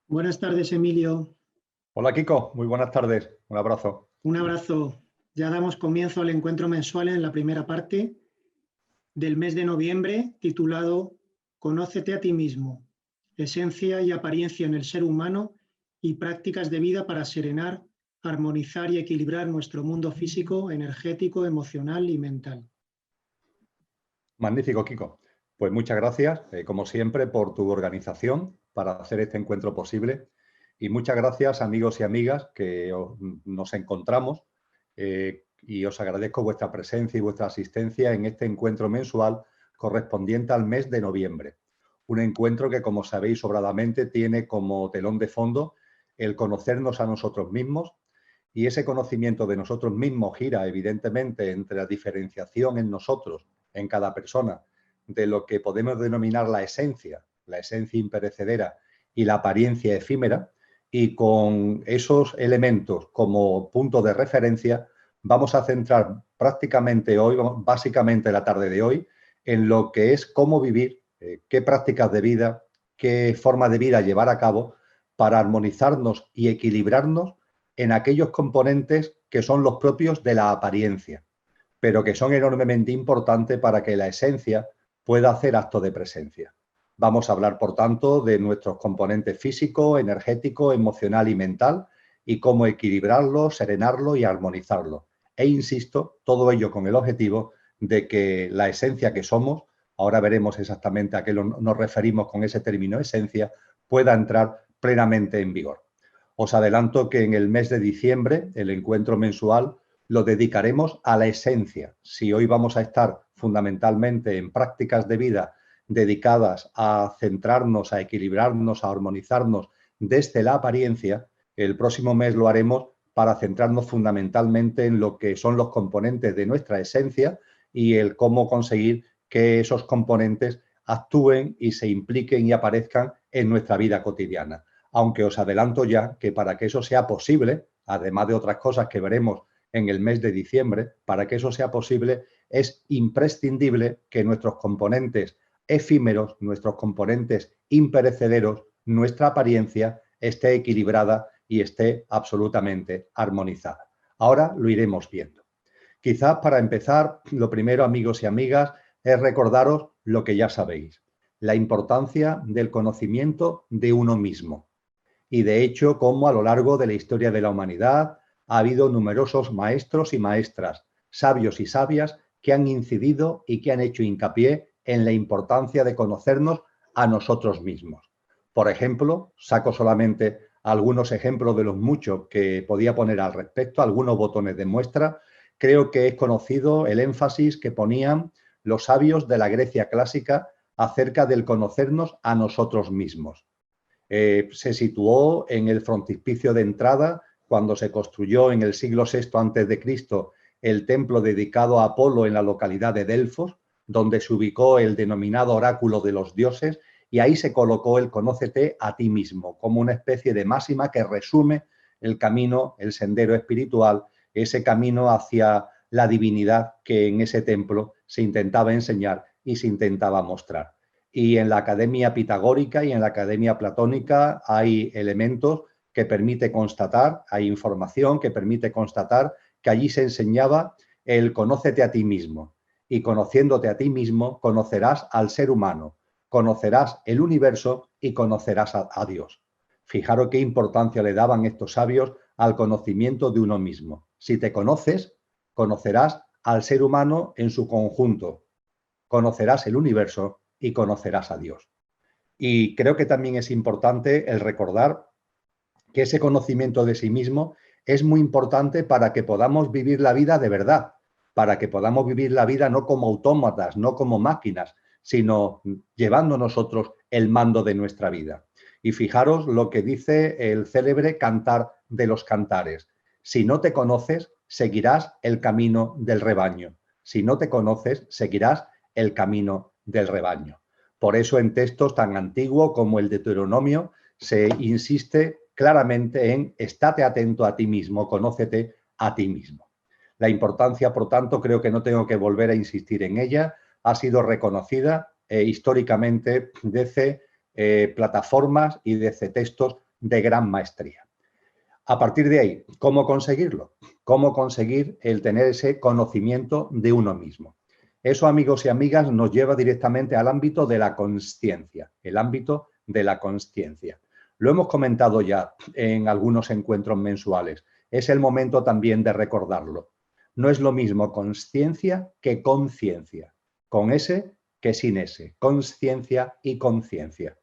Buenas tardes, Emilio. Hola Kiko, muy buenas tardes, un abrazo. Un abrazo. Ya damos comienzo al encuentro mensual en la primera parte del mes de noviembre, titulado Conócete a ti mismo, esencia y apariencia en el ser humano y prácticas de vida para serenar, armonizar y equilibrar nuestro mundo físico, energético, emocional y mental. Magnífico Kiko. Pues muchas gracias, como siempre, por tu organización para hacer este encuentro posible. Y muchas gracias, amigos y amigas, que nos encontramos y os agradezco vuestra presencia y vuestra asistencia en este encuentro mensual correspondiente al mes de noviembre. Un encuentro que, como sabéis sobradamente, tiene como telón de fondo el conocernos a nosotros mismos, y ese conocimiento de nosotros mismos gira, evidentemente, entre la diferenciación en nosotros, en cada persona, de lo que podemos denominar la esencia imperecedera y la apariencia efímera, y con esos elementos como punto de referencia vamos a centrar prácticamente hoy, básicamente la tarde de hoy, en lo que es cómo vivir, qué prácticas de vida, qué forma de vida llevar a cabo para armonizarnos y equilibrarnos en aquellos componentes que son los propios de la apariencia, pero que son enormemente importantes para que la esencia pueda hacer acto de presencia. Vamos a hablar, por tanto, de nuestros componentes físico, energético, emocional y mental, y cómo equilibrarlo, serenarlo y armonizarlo. E insisto, todo ello con el objetivo de que la esencia que somos, ahora veremos exactamente a qué nos referimos con ese término esencia, pueda entrar plenamente en vigor. Os adelanto que en el mes de diciembre, el encuentro mensual, lo dedicaremos a la esencia. Si hoy vamos a estar fundamentalmente en prácticas de vida dedicadas a centrarnos, a equilibrarnos, a armonizarnos desde la apariencia, el próximo mes lo haremos para centrarnos fundamentalmente en lo que son los componentes de nuestra esencia y el cómo conseguir que esos componentes actúen y se impliquen y aparezcan en nuestra vida cotidiana. Aunque os adelanto ya que para que eso sea posible, además de otras cosas que veremos en el mes de diciembre, para que eso sea posible, es imprescindible que nuestros componentes efímeros, nuestros componentes imperecederos, nuestra apariencia esté equilibrada y esté absolutamente armonizada. Ahora lo iremos viendo. Quizás para empezar, lo primero, amigos y amigas, es recordaros lo que ya sabéis, la importancia del conocimiento de uno mismo. Y de hecho, cómo a lo largo de la historia de la humanidad ha habido numerosos maestros y maestras, sabios y sabias, que han incidido y que han hecho hincapié en la importancia de conocernos a nosotros mismos. Por ejemplo, saco solamente algunos ejemplos de los muchos que podía poner al respecto, algunos botones de muestra. Creo que es conocido el énfasis que ponían los sabios de la Grecia clásica acerca del conocernos a nosotros mismos. Se situó en el frontispicio de entrada cuando se construyó en el siglo VI a.C. el templo dedicado a Apolo en la localidad de Delfos, donde se ubicó el denominado oráculo de los dioses, y ahí se colocó el conócete a ti mismo, como una especie de máxima que resume el camino, el sendero espiritual, ese camino hacia la divinidad que en ese templo se intentaba enseñar y se intentaba mostrar. Y en la academia pitagórica y en la academia platónica hay elementos que permite constatar, hay información que permite constatar que allí se enseñaba el conócete a ti mismo. Y conociéndote a ti mismo, conocerás al ser humano, conocerás el universo y conocerás a Dios. Fijaros qué importancia le daban estos sabios al conocimiento de uno mismo. Si te conoces, conocerás al ser humano en su conjunto, conocerás el universo y conocerás a Dios. Y creo que también es importante el recordar que ese conocimiento de sí mismo es muy importante para que podamos vivir la vida de verdad, para que podamos vivir la vida no como autómatas, no como máquinas, sino llevando nosotros el mando de nuestra vida. Y fijaros lo que dice el célebre Cantar de los Cantares. Si no te conoces, seguirás el camino del rebaño. Si no te conoces, seguirás el camino del rebaño. Por eso en textos tan antiguos como el Deuteronomio se insiste claramente en estate atento a ti mismo, conócete a ti mismo. La importancia, por tanto, creo que no tengo que volver a insistir en ella, ha sido reconocida históricamente desde plataformas y desde textos de gran maestría. A partir de ahí, ¿cómo conseguirlo? ¿Cómo conseguir el tener ese conocimiento de uno mismo? Eso, amigos y amigas, nos lleva directamente al ámbito de la consciencia, el ámbito de la consciencia. Lo hemos comentado ya en algunos encuentros mensuales. Es el momento también de recordarlo. No es lo mismo consciencia que conciencia, con S que sin S, consciencia y conciencia.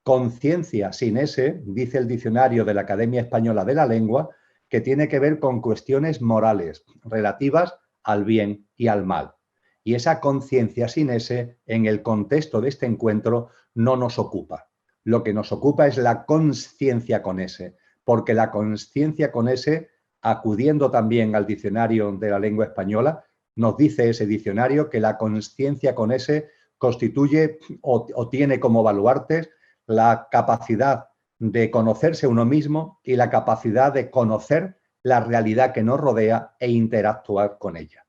Conciencia sin S, dice el diccionario de la Academia Española de la Lengua, que tiene que ver con cuestiones morales relativas al bien y al mal. Y esa conciencia sin S, en el contexto de este encuentro, no nos ocupa. Lo que nos ocupa es la consciencia con S, porque la consciencia con S, acudiendo también al diccionario de la lengua española, nos dice ese diccionario que la consciencia con S constituye o tiene como baluartes la capacidad de conocerse uno mismo y la capacidad de conocer la realidad que nos rodea e interactuar con ella.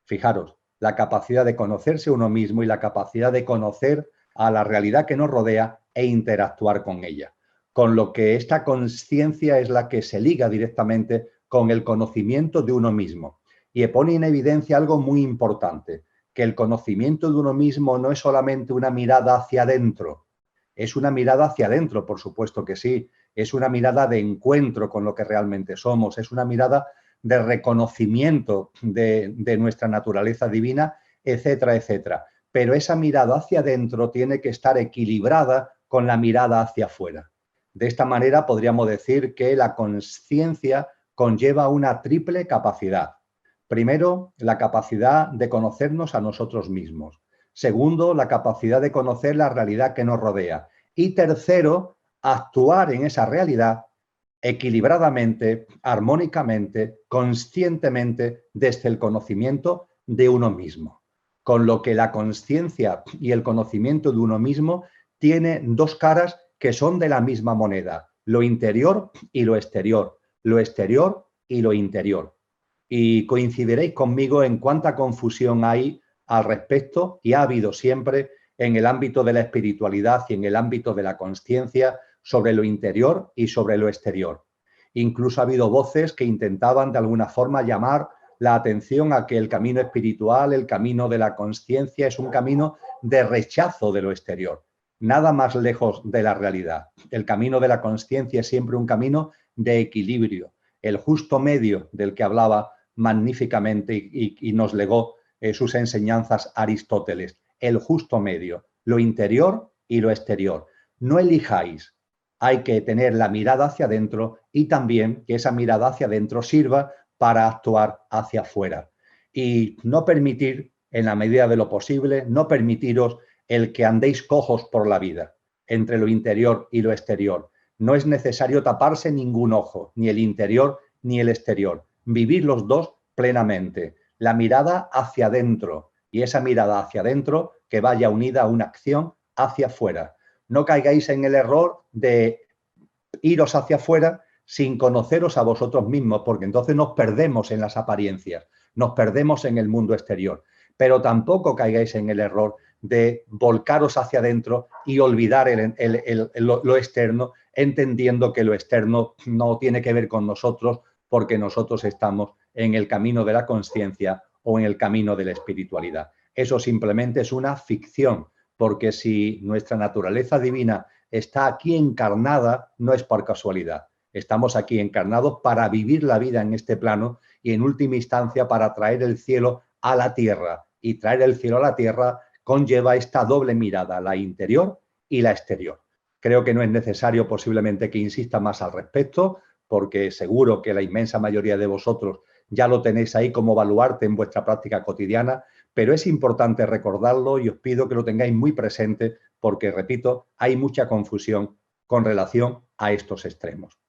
Fijaros, la capacidad de conocerse uno mismo y la capacidad de conocer a la realidad que nos rodea e interactuar con ella. Con lo que esta consciencia es la que se liga directamente con el conocimiento de uno mismo. Y pone en evidencia algo muy importante, que el conocimiento de uno mismo no es solamente una mirada hacia adentro, es una mirada hacia adentro, por supuesto que sí, es una mirada de encuentro con lo que realmente somos, es una mirada de reconocimiento de nuestra naturaleza divina, etcétera, etcétera. Pero esa mirada hacia adentro tiene que estar equilibrada con la mirada hacia afuera. De esta manera podríamos decir que la consciencia conlleva una triple capacidad. Primero, la capacidad de conocernos a nosotros mismos. Segundo, la capacidad de conocer la realidad que nos rodea. Y tercero, actuar en esa realidad equilibradamente, armónicamente, conscientemente, desde el conocimiento de uno mismo. Con lo que la consciencia y el conocimiento de uno mismo tiene dos caras que son de la misma moneda, lo interior y lo exterior y lo interior. Y coincidiréis conmigo en cuánta confusión hay al respecto y ha habido siempre en el ámbito de la espiritualidad y en el ámbito de la consciencia sobre lo interior y sobre lo exterior. Incluso ha habido voces que intentaban de alguna forma llamar la atención a que el camino espiritual, el camino de la consciencia, es un camino de rechazo de lo exterior. Nada más lejos de la realidad. El camino de la consciencia es siempre un camino de equilibrio, el justo medio del que hablaba magníficamente y nos legó sus enseñanzas Aristóteles, el justo medio, lo interior y lo exterior. No elijáis, hay que tener la mirada hacia adentro y también que esa mirada hacia adentro sirva para actuar hacia afuera. Y no permitir, en la medida de lo posible, no permitiros el que andéis cojos por la vida, entre lo interior y lo exterior. No es necesario taparse ningún ojo, ni el interior ni el exterior. Vivir los dos plenamente. La mirada hacia adentro y esa mirada hacia adentro que vaya unida a una acción hacia afuera. No caigáis en el error de iros hacia afuera sin conoceros a vosotros mismos, porque entonces nos perdemos en las apariencias, nos perdemos en el mundo exterior. Pero tampoco caigáis en el error de volcaros hacia adentro y olvidar lo externo, entendiendo que lo externo no tiene que ver con nosotros, porque nosotros estamos en el camino de la consciencia o en el camino de la espiritualidad. Eso simplemente es una ficción, porque si nuestra naturaleza divina está aquí encarnada, no es por casualidad. Estamos aquí encarnados para vivir la vida en este plano y en última instancia para traer el cielo a la tierra. Y traer el cielo a la tierra conlleva esta doble mirada, la interior y la exterior. Creo que no es necesario posiblemente que insista más al respecto, porque seguro que la inmensa mayoría de vosotros ya lo tenéis ahí como baluarte en vuestra práctica cotidiana, pero es importante recordarlo y os pido que lo tengáis muy presente porque, repito, hay mucha confusión con relación a estos extremos.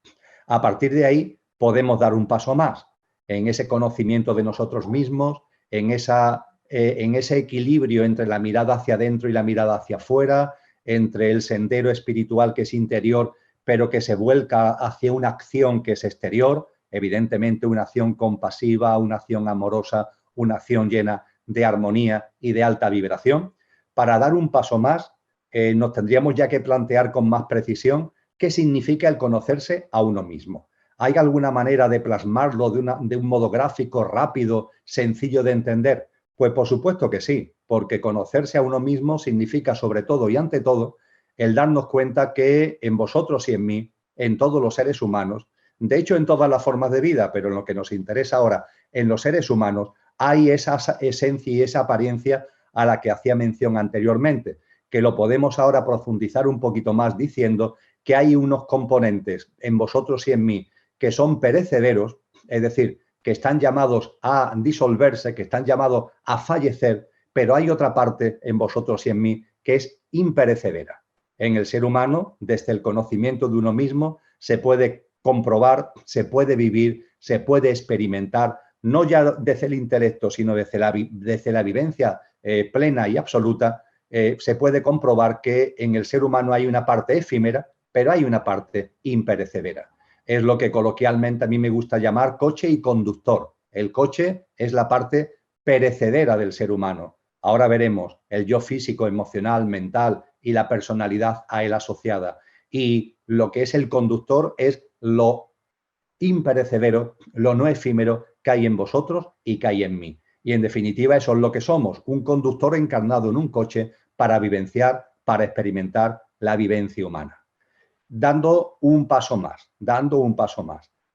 A partir de ahí podemos dar un paso más en ese conocimiento de nosotros mismos, en ese equilibrio entre la mirada hacia adentro y la mirada hacia afuera, entre el sendero espiritual que es interior pero que se vuelca hacia una acción que es exterior, evidentemente una acción compasiva, una acción amorosa, una acción llena de armonía y de alta vibración. Para dar un paso más, nos tendríamos ya que plantear con más precisión qué significa el conocerse a uno mismo. ¿Hay alguna manera de plasmarlo de un modo gráfico, rápido, sencillo de entender? Pues por supuesto que sí, porque conocerse a uno mismo significa sobre todo y ante todo el darnos cuenta que en vosotros y en mí, en todos los seres humanos, de hecho en todas las formas de vida, pero en lo que nos interesa ahora, en los seres humanos, hay esa esencia y esa apariencia a la que hacía mención anteriormente, que lo podemos ahora profundizar un poquito más diciendo que hay unos componentes en vosotros y en mí que son perecederos, es decir, que están llamados a disolverse, que están llamados a fallecer, pero hay otra parte en vosotros y en mí que es imperecedera. En el ser humano, desde el conocimiento de uno mismo, se puede comprobar, se puede vivir, se puede experimentar, no ya desde el intelecto, sino desde la vivencia plena y absoluta, se puede comprobar que en el ser humano hay una parte efímera, pero hay una parte imperecedera. Es lo que coloquialmente a mí me gusta llamar coche y conductor. El coche es la parte perecedera del ser humano. Ahora veremos el yo físico, emocional, mental y la personalidad a él asociada. Y lo que es el conductor es lo imperecedero, lo no efímero que hay en vosotros y que hay en mí. Y en definitiva eso es lo que somos, un conductor encarnado en un coche para vivenciar, para experimentar la vivencia humana. Dando un paso más,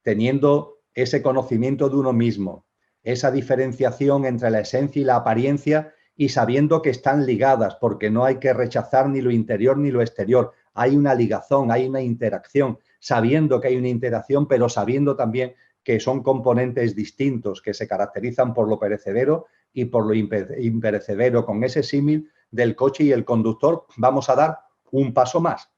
teniendo ese conocimiento de uno mismo, esa diferenciación entre la esencia y la apariencia y sabiendo que están ligadas, porque no hay que rechazar ni lo interior ni lo exterior. Hay una ligazón, hay una interacción, sabiendo que hay una interacción, pero sabiendo también que son componentes distintos que se caracterizan por lo perecedero y por lo imperecedero. Con ese símil del coche y el conductor vamos a dar un paso más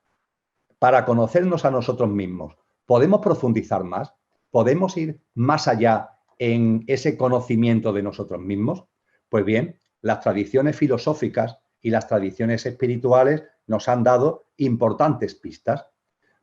para conocernos a nosotros mismos. ¿Podemos profundizar más? ¿Podemos ir más allá en ese conocimiento de nosotros mismos? Pues bien, las tradiciones filosóficas y las tradiciones espirituales nos han dado importantes pistas.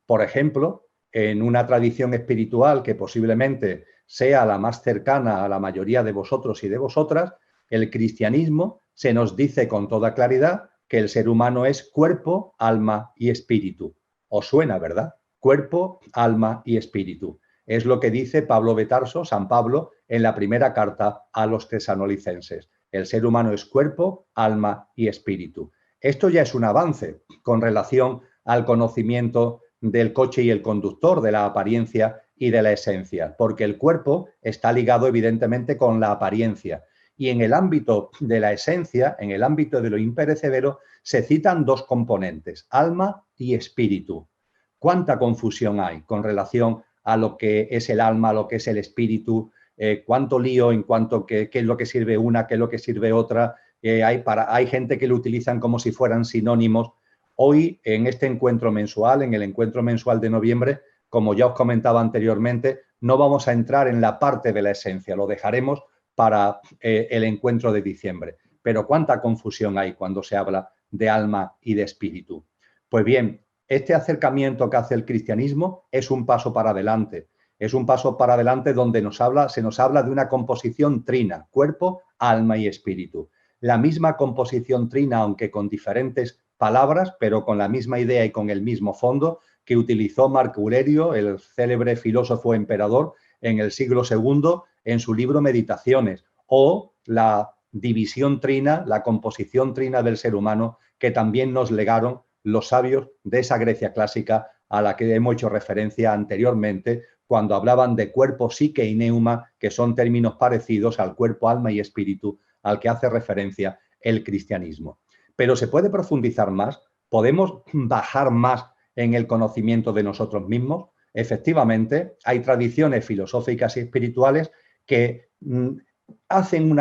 Por ejemplo, en una tradición espiritual que posiblemente sea la más cercana a la mayoría de vosotros y de vosotras, el cristianismo se nos dice con toda claridad que el ser humano es cuerpo, alma y espíritu. Os suena, ¿verdad? Cuerpo, alma y espíritu. Es lo que dice Pablo de Tarso, San Pablo, en la primera carta a los tesalonicenses. El ser humano es cuerpo, alma y espíritu. Esto ya es un avance con relación al conocimiento del coche y el conductor, de la apariencia y de la esencia, porque el cuerpo está ligado evidentemente con la apariencia. Y en el ámbito de la esencia, en el ámbito de lo imperecedero, se citan dos componentes, alma y espíritu. ¿Cuánta confusión hay con relación a lo que es el alma, a lo que es el espíritu? ¿Cuánto lío en cuanto a qué es lo que sirve una, qué es lo que sirve otra? Hay gente que lo utilizan como si fueran sinónimos. Hoy, en este encuentro mensual, en el encuentro mensual de noviembre, como ya os comentaba anteriormente, no vamos a entrar en la parte de la esencia, lo dejaremos para el encuentro de diciembre. Pero ¿cuánta confusión hay cuando se habla de alma y de espíritu? Pues bien, este acercamiento que hace el cristianismo es un paso para adelante. Es un paso para adelante donde se nos habla de una composición trina, cuerpo, alma y espíritu. La misma composición trina, aunque con diferentes palabras, pero con la misma idea y con el mismo fondo que utilizó Marco Aurelio, el célebre filósofo emperador, en el siglo II, en su libro Meditaciones, o la división trina, la composición trina del ser humano, que también nos legaron los sabios de esa Grecia clásica a la que hemos hecho referencia anteriormente, cuando hablaban de cuerpo, psique y neuma, que son términos parecidos al cuerpo, alma y espíritu, al que hace referencia el cristianismo. Pero se puede profundizar más, podemos bajar más en el conocimiento de nosotros mismos. Efectivamente, hay tradiciones filosóficas y espirituales que hacen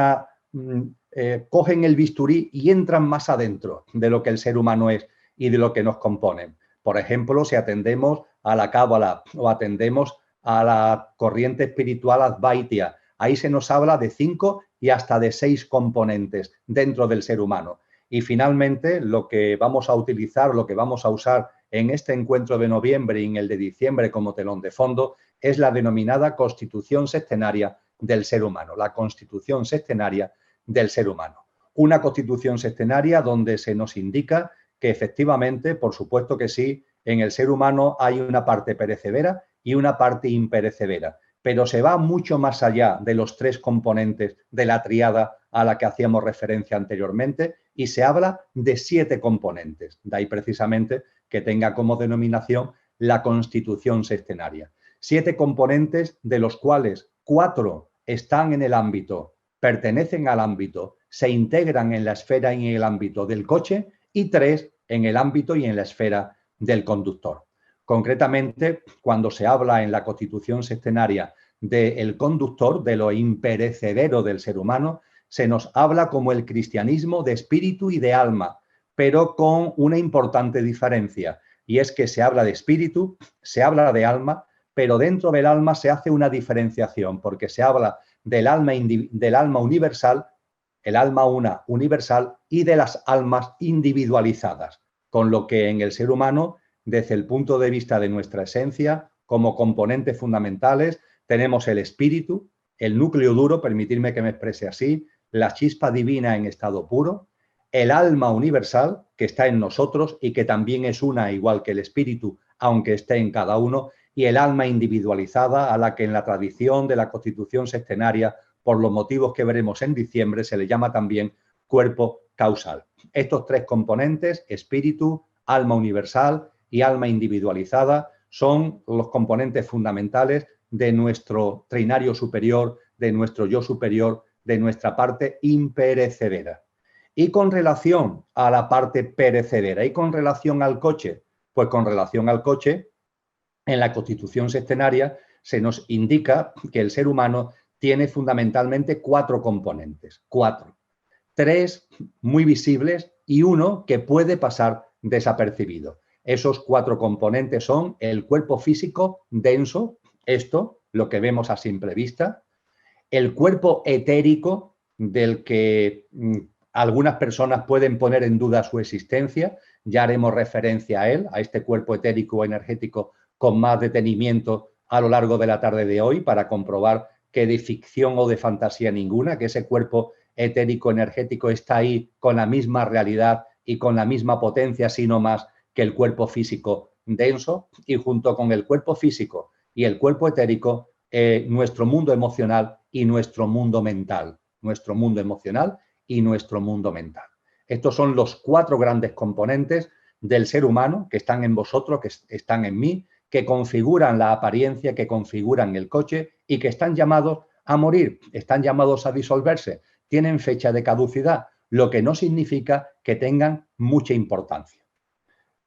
cogen el bisturí y entran más adentro de lo que el ser humano es y de lo que nos componen. Por ejemplo, si atendemos a la Cábala o atendemos a la corriente espiritual Advaitia, ahí se nos habla de 5 y hasta de 6 componentes dentro del ser humano. Y finalmente, lo que vamos a utilizar, lo que vamos a usar en este encuentro de noviembre y en el de diciembre como telón de fondo, es la denominada constitución sextenaria del ser humano, la constitución sextenaria del ser humano. Una constitución sextenaria donde se nos indica que efectivamente, por supuesto que sí, en el ser humano hay una parte perecedera y una parte imperecedera, pero se va mucho más allá de los 3 componentes de la tríada a la que hacíamos referencia anteriormente y se habla de 7 componentes. De ahí precisamente que tenga como denominación la constitución sextenaria. 7 componentes de los cuales 4 están en el ámbito, pertenecen al ámbito, se integran en la esfera y en el ámbito del coche y 3 en el ámbito y en la esfera del conductor. Concretamente, cuando se habla en la constitución sextenaria del conductor, de lo imperecedero del ser humano, se nos habla como el cristianismo de espíritu y de alma, pero con una importante diferencia, y es que se habla de espíritu, se habla de alma, pero dentro del alma se hace una diferenciación, porque se habla del alma universal, el alma una universal, y de las almas individualizadas, con lo que en el ser humano, desde el punto de vista de nuestra esencia, como componentes fundamentales, tenemos el espíritu, el núcleo duro, permitirme que me exprese así, la chispa divina en estado puro, el alma universal que está en nosotros y que también es una igual que el espíritu, aunque esté en cada uno, y el alma individualizada a la que en la tradición de la constitución sextenaria, por los motivos que veremos en diciembre, se le llama también cuerpo causal. Estos 3 componentes, espíritu, alma universal y alma individualizada, son los componentes fundamentales de nuestro trinario superior, de nuestro yo superior, de nuestra parte imperecedera. Y con relación a la parte perecedera y con relación al coche, pues con relación al coche, en la constitución sextenaria se nos indica que el ser humano tiene fundamentalmente 4 componentes, 4. 3 muy visibles y 1 que puede pasar desapercibido. Esos 4 componentes son el cuerpo físico denso, esto, lo que vemos a simple vista, el cuerpo etérico, del que algunas personas pueden poner en duda su existencia, ya haremos referencia a él, a este cuerpo etérico o energético, con más detenimiento a lo largo de la tarde de hoy para comprobar que de ficción o de fantasía ninguna, que ese cuerpo etérico energético está ahí con la misma realidad y con la misma potencia, sino más que el cuerpo físico denso, y junto con el cuerpo físico y el cuerpo etérico, nuestro mundo emocional y nuestro mundo mental, nuestro mundo emocional y nuestro mundo mental. Estos son los 4 grandes componentes del ser humano que están en vosotros, que están en mí, que configuran la apariencia, que configuran el coche y que están llamados a morir, están llamados a disolverse, tienen fecha de caducidad, lo que no significa que tengan mucha importancia.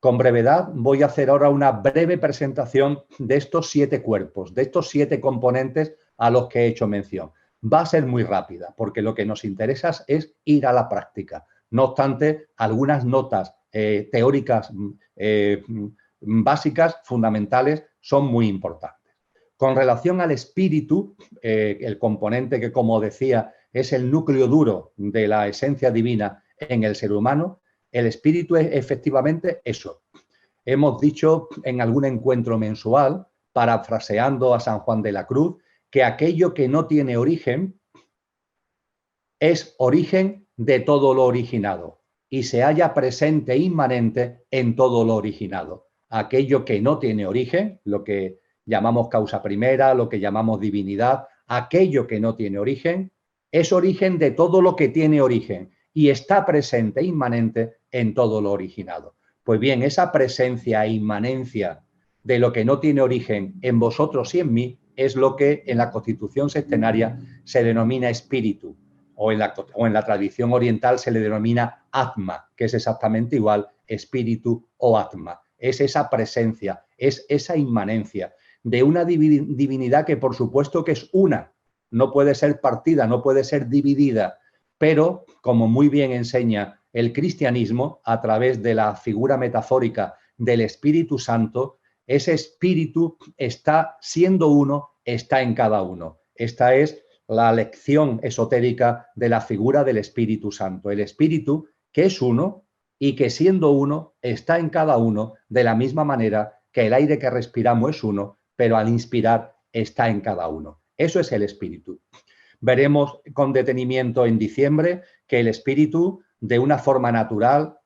Con brevedad voy a hacer ahora una breve presentación de estos 7 cuerpos, de estos 7 componentes a los que he hecho mención. Va a ser muy rápida porque lo que nos interesa es ir a la práctica. No obstante, algunas notas teóricas básicas, fundamentales, son muy importantes. Con relación al espíritu, el componente que, como decía, es el núcleo duro de la esencia divina en el ser humano, el espíritu es efectivamente eso. Hemos dicho en algún encuentro mensual, parafraseando a San Juan de la Cruz, que aquello que no tiene origen es origen de todo lo originado y se halla presente e inmanente en todo lo originado. Aquello que no tiene origen, lo que llamamos causa primera, lo que llamamos divinidad, aquello que no tiene origen es origen de todo lo que tiene origen y está presente e inmanente en todo lo originado. Pues bien, esa presencia e inmanencia de lo que no tiene origen en vosotros y en mí es lo que en la constitución sextenaria se denomina espíritu, o en la tradición oriental se le denomina Atma, que es exactamente igual, espíritu o Atma. Es esa presencia, es esa inmanencia de una divinidad que por supuesto que es una, no puede ser partida, no puede ser dividida, pero como muy bien enseña el cristianismo a través de la figura metafórica del Espíritu Santo, ese espíritu está siendo uno, está en cada uno. Esta es la lección esotérica de la figura del Espíritu Santo. El Espíritu que es uno y que siendo uno está en cada uno de la misma manera que el aire que respiramos es uno, pero al inspirar está en cada uno. Eso es el espíritu. Veremos con detenimiento en diciembre que el espíritu, de una forma natural,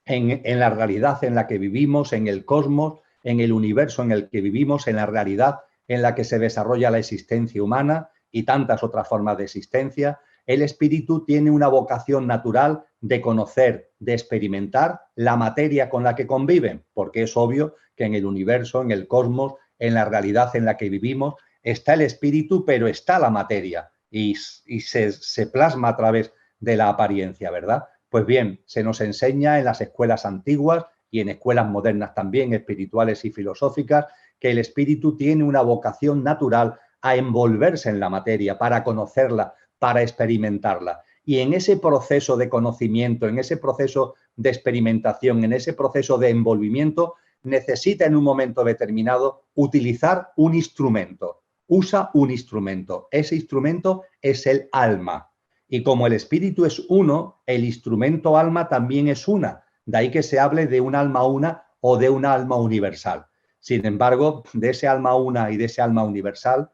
en la realidad en la que vivimos, en el cosmos, en el universo en el que vivimos, en la realidad en la que se desarrolla la existencia humana y tantas otras formas de existencia. El espíritu tiene una vocación natural de conocer, de experimentar la materia con la que conviven, porque es obvio que en el universo, en el cosmos, en la realidad en la que vivimos, está el espíritu, pero está la materia y se plasma a través de la apariencia, ¿verdad? Pues bien, se nos enseña en las escuelas antiguas y en escuelas modernas también, espirituales y filosóficas, que el espíritu tiene una vocación natural a envolverse en la materia, para conocerla, para experimentarla. Y en ese proceso de conocimiento, en ese proceso de experimentación, en ese proceso de envolvimiento, necesita en un momento determinado utilizar un instrumento. Usa un instrumento. Ese instrumento es el alma. Y como el espíritu es uno, el instrumento alma también es una. De ahí que se hable de un alma una o de un alma universal. Sin embargo, de ese alma una y de ese alma universal,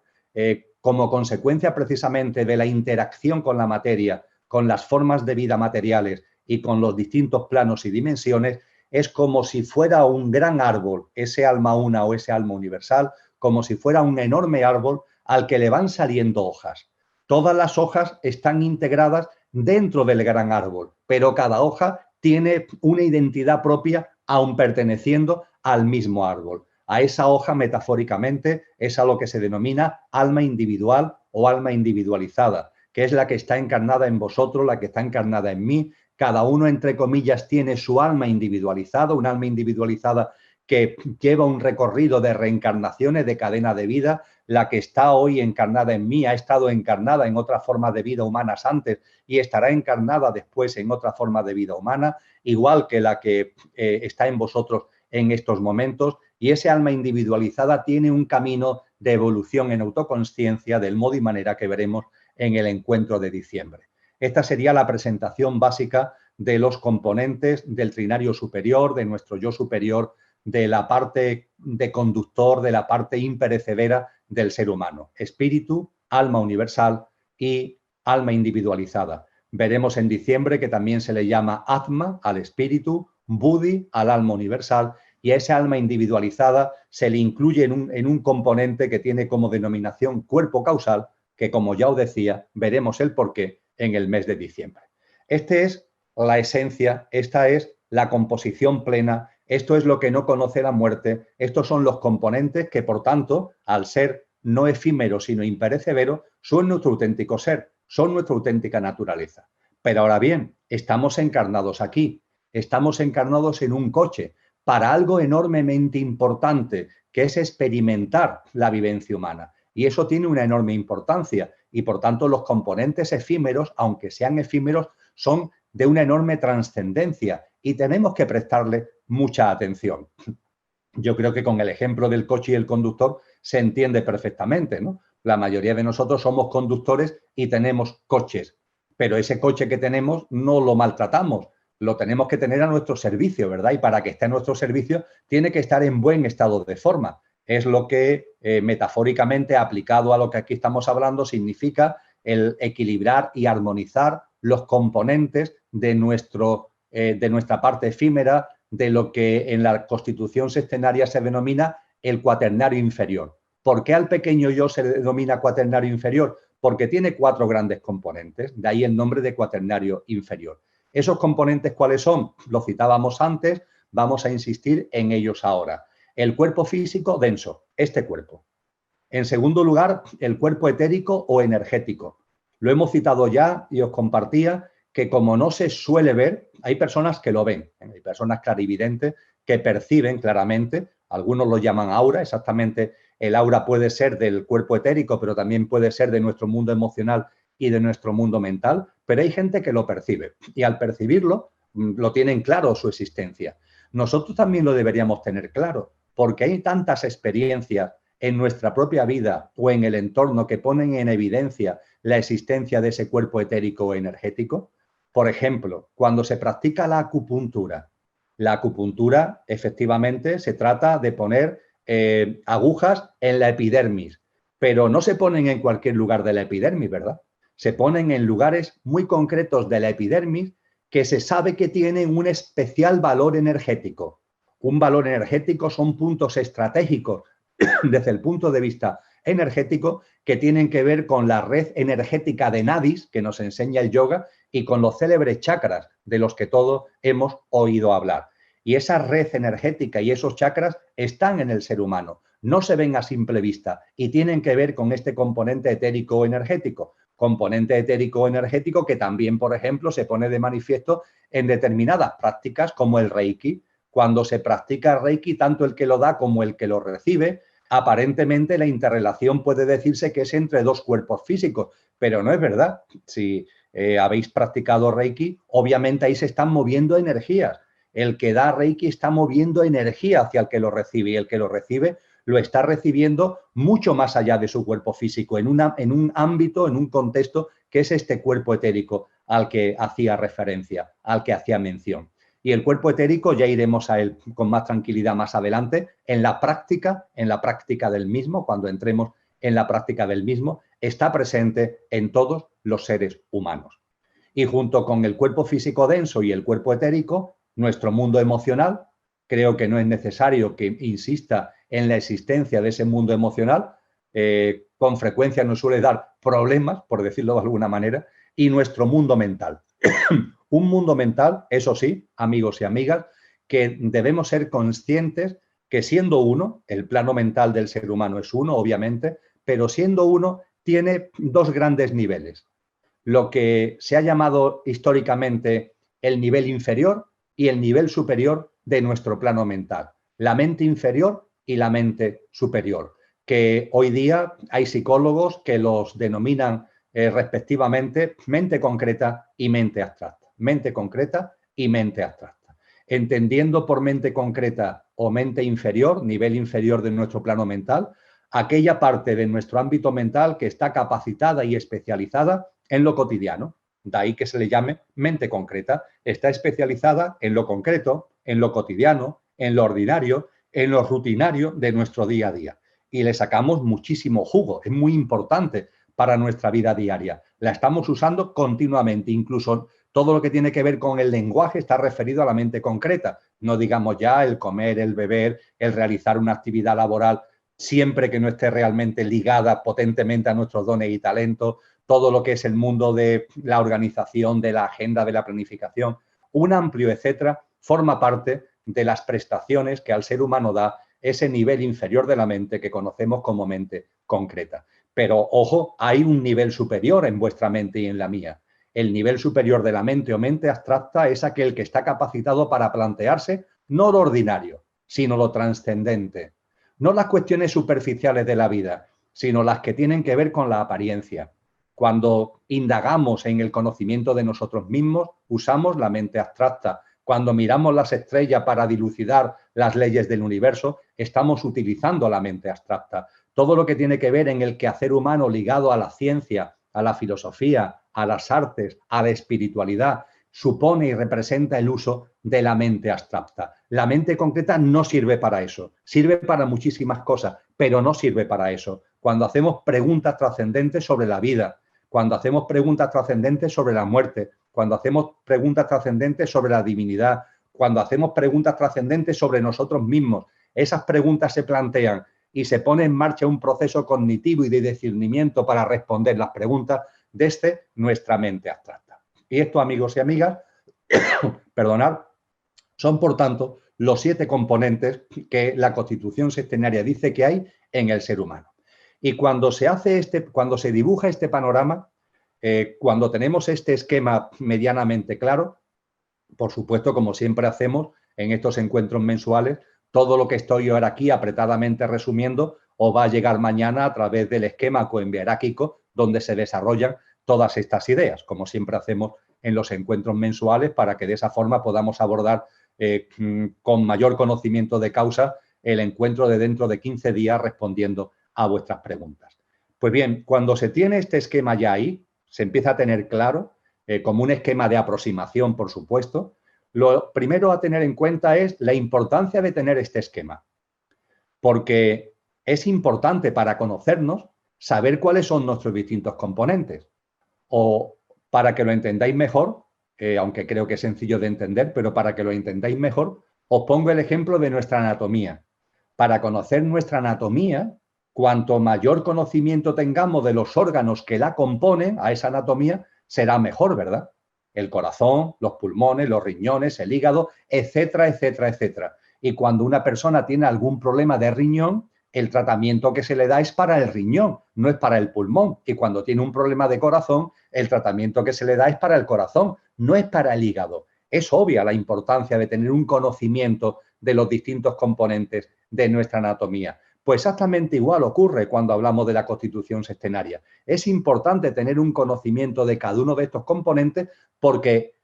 como consecuencia precisamente de la interacción con la materia, con las formas de vida materiales y con los distintos planos y dimensiones, es como si fuera un gran árbol, ese alma una o ese alma universal, como si fuera un enorme árbol al que le van saliendo hojas. Todas las hojas están integradas dentro del gran árbol, pero cada hoja tiene una identidad propia, aun perteneciendo al mismo árbol. A esa hoja, metafóricamente, es a lo que se denomina alma individual o alma individualizada, que es la que está encarnada en vosotros, la que está encarnada en mí. Cada uno, entre comillas, tiene su alma individualizada, un alma individualizada que lleva un recorrido de reencarnaciones, de cadena de vida. La que está hoy encarnada en mí ha estado encarnada en otras formas de vida humanas antes y estará encarnada después en otra forma de vida humana, igual que la que está en vosotros en estos momentos. Y ese alma individualizada tiene un camino de evolución en autoconsciencia del modo y manera que veremos en el encuentro de diciembre. Esta sería la presentación básica de los componentes del trinario superior, de nuestro yo superior, de la parte de conductor, de la parte imperecedera del ser humano. Espíritu, alma universal y alma individualizada. Veremos en diciembre que también se le llama Atma al espíritu, Buddhi al alma universal, y a ese alma individualizada se le incluye en un componente que tiene como denominación cuerpo causal, que, como ya os decía, veremos el porqué en el mes de diciembre. Esta es la esencia, esta es la composición plena, esto es lo que no conoce la muerte, estos son los componentes que, por tanto, al ser no efímeros sino imperecederos, son nuestro auténtico ser, son nuestra auténtica naturaleza. Pero ahora bien, estamos encarnados aquí, estamos encarnados en un coche para algo enormemente importante, que es experimentar la vivencia humana. Y eso tiene una enorme importancia y, por tanto, los componentes efímeros, aunque sean efímeros, son de una enorme trascendencia y tenemos que prestarle mucha atención. Yo creo que con el ejemplo del coche y el conductor se entiende perfectamente, ¿no? La mayoría de nosotros somos conductores y tenemos coches, pero ese coche que tenemos no lo maltratamos, lo tenemos que tener a nuestro servicio, ¿verdad? Y para que esté a nuestro servicio tiene que estar en buen estado de forma. Es lo que metafóricamente, aplicado a lo que aquí estamos hablando, significa el equilibrar y armonizar los componentes de nuestra parte efímera, de lo que en la constitución sextenaria se denomina el cuaternario inferior. ¿Por qué al pequeño yo se le denomina cuaternario inferior? Porque tiene 4 grandes componentes, de ahí el nombre de cuaternario inferior. ¿Esos componentes cuáles son? Lo citábamos antes, vamos a insistir en ellos ahora. El cuerpo físico denso, este cuerpo. En segundo lugar, el cuerpo etérico o energético. Lo hemos citado ya y os compartía que, como no se suele ver, hay personas que lo ven, hay personas clarividentes que perciben claramente, algunos lo llaman aura, exactamente el aura puede ser del cuerpo etérico, pero también puede ser de nuestro mundo emocional y de nuestro mundo mental, pero hay gente que lo percibe y al percibirlo lo tienen claro su existencia. Nosotros también lo deberíamos tener claro, porque hay tantas experiencias en nuestra propia vida o en el entorno que ponen en evidencia la existencia de ese cuerpo etérico o energético. Por ejemplo, cuando se practica la acupuntura efectivamente se trata de poner agujas en la epidermis, pero no se ponen en cualquier lugar de la epidermis, ¿verdad? Se ponen en lugares muy concretos de la epidermis que se sabe que tienen un especial valor energético. Un valor energético son puntos estratégicos desde el punto de vista energético que tienen que ver con la red energética de nadis que nos enseña el yoga y con los célebres chakras de los que todos hemos oído hablar. Y esa red energética y esos chakras están en el ser humano, no se ven a simple vista y tienen que ver con este componente etérico energético. Componente etérico energético que también, por ejemplo, se pone de manifiesto en determinadas prácticas como el Reiki. Cuando se practica Reiki, tanto el que lo da como el que lo recibe, aparentemente la interrelación puede decirse que es entre dos cuerpos físicos, pero no es verdad. Si habéis practicado Reiki, obviamente ahí se están moviendo energías. El que da Reiki está moviendo energía hacia el que lo recibe y el que lo recibe lo está recibiendo mucho más allá de su cuerpo físico, en un ámbito, en un contexto que es este cuerpo etérico al que hacía referencia, al que hacía mención. Y el cuerpo etérico ya iremos a él con más tranquilidad más adelante, en la práctica del mismo, cuando entremos en la práctica del mismo, está presente en todos los seres humanos. Y junto con el cuerpo físico denso y el cuerpo etérico, nuestro mundo emocional, creo que no es necesario que insista en la existencia de ese mundo emocional, con frecuencia nos suele dar problemas, por decirlo de alguna manera, y nuestro mundo mental. Un mundo mental, eso sí, amigos y amigas, que debemos ser conscientes que siendo uno, el plano mental del ser humano es uno, obviamente, pero siendo uno tiene dos grandes niveles. Lo que se ha llamado históricamente el nivel inferior y el nivel superior de nuestro plano mental. La mente inferior y la mente superior, que hoy día hay psicólogos que los denominan respectivamente mente concreta y mente abstracta. Mente concreta y mente abstracta. Entendiendo por mente concreta o mente inferior, nivel inferior de nuestro plano mental, aquella parte de nuestro ámbito mental que está capacitada y especializada en lo cotidiano. De ahí que se le llame mente concreta. Está especializada en lo concreto, en lo cotidiano, en lo ordinario, en lo rutinario de nuestro día a día. Y le sacamos muchísimo jugo. Es muy importante para nuestra vida diaria. La estamos usando continuamente. Incluso todo lo que tiene que ver con el lenguaje está referido a la mente concreta. No digamos ya el comer, el beber, el realizar una actividad laboral, siempre que no esté realmente ligada potentemente a nuestros dones y talentos, todo lo que es el mundo de la organización, de la agenda, de la planificación, un amplio etcétera, forma parte de las prestaciones que al ser humano da ese nivel inferior de la mente que conocemos como mente concreta. Pero, ojo, hay un nivel superior en vuestra mente y en la mía. El nivel superior de la mente o mente abstracta es aquel que está capacitado para plantearse no lo ordinario, sino lo trascendente. No las cuestiones superficiales de la vida, sino las que tienen que ver con la apariencia. Cuando indagamos en el conocimiento de nosotros mismos, usamos la mente abstracta. Cuando miramos las estrellas para dilucidar las leyes del universo, estamos utilizando la mente abstracta. Todo lo que tiene que ver en el quehacer humano ligado a la ciencia, a la filosofía, a las artes, a la espiritualidad, supone y representa el uso de la mente abstracta. La mente concreta no sirve para eso, sirve para muchísimas cosas, pero no sirve para eso. Cuando hacemos preguntas trascendentes sobre la vida, cuando hacemos preguntas trascendentes sobre la muerte, cuando hacemos preguntas trascendentes sobre la divinidad, cuando hacemos preguntas trascendentes sobre nosotros mismos, esas preguntas se plantean y se pone en marcha un proceso cognitivo y de discernimiento para responder las preguntas desde nuestra mente abstracta. Y esto, amigos y amigas, perdonad, son, por tanto, los 7 componentes que la Constitución Sextenaria dice que hay en el ser humano. Y cuando se dibuja este panorama, cuando tenemos este esquema medianamente claro, por supuesto, como siempre hacemos en estos encuentros mensuales, todo lo que estoy ahora aquí apretadamente resumiendo os va a llegar mañana a través del esquema coenvierárquico donde se desarrollan todas estas ideas, como siempre hacemos en los encuentros mensuales, para que de esa forma podamos abordar con mayor conocimiento de causa el encuentro de dentro de 15 días respondiendo a vuestras preguntas. Pues bien, cuando se tiene este esquema ya ahí, se empieza a tener claro, como un esquema de aproximación, por supuesto, lo primero a tener en cuenta es la importancia de tener este esquema, porque es importante para conocernos saber cuáles son nuestros distintos componentes. O, para que lo entendáis mejor, aunque creo que es sencillo de entender, pero para que lo entendáis mejor, os pongo el ejemplo de nuestra anatomía. Para conocer nuestra anatomía, cuanto mayor conocimiento tengamos de los órganos que la componen, a esa anatomía, será mejor, ¿verdad? El corazón, los pulmones, los riñones, el hígado, etcétera, etcétera, etcétera. Y cuando una persona tiene algún problema de riñón, el tratamiento que se le da es para el riñón, no es para el pulmón. Y cuando tiene un problema de corazón, el tratamiento que se le da es para el corazón, no es para el hígado. Es obvia la importancia de tener un conocimiento de los distintos componentes de nuestra anatomía. Pues exactamente igual ocurre cuando hablamos de la constitución sextenaria. Es importante tener un conocimiento de cada uno de estos componentes porque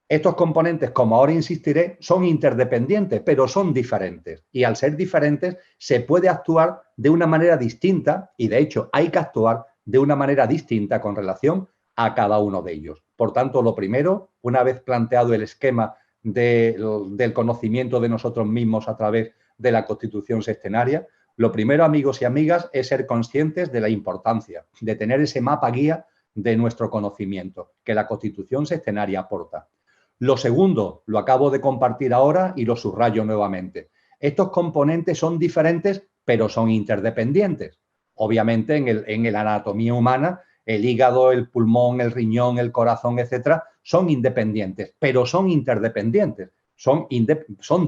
estos componentes, como ahora insistiré, son interdependientes, pero son diferentes. Y al ser diferentes, se puede actuar de una manera distinta y, de hecho, hay que actuar de una manera distinta con relación a cada uno de ellos. Por tanto, lo primero, una vez planteado el esquema del conocimiento de nosotros mismos a través de la constitución sextenaria, lo primero, amigos y amigas, es ser conscientes de la importancia de tener ese mapa guía de nuestro conocimiento que la constitución sextenaria aporta. Lo segundo, lo acabo de compartir ahora y lo subrayo nuevamente. Estos componentes son diferentes, pero son interdependientes. Obviamente, en la anatomía humana, el hígado, el pulmón, el riñón, el corazón, etcétera, son independientes, pero son interdependientes. Son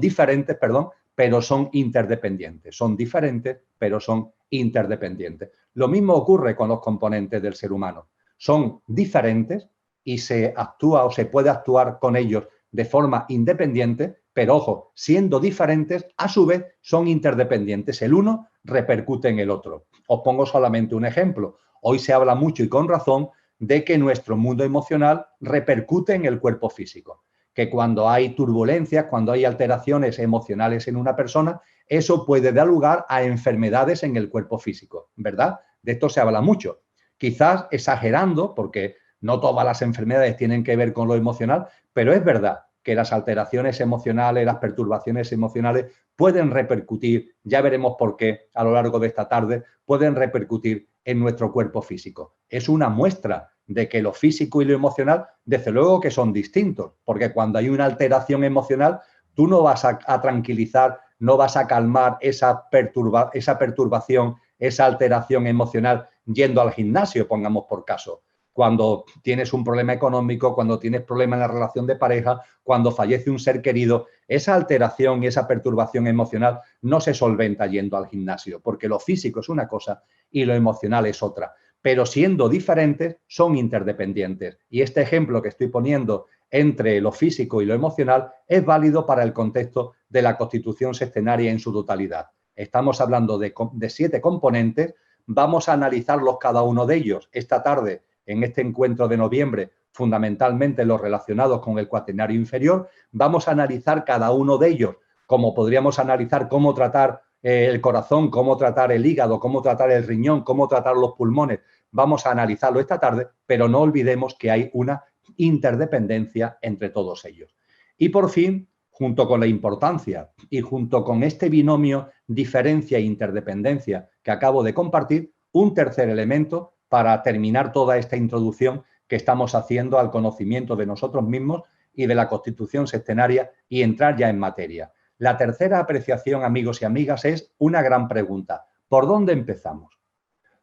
diferentes, perdón, pero son interdependientes. Son diferentes, pero son interdependientes. Lo mismo ocurre con los componentes del ser humano. Son diferentes y se actúa o se puede actuar con ellos de forma independiente, pero ojo, siendo diferentes, a su vez son interdependientes. El uno repercute en el otro. Os pongo solamente un ejemplo. Hoy se habla mucho y con razón de que nuestro mundo emocional repercute en el cuerpo físico, que cuando hay turbulencias, cuando hay alteraciones emocionales en una persona, eso puede dar lugar a enfermedades en el cuerpo físico, ¿verdad? De esto se habla mucho. Quizás exagerando, porque no todas las enfermedades tienen que ver con lo emocional, pero es verdad que las alteraciones emocionales, las perturbaciones emocionales pueden repercutir, ya veremos por qué a lo largo de esta tarde, pueden repercutir en nuestro cuerpo físico. Es una muestra de que lo físico y lo emocional, desde luego que son distintos, porque cuando hay una alteración emocional, tú no vas a tranquilizar, no vas a calmar esa perturbación, esa alteración emocional yendo al gimnasio, pongamos por caso. Cuando tienes un problema económico, cuando tienes problemas en la relación de pareja, cuando fallece un ser querido, esa alteración y esa perturbación emocional no se solventa yendo al gimnasio, porque lo físico es una cosa y lo emocional es otra. Pero siendo diferentes, son interdependientes. Y este ejemplo que estoy poniendo entre lo físico y lo emocional es válido para el contexto de la constitución sextenaria en su totalidad. Estamos hablando de 7 componentes. Vamos a analizarlos cada uno de ellos esta tarde en este encuentro de noviembre, fundamentalmente los relacionados con el cuaternario inferior. Vamos a analizar cada uno de ellos, como podríamos analizar cómo tratar el corazón, cómo tratar el hígado, cómo tratar el riñón, cómo tratar los pulmones. Vamos a analizarlo esta tarde, pero no olvidemos que hay una interdependencia entre todos ellos. Y por fin, junto con la importancia y junto con este binomio diferencia e interdependencia que acabo de compartir, un tercer elemento para terminar toda esta introducción que estamos haciendo al conocimiento de nosotros mismos y de la constitución sextenaria y entrar ya en materia. La tercera apreciación, amigos y amigas, es una gran pregunta. ¿Por dónde empezamos?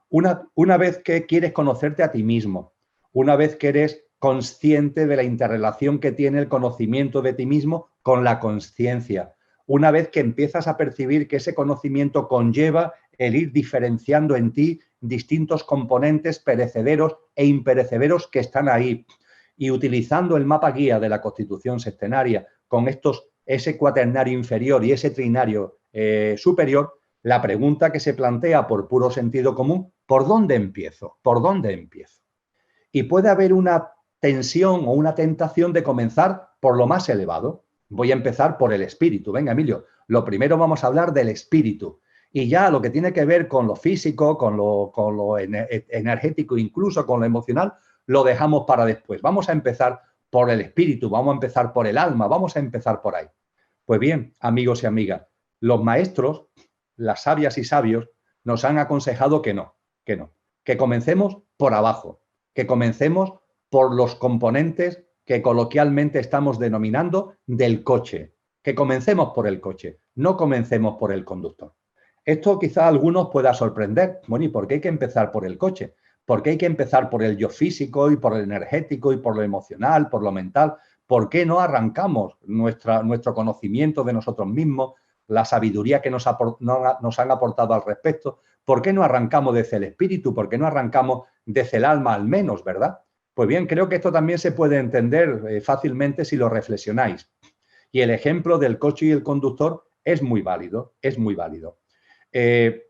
Una vez que quieres conocerte a ti mismo, una vez que eres consciente de la interrelación que tiene el conocimiento de ti mismo con la consciencia, una vez que empiezas a percibir que ese conocimiento conlleva el ir diferenciando en ti distintos componentes perecederos e imperecederos que están ahí, y utilizando el mapa guía de la constitución sextenaria con ese cuaternario inferior y ese trinario superior, la pregunta que se plantea por puro sentido común: ¿por dónde empiezo? ¿Por dónde empiezo? Y puede haber una tensión o una tentación de comenzar por lo más elevado. Voy a empezar por el espíritu. Venga, Emilio, lo primero vamos a hablar del espíritu. Y ya lo que tiene que ver con lo físico, con lo energético, incluso con lo emocional, lo dejamos para después. Vamos a empezar por el espíritu, vamos a empezar por el alma, vamos a empezar por ahí. Pues bien, amigos y amigas, los maestros, las sabias y sabios, nos han aconsejado que no, que comencemos por abajo, que comencemos por los componentes que coloquialmente estamos denominando del coche. Que comencemos por el coche, no comencemos por el conductor. Esto quizá a algunos pueda sorprender. Bueno, ¿y por qué hay que empezar por el coche? ¿Por qué hay que empezar por el yo físico y por el energético y por lo emocional, por lo mental? ¿Por qué no arrancamos nuestro conocimiento de nosotros mismos, la sabiduría que nos han aportado al respecto? ¿Por qué no arrancamos desde el espíritu? ¿Por qué no arrancamos desde el alma al menos, verdad? Pues bien, creo que esto también se puede entender fácilmente si lo reflexionáis. Y el ejemplo del coche y el conductor es muy válido, es muy válido. Creo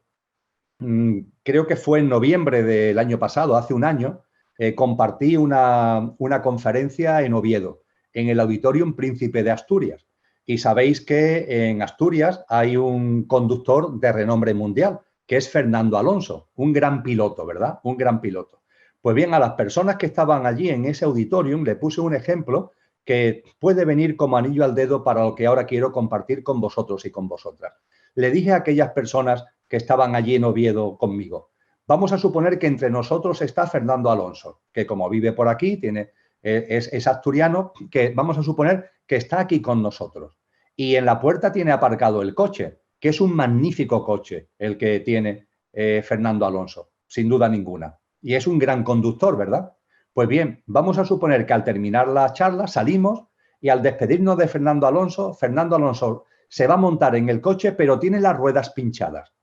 que fue en noviembre del año pasado, hace un año, compartí una conferencia en Oviedo, en el Auditorium Príncipe de Asturias. Y sabéis que en Asturias hay un conductor de renombre mundial, que es Fernando Alonso, un gran piloto, ¿verdad? Un gran piloto. Pues bien, a las personas que estaban allí en ese auditorium le puse un ejemplo que puede venir como anillo al dedo para lo que ahora quiero compartir con vosotros y con vosotras. Le dije a aquellas personas que estaban allí en Oviedo conmigo, vamos a suponer que entre nosotros está Fernando Alonso, que como vive por aquí, es asturiano, que vamos a suponer que está aquí con nosotros. Y en la puerta tiene aparcado el coche, que es un magnífico coche el que tiene Fernando Alonso, sin duda ninguna. Y es un gran conductor, ¿verdad? Pues bien, vamos a suponer que al terminar la charla salimos y al despedirnos de Fernando Alonso se va a montar en el coche, pero tiene las ruedas pinchadas.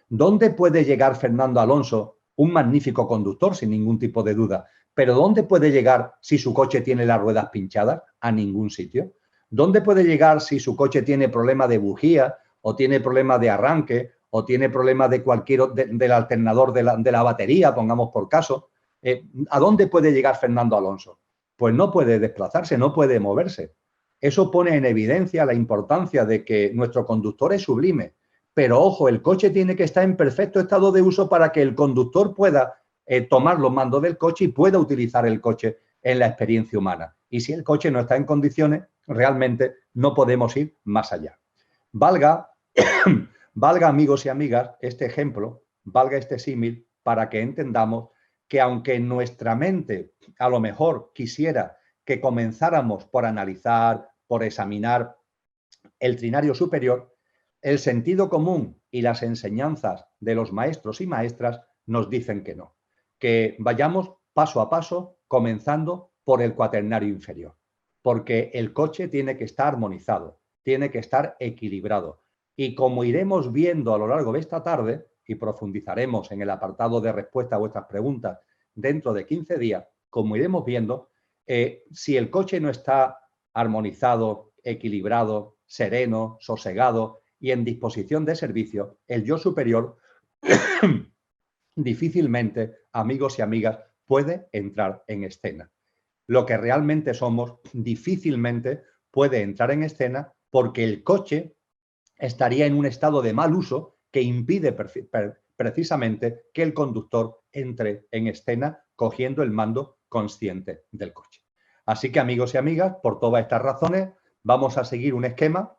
¿Dónde puede llegar Fernando Alonso, un magnífico conductor, sin ningún tipo de duda? Pero ¿dónde puede llegar si su coche tiene las ruedas pinchadas? A ningún sitio. ¿Dónde puede llegar si su coche tiene problema de bujía o tiene problema de arranque o tiene problema de del alternador de la batería, pongamos por caso? ¿A dónde puede llegar Fernando Alonso? Pues no puede desplazarse, no puede moverse. Eso pone en evidencia la importancia de que nuestro conductor es sublime. Pero ojo, el coche tiene que estar en perfecto estado de uso para que el conductor pueda tomar los mandos del coche y pueda utilizar el coche en la experiencia humana. Y si el coche no está en condiciones, realmente no podemos ir más allá. Valga, valga amigos y amigas, este ejemplo, valga este símil para que entendamos que aunque nuestra mente a lo mejor quisiera que comenzáramos por analizar, por examinar el trinario superior, el sentido común y las enseñanzas de los maestros y maestras nos dicen que no, que vayamos paso a paso, comenzando por el cuaternario inferior, porque el coche tiene que estar armonizado, tiene que estar equilibrado. Y como iremos viendo a lo largo de esta tarde, y profundizaremos en el apartado de respuesta a vuestras preguntas dentro de 15 días, como iremos viendo, si el coche no está armonizado, equilibrado, sereno, sosegado y en disposición de servicio, el yo superior difícilmente, amigos y amigas, puede entrar en escena. Lo que realmente somos difícilmente puede entrar en escena porque el coche estaría en un estado de mal uso que impide precisamente que el conductor entre en escena cogiendo el mando consciente del coche. Así que, amigos y amigas, por todas estas razones, vamos a seguir un esquema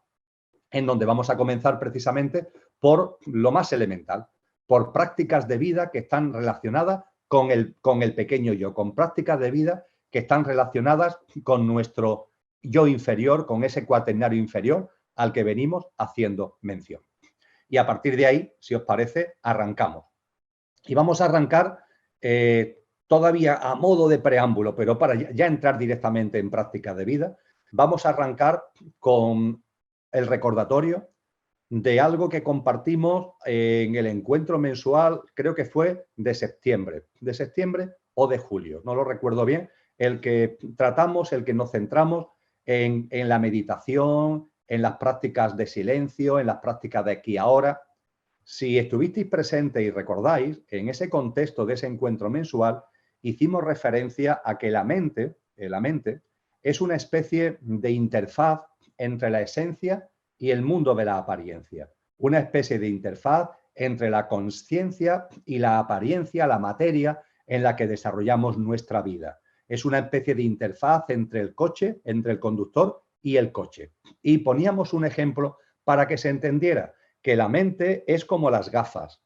en donde vamos a comenzar precisamente por lo más elemental, por prácticas de vida que están relacionadas con el pequeño yo, con prácticas de vida que están relacionadas con nuestro yo inferior, con ese cuaternario inferior al que venimos haciendo mención. Y a partir de ahí, si os parece, arrancamos. Y vamos a arrancar todavía a modo de preámbulo, pero para ya entrar directamente en prácticas de vida, vamos a arrancar con el recordatorio de algo que compartimos en el encuentro mensual, creo que fue de septiembre o de julio, no lo recuerdo bien, el que tratamos, el que nos centramos en la meditación, en las prácticas de silencio, en las prácticas de aquí y ahora. Si estuvisteis presentes y recordáis, en ese contexto de ese encuentro mensual, hicimos referencia a que la mente es una especie de interfaz entre la esencia y el mundo de la apariencia. Una especie de interfaz entre la consciencia y la apariencia, la materia en la que desarrollamos nuestra vida. Es una especie de interfaz entre el coche, entre el conductor y el coche. Y poníamos un ejemplo para que se entendiera que la mente es como las gafas,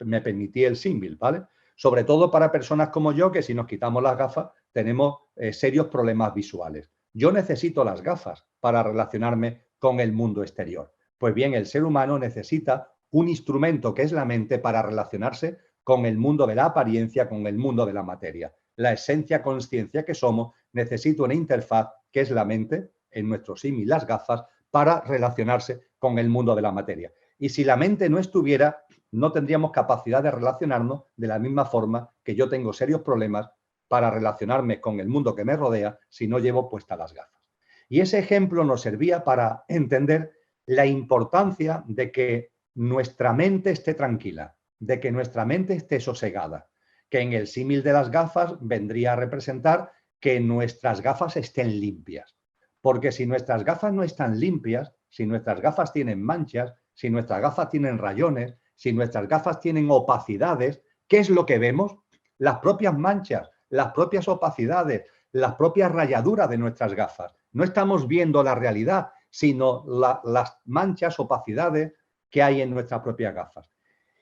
Me permití el símil, ¿vale? sobre todo para personas como yo, que si nos quitamos las gafas tenemos serios problemas visuales. Yo necesito las gafas para relacionarme con el mundo exterior. Pues bien, el ser humano necesita un instrumento que es la mente para relacionarse con el mundo de la apariencia, con el mundo de la materia. La esencia, consciencia que somos, necesita una interfaz que es la mente, en nuestro símil las gafas, para relacionarse con el mundo de la materia. Y si la mente no estuviera, no tendríamos capacidad de relacionarnos de la misma forma que yo tengo serios problemas para relacionarme con el mundo que me rodea si no llevo puestas las gafas. Y ese ejemplo nos servía para entender la importancia de que nuestra mente esté tranquila, de que nuestra mente esté sosegada, que en el símil de las gafas vendría a representar que nuestras gafas estén limpias. Porque si nuestras gafas no están limpias, si nuestras gafas tienen manchas, si nuestras gafas tienen rayones, si nuestras gafas tienen opacidades, ¿qué es lo que vemos? Las propias manchas, las propias opacidades, las propias rayaduras de nuestras gafas. No estamos viendo la realidad, sino las manchas, opacidades que hay en nuestras propias gafas.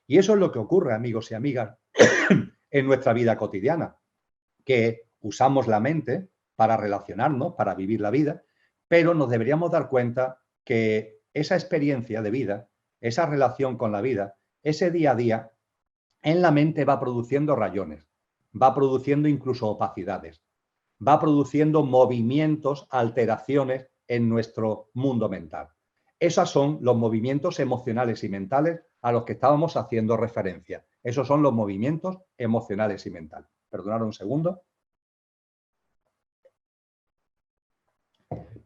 Y eso es lo que ocurre, amigos y amigas, en nuestra vida cotidiana, que usamos la mente para relacionarnos, para vivir la vida, pero nos deberíamos dar cuenta que esa experiencia de vida, esa relación con la vida, ese día a día, en la mente va produciendo rayones, va produciendo incluso opacidades, va produciendo movimientos, alteraciones en nuestro mundo mental. Esos son los movimientos emocionales y mentales a los que estábamos haciendo referencia. Esos son los movimientos emocionales y mentales. Perdonad un segundo.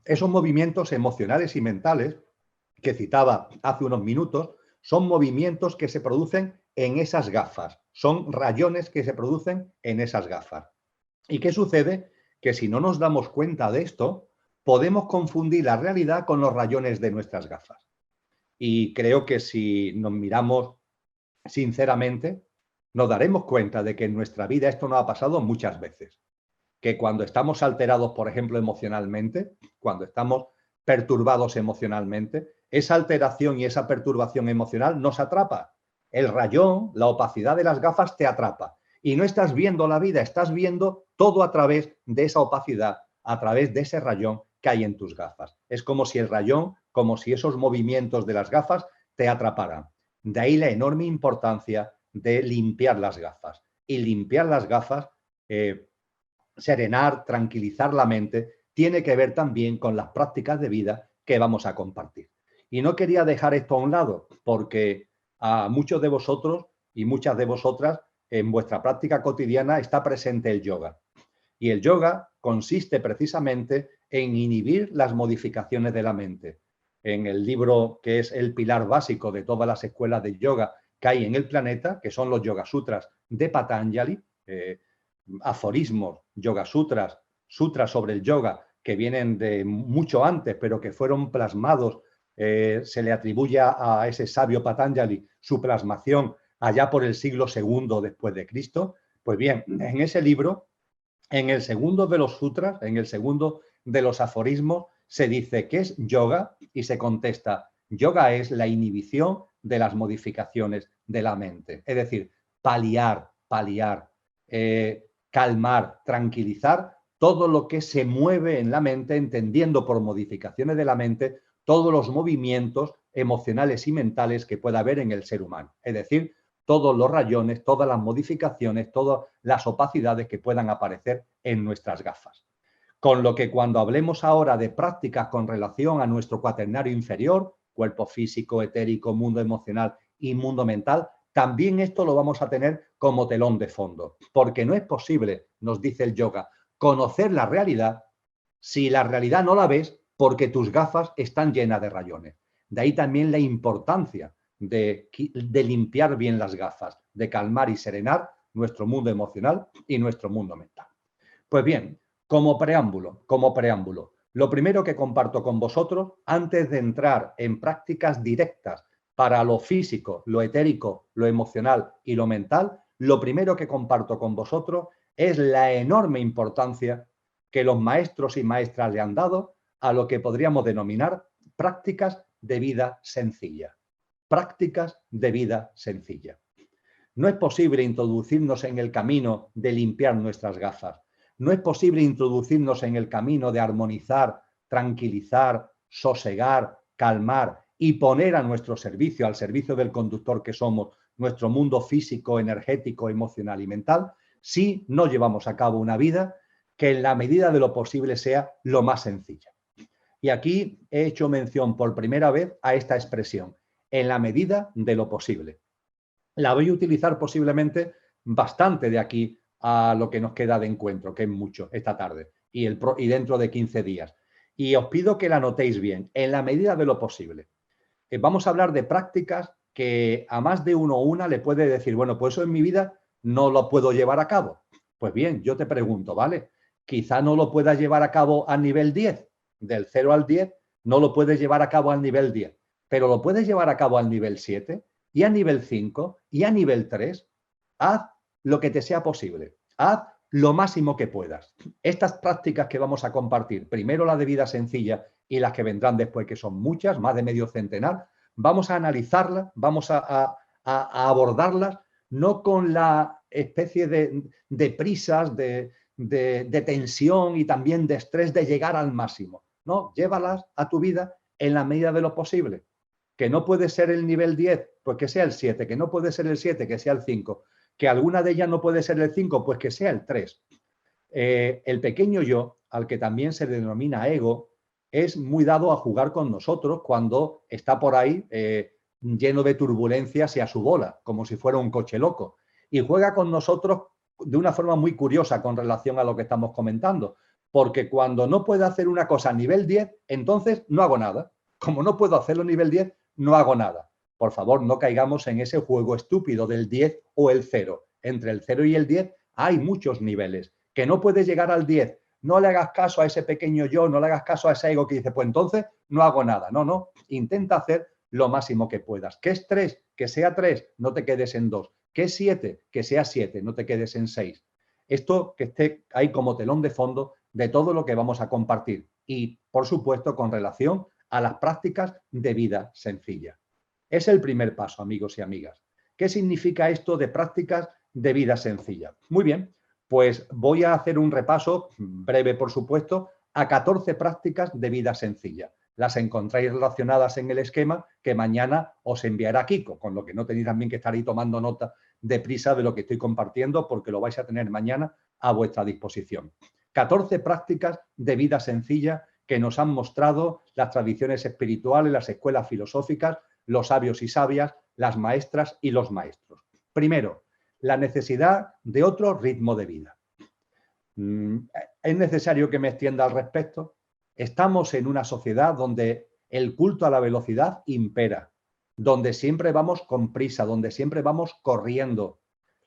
Esos movimientos emocionales y mentales que citaba hace unos minutos son movimientos que se producen en esas gafas, son rayones que se producen en esas gafas. ¿Y qué sucede? Que si no nos damos cuenta de esto, podemos confundir la realidad con los rayones de nuestras gafas. Y creo que si nos miramos sinceramente, nos daremos cuenta de que en nuestra vida esto nos ha pasado muchas veces. Que cuando estamos alterados, por ejemplo, emocionalmente, cuando estamos perturbados emocionalmente, esa alteración y esa perturbación emocional nos atrapa. El rayón, la opacidad de las gafas te atrapa. Y no estás viendo la vida, estás viendo todo a través de esa opacidad, a través de ese rayón que hay en tus gafas. Es como si el rayón, como si esos movimientos de las gafas te atraparan. De ahí la enorme importancia de limpiar las gafas. Y limpiar las gafas, serenar, tranquilizar la mente, tiene que ver también con las prácticas de vida que vamos a compartir. Y no quería dejar esto a un lado, porque a muchos de vosotros y muchas de vosotras en vuestra práctica cotidiana está presente el yoga. Y el yoga consiste precisamente en inhibir las modificaciones de la mente. En el libro que es el pilar básico de todas las escuelas de yoga que hay en el planeta, que son los Yoga Sutras de Patanjali, aforismos, yoga sutras, sutras sobre el yoga que vienen de mucho antes, pero que fueron plasmados, se le atribuye a ese sabio Patanjali su plasmación allá por el siglo II después de Cristo. Pues bien, en ese libro, en el segundo de los sutras, en el segundo de los aforismos, se dice ¿qué es yoga? Y se contesta, yoga es la inhibición de las modificaciones de la mente. Es decir, paliar, calmar, tranquilizar todo lo que se mueve en la mente, entendiendo por modificaciones de la mente todos los movimientos emocionales y mentales que pueda haber en el ser humano. Es decir, todos los rayones, todas las modificaciones, todas las opacidades que puedan aparecer en nuestras gafas. Con lo que cuando hablemos ahora de prácticas con relación a nuestro cuaternario inferior, cuerpo físico, etérico, mundo emocional y mundo mental, también esto lo vamos a tener como telón de fondo, porque no es posible, nos dice el yoga, conocer la realidad si la realidad no la ves porque tus gafas están llenas de rayones. De ahí también la importancia de limpiar bien las gafas, de calmar y serenar nuestro mundo emocional y nuestro mundo mental. Pues bien, como preámbulo, lo primero que comparto con vosotros, antes de entrar en prácticas directas para lo físico, lo etérico, lo emocional y lo mental, lo primero que comparto con vosotros es la enorme importancia que los maestros y maestras le han dado a lo que podríamos denominar prácticas de vida sencilla. Prácticas de vida sencilla. No es posible introducirnos en el camino de limpiar nuestras gafas. No es posible introducirnos en el camino de armonizar, tranquilizar, sosegar, calmar y poner a nuestro servicio, al servicio del conductor que somos, nuestro mundo físico, energético, emocional y mental, si no llevamos a cabo una vida que en la medida de lo posible sea lo más sencilla. Y aquí he hecho mención por primera vez a esta expresión, en la medida de lo posible. La voy a utilizar posiblemente bastante de aquí a lo que nos queda de encuentro, que es mucho esta tarde y dentro de 15 días. Y os pido que la notéis bien, en la medida de lo posible. Vamos a hablar de prácticas que a más de uno o una le puede decir, bueno, pues eso en mi vida no lo puedo llevar a cabo. Pues bien, yo te pregunto, ¿vale? Quizá no lo puedas llevar a cabo a nivel 10, del 0 al 10, no lo puedes llevar a cabo al nivel 10, pero lo puedes llevar a cabo al nivel 7 y a nivel 5 y a nivel 3. Haz lo que te sea posible. Haz lo máximo que puedas. Estas prácticas que vamos a compartir, primero la de vida sencilla y las que vendrán después, que son muchas, más de medio centenar, vamos a analizarlas, vamos a abordarlas, no con la especie de prisas, de tensión y también de estrés de llegar al máximo. No, llévalas a tu vida en la medida de lo posible. Que no puede ser el nivel 10, pues que sea el 7, que no puede ser el 7, que sea el 5, que alguna de ellas no puede ser el 5, pues que sea el 3. El pequeño yo, al que también se denomina ego, es muy dado a jugar con nosotros cuando está por ahí lleno de turbulencias y a su bola, como si fuera un coche loco. Y juega con nosotros de una forma muy curiosa con relación a lo que estamos comentando, porque cuando no puedo hacer una cosa a nivel 10, entonces no hago nada. Como no puedo hacerlo a nivel 10, no hago nada. Por favor, no caigamos en ese juego estúpido del 10 o el 0. Entre el 0 y el 10 hay muchos niveles. Que no puedes llegar al 10, no le hagas caso a ese pequeño yo, no le hagas caso a ese ego que dice, pues entonces no hago nada. No, no, intenta hacer lo máximo que puedas. ¿Qué es 3? Que sea 3, no te quedes en 2. ¿Qué es 7? Que sea 7, no te quedes en 6. Esto que esté ahí como telón de fondo de todo lo que vamos a compartir y, por supuesto, con relación a las prácticas de vida sencilla. Es el primer paso, amigos y amigas. ¿Qué significa esto de prácticas de vida sencilla? Muy bien, pues voy a hacer un repaso, breve por supuesto, a 14 prácticas de vida sencilla. Las encontráis relacionadas en el esquema que mañana os enviará Kiko, con lo que no tenéis también que estar ahí tomando nota deprisa de lo que estoy compartiendo porque lo vais a tener mañana a vuestra disposición. 14 prácticas de vida sencilla que nos han mostrado las tradiciones espirituales, las escuelas filosóficas, los sabios y sabias, las maestras y los maestros. Primero, la necesidad de otro ritmo de vida. ¿Es necesario que me extienda al respecto? Estamos en una sociedad donde el culto a la velocidad impera, donde siempre vamos con prisa, donde siempre vamos corriendo.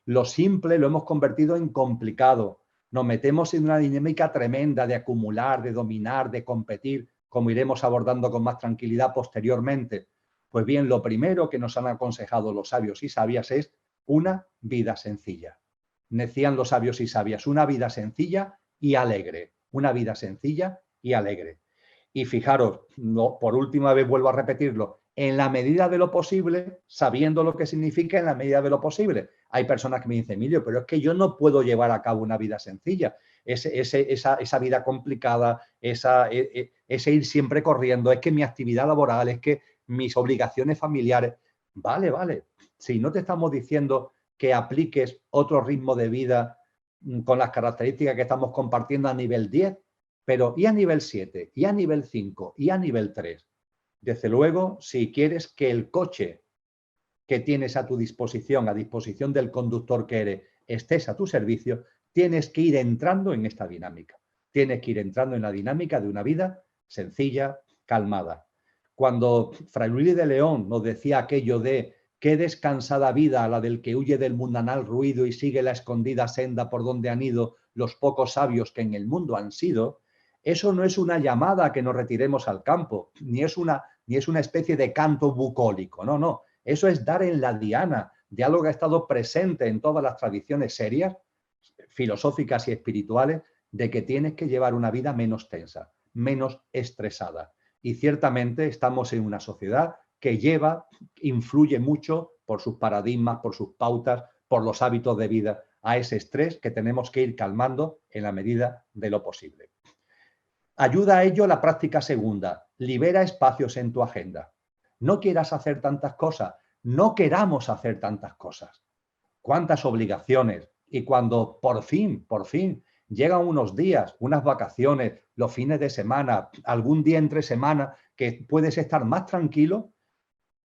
Lo simple lo hemos convertido en complicado. Nos metemos en una dinámica tremenda de acumular, de dominar, de competir, como iremos abordando con más tranquilidad posteriormente. Pues bien, lo primero que nos han aconsejado los sabios y sabias es una vida sencilla. Decían los sabios y sabias, una vida sencilla y alegre. Una vida sencilla y alegre. Y fijaros, no, por última vez vuelvo a repetirlo, en la medida de lo posible, sabiendo lo que significa en la medida de lo posible. Hay personas que me dicen, Emilio, pero es que yo no puedo llevar a cabo una vida sencilla. Esa vida complicada, ese ir siempre corriendo, es que mi actividad laboral, es que mis obligaciones familiares. Vale, vale. Si no te estamos diciendo que apliques otro ritmo de vida con las características que estamos compartiendo a nivel 10, pero ¿y a nivel 7? ¿Y a nivel 5? ¿Y a nivel 3? Desde luego, si quieres que el coche que tienes a tu disposición, a disposición del conductor que eres, estés a tu servicio, tienes que ir entrando en esta dinámica. Tienes que ir entrando en la dinámica de una vida sencilla, calmada. Cuando Fray Luis de León nos decía aquello de qué descansada vida la del que huye del mundanal ruido y sigue la escondida senda por donde han ido los pocos sabios que en el mundo han sido, eso no es una llamada a que nos retiremos al campo, ni es una especie de canto bucólico, no, no. Eso es dar en la diana de algo que ha estado presente en todas las tradiciones serias, filosóficas y espirituales, de que tienes que llevar una vida menos tensa, menos estresada. Y ciertamente estamos en una sociedad que influye mucho por sus paradigmas, por sus pautas, por los hábitos de vida a ese estrés que tenemos que ir calmando en la medida de lo posible. Ayuda a ello la práctica segunda, libera espacios en tu agenda. No quieras hacer tantas cosas, no queramos hacer tantas cosas. Cuántas obligaciones, y cuando por fin llegan unos días, unas vacaciones, los fines de semana, algún día entre semana que puedes estar más tranquilo,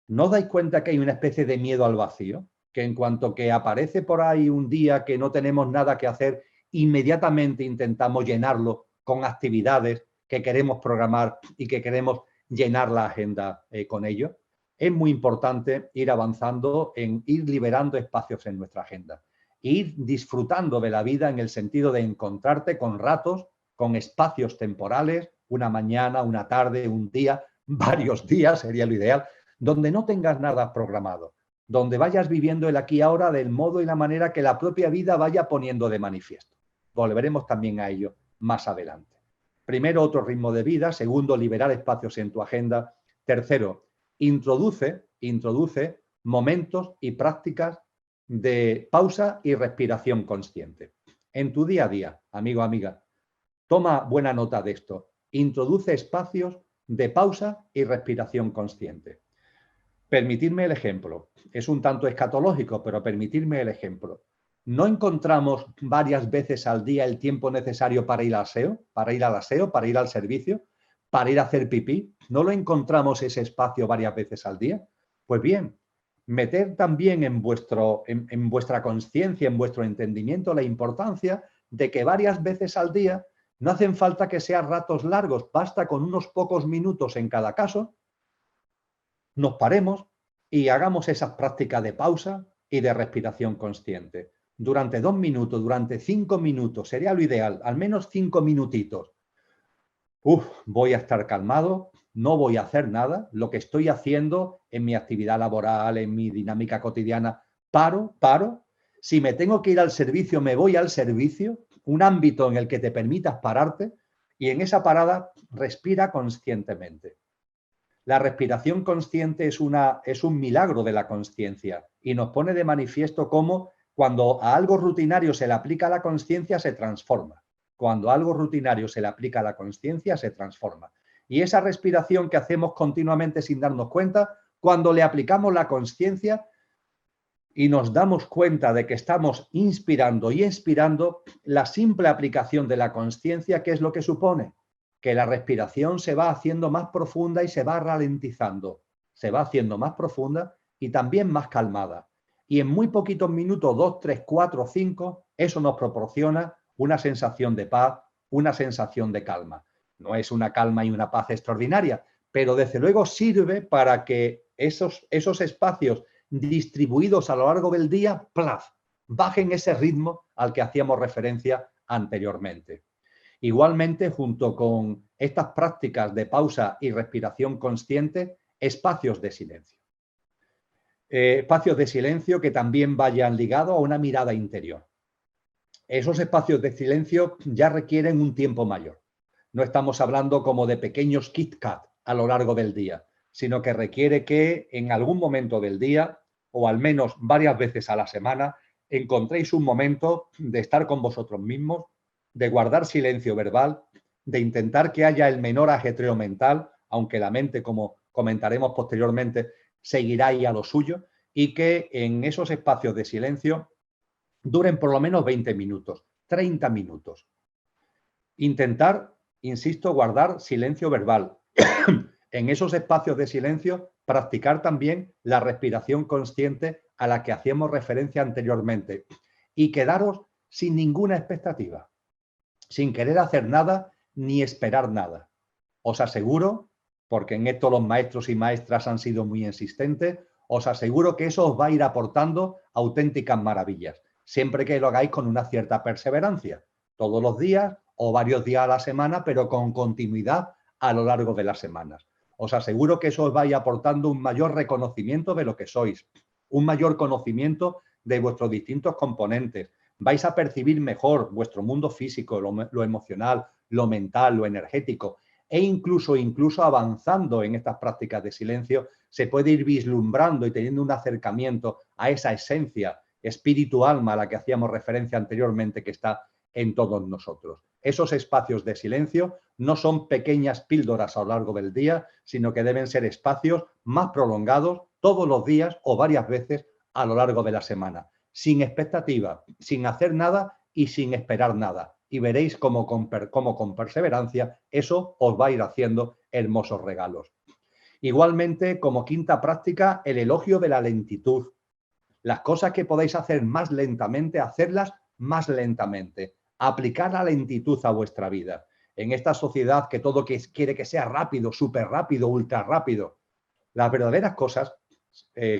¿no os dais cuenta que hay una especie de miedo al vacío? Que en cuanto que aparece por ahí un día que no tenemos nada que hacer, inmediatamente intentamos llenarlo con actividades que queremos programar y que queremos llenar la agenda con ello. Es muy importante ir avanzando en ir liberando espacios en nuestra agenda, ir disfrutando de la vida en el sentido de encontrarte con ratos, con espacios temporales, una mañana, una tarde, un día, varios días sería lo ideal, donde no tengas nada programado, donde vayas viviendo el aquí y ahora del modo y la manera que la propia vida vaya poniendo de manifiesto. Volveremos también a ello más adelante. Primero, otro ritmo de vida. Segundo, liberar espacios en tu agenda. Tercero, introduce momentos y prácticas de pausa y respiración consciente. En tu día a día, amigo, amiga, toma buena nota de esto. Introduce espacios de pausa y respiración consciente. Permitidme el ejemplo. Es un tanto escatológico, pero permitidme el ejemplo. ¿No encontramos varias veces al día el tiempo necesario para ir al aseo, para ir al servicio, para ir a hacer pipí? ¿No lo encontramos ese espacio varias veces al día? Pues bien, meter también en vuestra conciencia, en vuestro entendimiento, la importancia de que varias veces al día no hacen falta que sean ratos largos, basta con unos pocos minutos en cada caso, nos paremos y hagamos esas prácticas de pausa y de respiración consciente. Durante 2 minutos, durante 5 minutos, sería lo ideal, al menos 5 minutitos. Voy a estar calmado, no voy a hacer nada, lo que estoy haciendo en mi actividad laboral, en mi dinámica cotidiana, paro. Si me tengo que ir al servicio, me voy al servicio, un ámbito en el que te permitas pararte y en esa parada respira conscientemente. La respiración consciente es un milagro de la consciencia y nos pone de manifiesto cómo cuando a algo rutinario se le aplica la consciencia se transforma. Cuando a algo rutinario se le aplica la consciencia se transforma. Y esa respiración que hacemos continuamente sin darnos cuenta, cuando le aplicamos la consciencia y nos damos cuenta de que estamos inspirando y expirando, la simple aplicación de la consciencia, ¿qué es lo que supone? Que la respiración se va haciendo más profunda y se va ralentizando. Se va haciendo más profunda y también más calmada. Y en muy poquitos minutos, 2, 3, 4, 5, eso nos proporciona una sensación de paz, una sensación de calma. No es una calma y una paz extraordinaria, pero desde luego sirve para que esos espacios distribuidos a lo largo del día, ¡plaf!, bajen ese ritmo al que hacíamos referencia anteriormente. Igualmente, junto con estas prácticas de pausa y respiración consciente, espacios de silencio. Espacios de silencio que también vayan ligados a una mirada interior. Esos espacios de silencio ya requieren un tiempo mayor. No estamos hablando como de pequeños Kit-Kat a lo largo del día, sino que requiere que en algún momento del día, o al menos varias veces a la semana, encontréis un momento de estar con vosotros mismos, de guardar silencio verbal, de intentar que haya el menor ajetreo mental, aunque la mente, como comentaremos posteriormente, seguirá ahí a lo suyo, y que en esos espacios de silencio duren por lo menos 20 minutos, 30 minutos. Intentar, insisto, guardar silencio verbal. En esos espacios de silencio, practicar también la respiración consciente a la que hacíamos referencia anteriormente y quedaros sin ninguna expectativa, sin querer hacer nada ni esperar nada. Os aseguro, porque en esto los maestros y maestras han sido muy insistentes, os aseguro que eso os va a ir aportando auténticas maravillas, siempre que lo hagáis con una cierta perseverancia, todos los días o varios días a la semana, pero con continuidad a lo largo de las semanas. Os aseguro que eso os va a ir aportando un mayor reconocimiento de lo que sois, un mayor conocimiento de vuestros distintos componentes. Vais a percibir mejor vuestro mundo físico, lo emocional, lo mental, lo energético, e incluso avanzando en estas prácticas de silencio, se puede ir vislumbrando y teniendo un acercamiento a esa esencia espíritu alma a la que hacíamos referencia anteriormente, que está en todos nosotros. Esos espacios de silencio no son pequeñas píldoras a lo largo del día, sino que deben ser espacios más prolongados todos los días o varias veces a lo largo de la semana, sin expectativa, sin hacer nada y sin esperar nada. Y veréis cómo con perseverancia eso os va a ir haciendo hermosos regalos. Igualmente, como quinta práctica, el elogio de la lentitud. Las cosas que podáis hacer más lentamente, hacerlas más lentamente. Aplicar la lentitud a vuestra vida. En esta sociedad que todo quiere que sea rápido, súper rápido, ultra rápido. Las verdaderas cosas,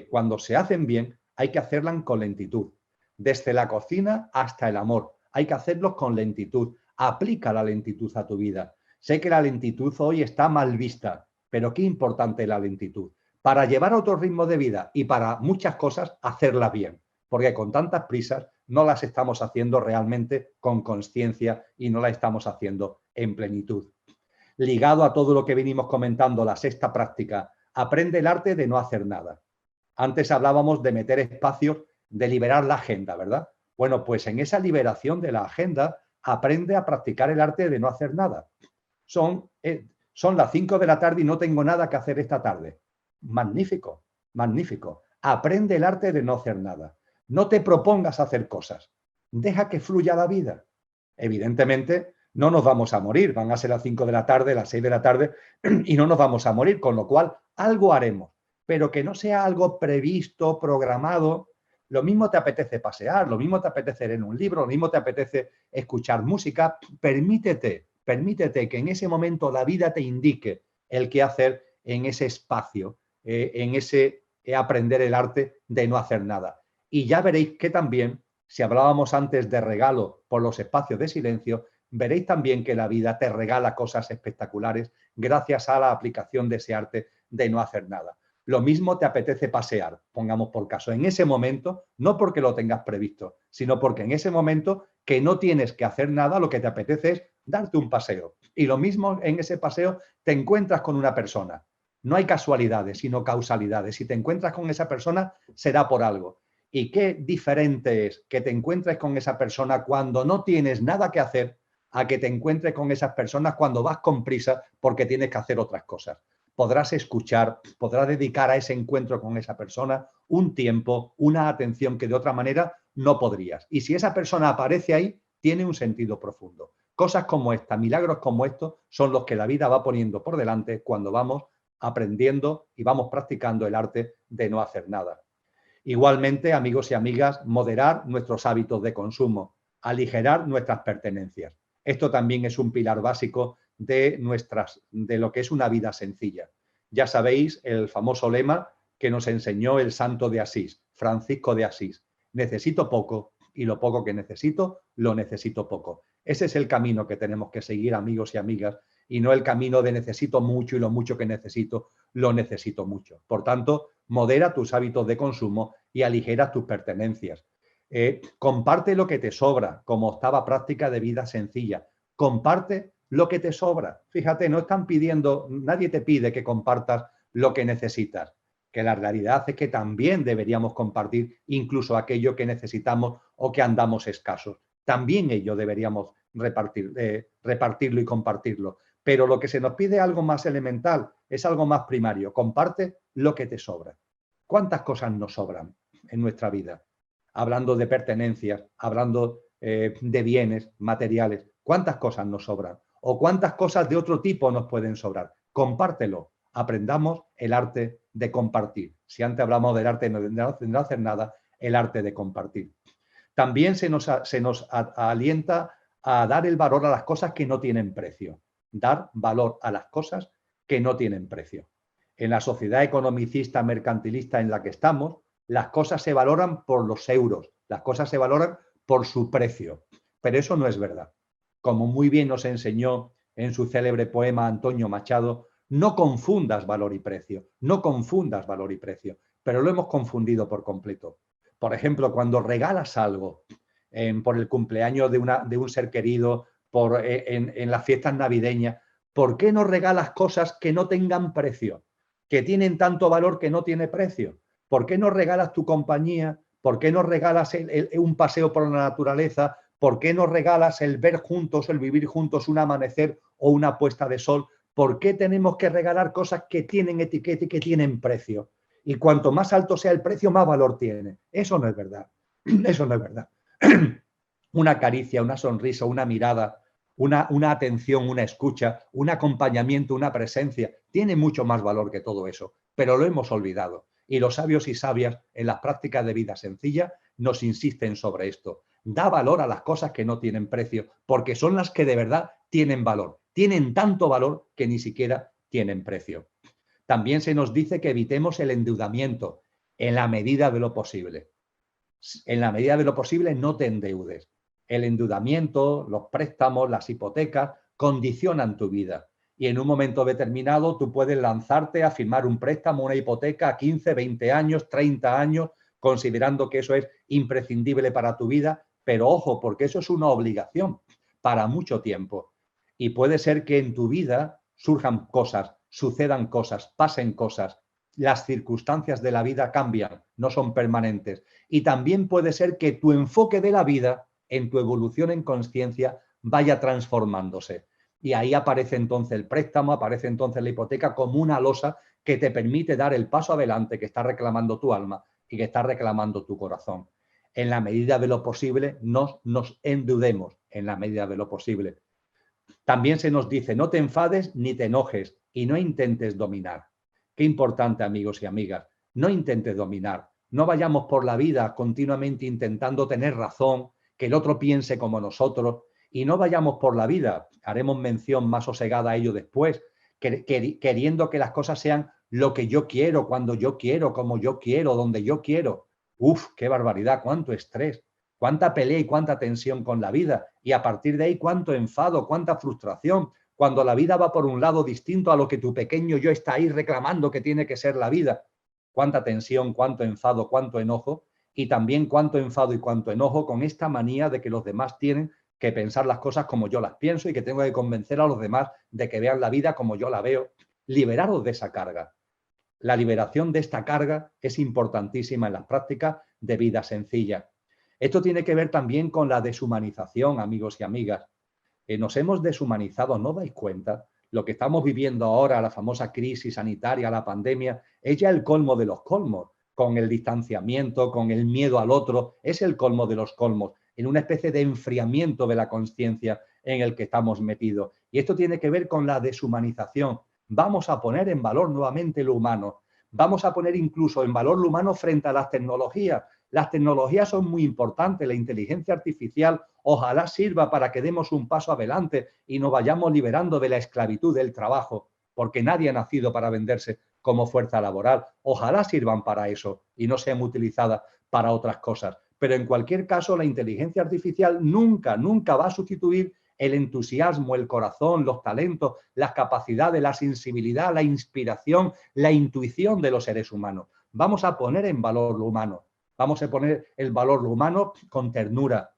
cuando se hacen bien, hay que hacerlas con lentitud. Desde la cocina hasta el amor. Hay que hacerlos con lentitud. Aplica la lentitud a tu vida. Sé que la lentitud hoy está mal vista, pero qué importante es la lentitud. Para llevar otro ritmo de vida y para muchas cosas hacerla bien, porque con tantas prisas no las estamos haciendo realmente con conciencia y no las estamos haciendo en plenitud. Ligado a todo lo que venimos comentando, la sexta práctica, aprende el arte de no hacer nada. Antes hablábamos de meter espacios, de liberar la agenda, ¿verdad? Bueno, pues en esa liberación de la agenda, aprende a practicar el arte de no hacer nada. Son las 5 de la tarde y no tengo nada que hacer esta tarde. Magnífico, magnífico. Aprende el arte de no hacer nada. No te propongas hacer cosas. Deja que fluya la vida. Evidentemente, no nos vamos a morir. Van a ser las 5 de la tarde, las 6 de la tarde y no nos vamos a morir, con lo cual algo haremos. Pero que no sea algo previsto, programado. Lo mismo te apetece pasear, lo mismo te apetece leer un libro, lo mismo te apetece escuchar música. Permítete que en ese momento la vida te indique el qué hacer en ese espacio, en ese aprender el arte de no hacer nada. Y ya veréis que también, si hablábamos antes de regalo por los espacios de silencio, veréis también que la vida te regala cosas espectaculares gracias a la aplicación de ese arte de no hacer nada. Lo mismo te apetece pasear, pongamos por caso, en ese momento, no porque lo tengas previsto, sino porque en ese momento que no tienes que hacer nada, lo que te apetece es darte un paseo. Y lo mismo en ese paseo te encuentras con una persona. No hay casualidades, sino causalidades. Si te encuentras con esa persona, será por algo. ¿Y qué diferente es que te encuentres con esa persona cuando no tienes nada que hacer a que te encuentres con esas personas cuando vas con prisa porque tienes que hacer otras cosas? Podrás escuchar, podrás dedicar a ese encuentro con esa persona un tiempo, una atención que de otra manera no podrías. Y si esa persona aparece ahí, tiene un sentido profundo. Cosas como esta, milagros como estos, son los que la vida va poniendo por delante cuando vamos aprendiendo y vamos practicando el arte de no hacer nada. Igualmente, amigos y amigas, moderar nuestros hábitos de consumo, aligerar nuestras pertenencias. Esto también es un pilar básico de lo que es una vida sencilla. Ya sabéis el famoso lema que nos enseñó el santo de Asís, Francisco de Asís. Necesito poco y lo poco que necesito, lo necesito poco. Ese es el camino que tenemos que seguir, amigos y amigas, y no el camino de necesito mucho y lo mucho que necesito, lo necesito mucho. Por tanto, modera tus hábitos de consumo y aligera tus pertenencias. Comparte lo que te sobra, como octava práctica de vida sencilla. Comparte lo que te sobra. Fíjate, no están pidiendo, nadie te pide que compartas lo que necesitas, que la realidad es que también deberíamos compartir incluso aquello que necesitamos o que andamos escasos. También ello deberíamos repartirlo y compartirlo. Pero lo que se nos pide es algo más elemental, es algo más primario. Comparte lo que te sobra. ¿Cuántas cosas nos sobran en nuestra vida? Hablando de pertenencias, hablando de bienes materiales, ¿cuántas cosas nos sobran? ¿O cuántas cosas de otro tipo nos pueden sobrar? Compártelo. Aprendamos el arte de compartir. Si antes hablamos del arte de no hacer nada, el arte de compartir. También se nos alienta a dar el valor a las cosas que no tienen precio. Dar valor a las cosas que no tienen precio. En la sociedad economicista, mercantilista en la que estamos, las cosas se valoran por los euros, las cosas se valoran por su precio. Pero eso no es verdad. Como muy bien nos enseñó en su célebre poema Antonio Machado, no confundas valor y precio, no confundas valor y precio, pero lo hemos confundido por completo. Por ejemplo, cuando regalas algo por el cumpleaños de un ser querido, en las fiestas navideñas, ¿por qué no regalas cosas que no tengan precio, que tienen tanto valor que no tiene precio? ¿Por qué no regalas tu compañía? ¿Por qué nos regalas un paseo por la naturaleza? ¿Por qué nos regalas el ver juntos, el vivir juntos un amanecer o una puesta de sol? ¿Por qué tenemos que regalar cosas que tienen etiqueta y que tienen precio? Y cuanto más alto sea el precio, más valor tiene. Eso no es verdad. Eso no es verdad. Una caricia, una sonrisa, una mirada, una atención, una escucha, un acompañamiento, una presencia, tiene mucho más valor que todo eso, pero lo hemos olvidado. Y los sabios y sabias en las prácticas de vida sencilla nos insisten sobre esto. Da valor a las cosas que no tienen precio, porque son las que de verdad tienen valor. Tienen tanto valor que ni siquiera tienen precio. También se nos dice que evitemos el endeudamiento en la medida de lo posible. En la medida de lo posible no te endeudes. El endeudamiento, los préstamos, las hipotecas condicionan tu vida. Y en un momento determinado tú puedes lanzarte a firmar un préstamo, una hipoteca a 15, 20 años, 30 años, considerando que eso es imprescindible para tu vida. Pero ojo, porque eso es una obligación para mucho tiempo. Y puede ser que en tu vida surjan cosas, sucedan cosas, pasen cosas. Las circunstancias de la vida cambian, no son permanentes. Y también puede ser que tu enfoque de la vida, en tu evolución en conciencia, vaya transformándose. Y ahí aparece entonces el préstamo, aparece entonces la hipoteca como una losa que te permite dar el paso adelante que está reclamando tu alma y que está reclamando tu corazón. En la medida de lo posible, no nos endeudemos, en la medida de lo posible. También se nos dice, no te enfades ni te enojes y no intentes dominar. Qué importante, amigos y amigas, no intentes dominar. No vayamos por la vida continuamente intentando tener razón, que el otro piense como nosotros, y no vayamos por la vida, haremos mención más sosegada a ello después, queriendo que las cosas sean lo que yo quiero, cuando yo quiero, como yo quiero, donde yo quiero. Uf, qué barbaridad, cuánto estrés, cuánta pelea y cuánta tensión con la vida. Y a partir de ahí, cuánto enfado, cuánta frustración, cuando la vida va por un lado distinto a lo que tu pequeño yo está ahí reclamando que tiene que ser la vida. Cuánta tensión, cuánto enfado, cuánto enojo, y también cuánto enfado y cuánto enojo con esta manía de que los demás tienen que pensar las cosas como yo las pienso y que tengo que convencer a los demás de que vean la vida como yo la veo. Liberaros de esa carga. La liberación de esta carga es importantísima en las prácticas de vida sencilla. Esto tiene que ver también con la deshumanización, amigos y amigas. Nos hemos deshumanizado, ¿no dais cuenta? Lo que estamos viviendo ahora, la famosa crisis sanitaria, la pandemia, es ya el colmo de los colmos, con el distanciamiento, con el miedo al otro, es el colmo de los colmos, en una especie de enfriamiento de la conciencia en el que estamos metidos. Y esto tiene que ver con la deshumanización. Vamos a poner en valor nuevamente lo humano. Vamos a poner incluso en valor lo humano frente a las tecnologías. Las tecnologías son muy importantes, la inteligencia artificial ojalá sirva para que demos un paso adelante y nos vayamos liberando de la esclavitud del trabajo, porque nadie ha nacido para venderse como fuerza laboral. Ojalá sirvan para eso y no sean utilizadas para otras cosas. Pero en cualquier caso, la inteligencia artificial nunca, nunca va a sustituir el entusiasmo, el corazón, los talentos, las capacidades, la sensibilidad, la inspiración, la intuición de los seres humanos. Vamos a poner en valor lo humano. Vamos a poner el valor humano con ternura,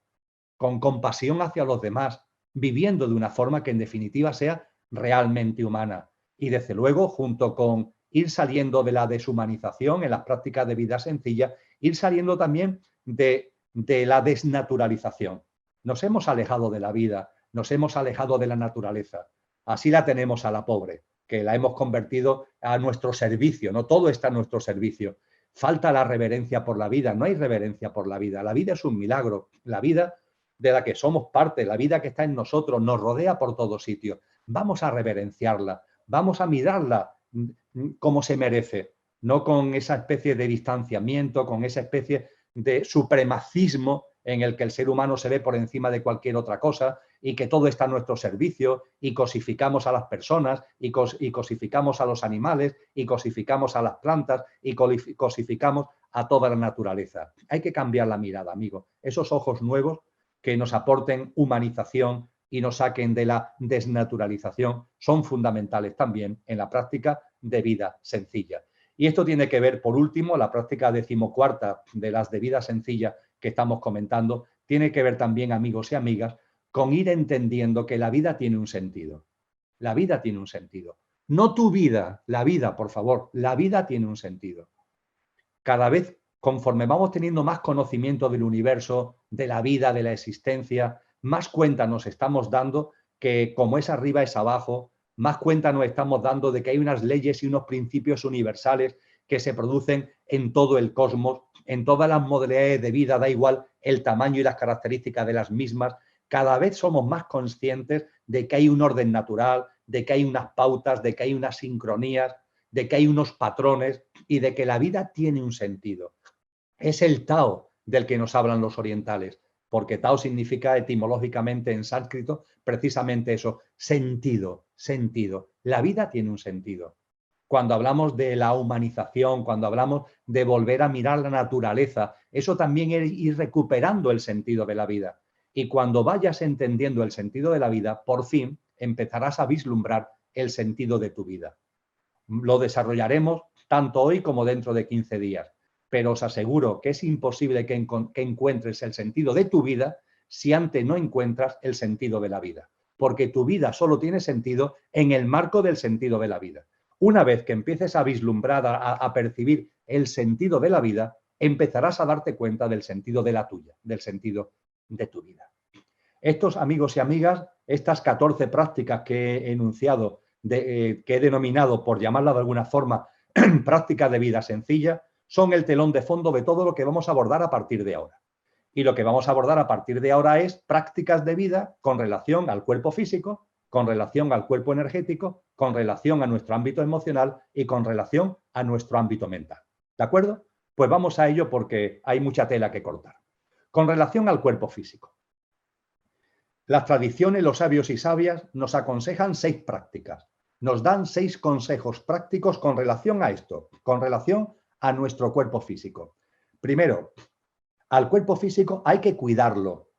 con compasión hacia los demás, viviendo de una forma que en definitiva sea realmente humana. Y desde luego, junto con ir saliendo de la deshumanización en las prácticas de vida sencilla, ir saliendo también de la desnaturalización. Nos hemos alejado de la vida, nos hemos alejado de la naturaleza. Así la tenemos a la pobre, que la hemos convertido a nuestro servicio, no todo está a nuestro servicio. Falta la reverencia por la vida, no hay reverencia por la vida. La vida es un milagro, la vida de la que somos parte, la vida que está en nosotros, nos rodea por todos sitios. Vamos a reverenciarla, vamos a mirarla como se merece, no con esa especie de distanciamiento, con esa especie de supremacismo en el que el ser humano se ve por encima de cualquier otra cosa y que todo está a nuestro servicio y cosificamos a las personas y cosificamos a los animales y cosificamos a las plantas y cosificamos a toda la naturaleza. Hay que cambiar la mirada, amigo. Esos ojos nuevos que nos aporten humanización y nos saquen de la desnaturalización son fundamentales también en la práctica de vida sencilla. Y esto tiene que ver, por último, la práctica 14ª de las de vida sencilla que estamos comentando, tiene que ver también, amigos y amigas, con ir entendiendo que la vida tiene un sentido. La vida tiene un sentido. No tu vida, la vida, por favor, la vida tiene un sentido. Cada vez conforme vamos teniendo más conocimiento del universo, de la vida, de la existencia, más cuenta nos estamos dando que como es arriba es abajo, más cuenta nos estamos dando de que hay unas leyes y unos principios universales que se producen en todo el cosmos, en todas las modalidades de vida, da igual el tamaño y las características de las mismas. Cada vez somos más conscientes de que hay un orden natural, de que hay unas pautas, de que hay unas sincronías, de que hay unos patrones y de que la vida tiene un sentido. Es el Tao del que nos hablan los orientales, porque Tao significa etimológicamente en sánscrito precisamente eso, sentido, sentido. La vida tiene un sentido. Cuando hablamos de la humanización, cuando hablamos de volver a mirar la naturaleza, eso también es ir recuperando el sentido de la vida. Y cuando vayas entendiendo el sentido de la vida, por fin empezarás a vislumbrar el sentido de tu vida. Lo desarrollaremos tanto hoy como dentro de 15 días, pero os aseguro que es imposible que encuentres el sentido de tu vida si antes no encuentras el sentido de la vida, porque tu vida solo tiene sentido en el marco del sentido de la vida. Una vez que empieces a vislumbrar, a percibir el sentido de la vida, empezarás a darte cuenta del sentido de la tuya, del sentido de tu vida. Estos amigos y amigas, estas 14 prácticas que he enunciado, que he denominado, por llamarla de alguna forma, prácticas de vida sencilla, son el telón de fondo de todo lo que vamos a abordar a partir de ahora. Y lo que vamos a abordar a partir de ahora es prácticas de vida con relación al cuerpo físico, con relación al cuerpo energético, con relación a nuestro ámbito emocional y con relación a nuestro ámbito mental. ¿De acuerdo? Pues vamos a ello porque hay mucha tela que cortar. Con relación al cuerpo físico. Las tradiciones, los sabios y sabias nos aconsejan 6 prácticas. Nos dan 6 consejos prácticos con relación a esto, con relación a nuestro cuerpo físico. Primero, al cuerpo físico hay que cuidarlo.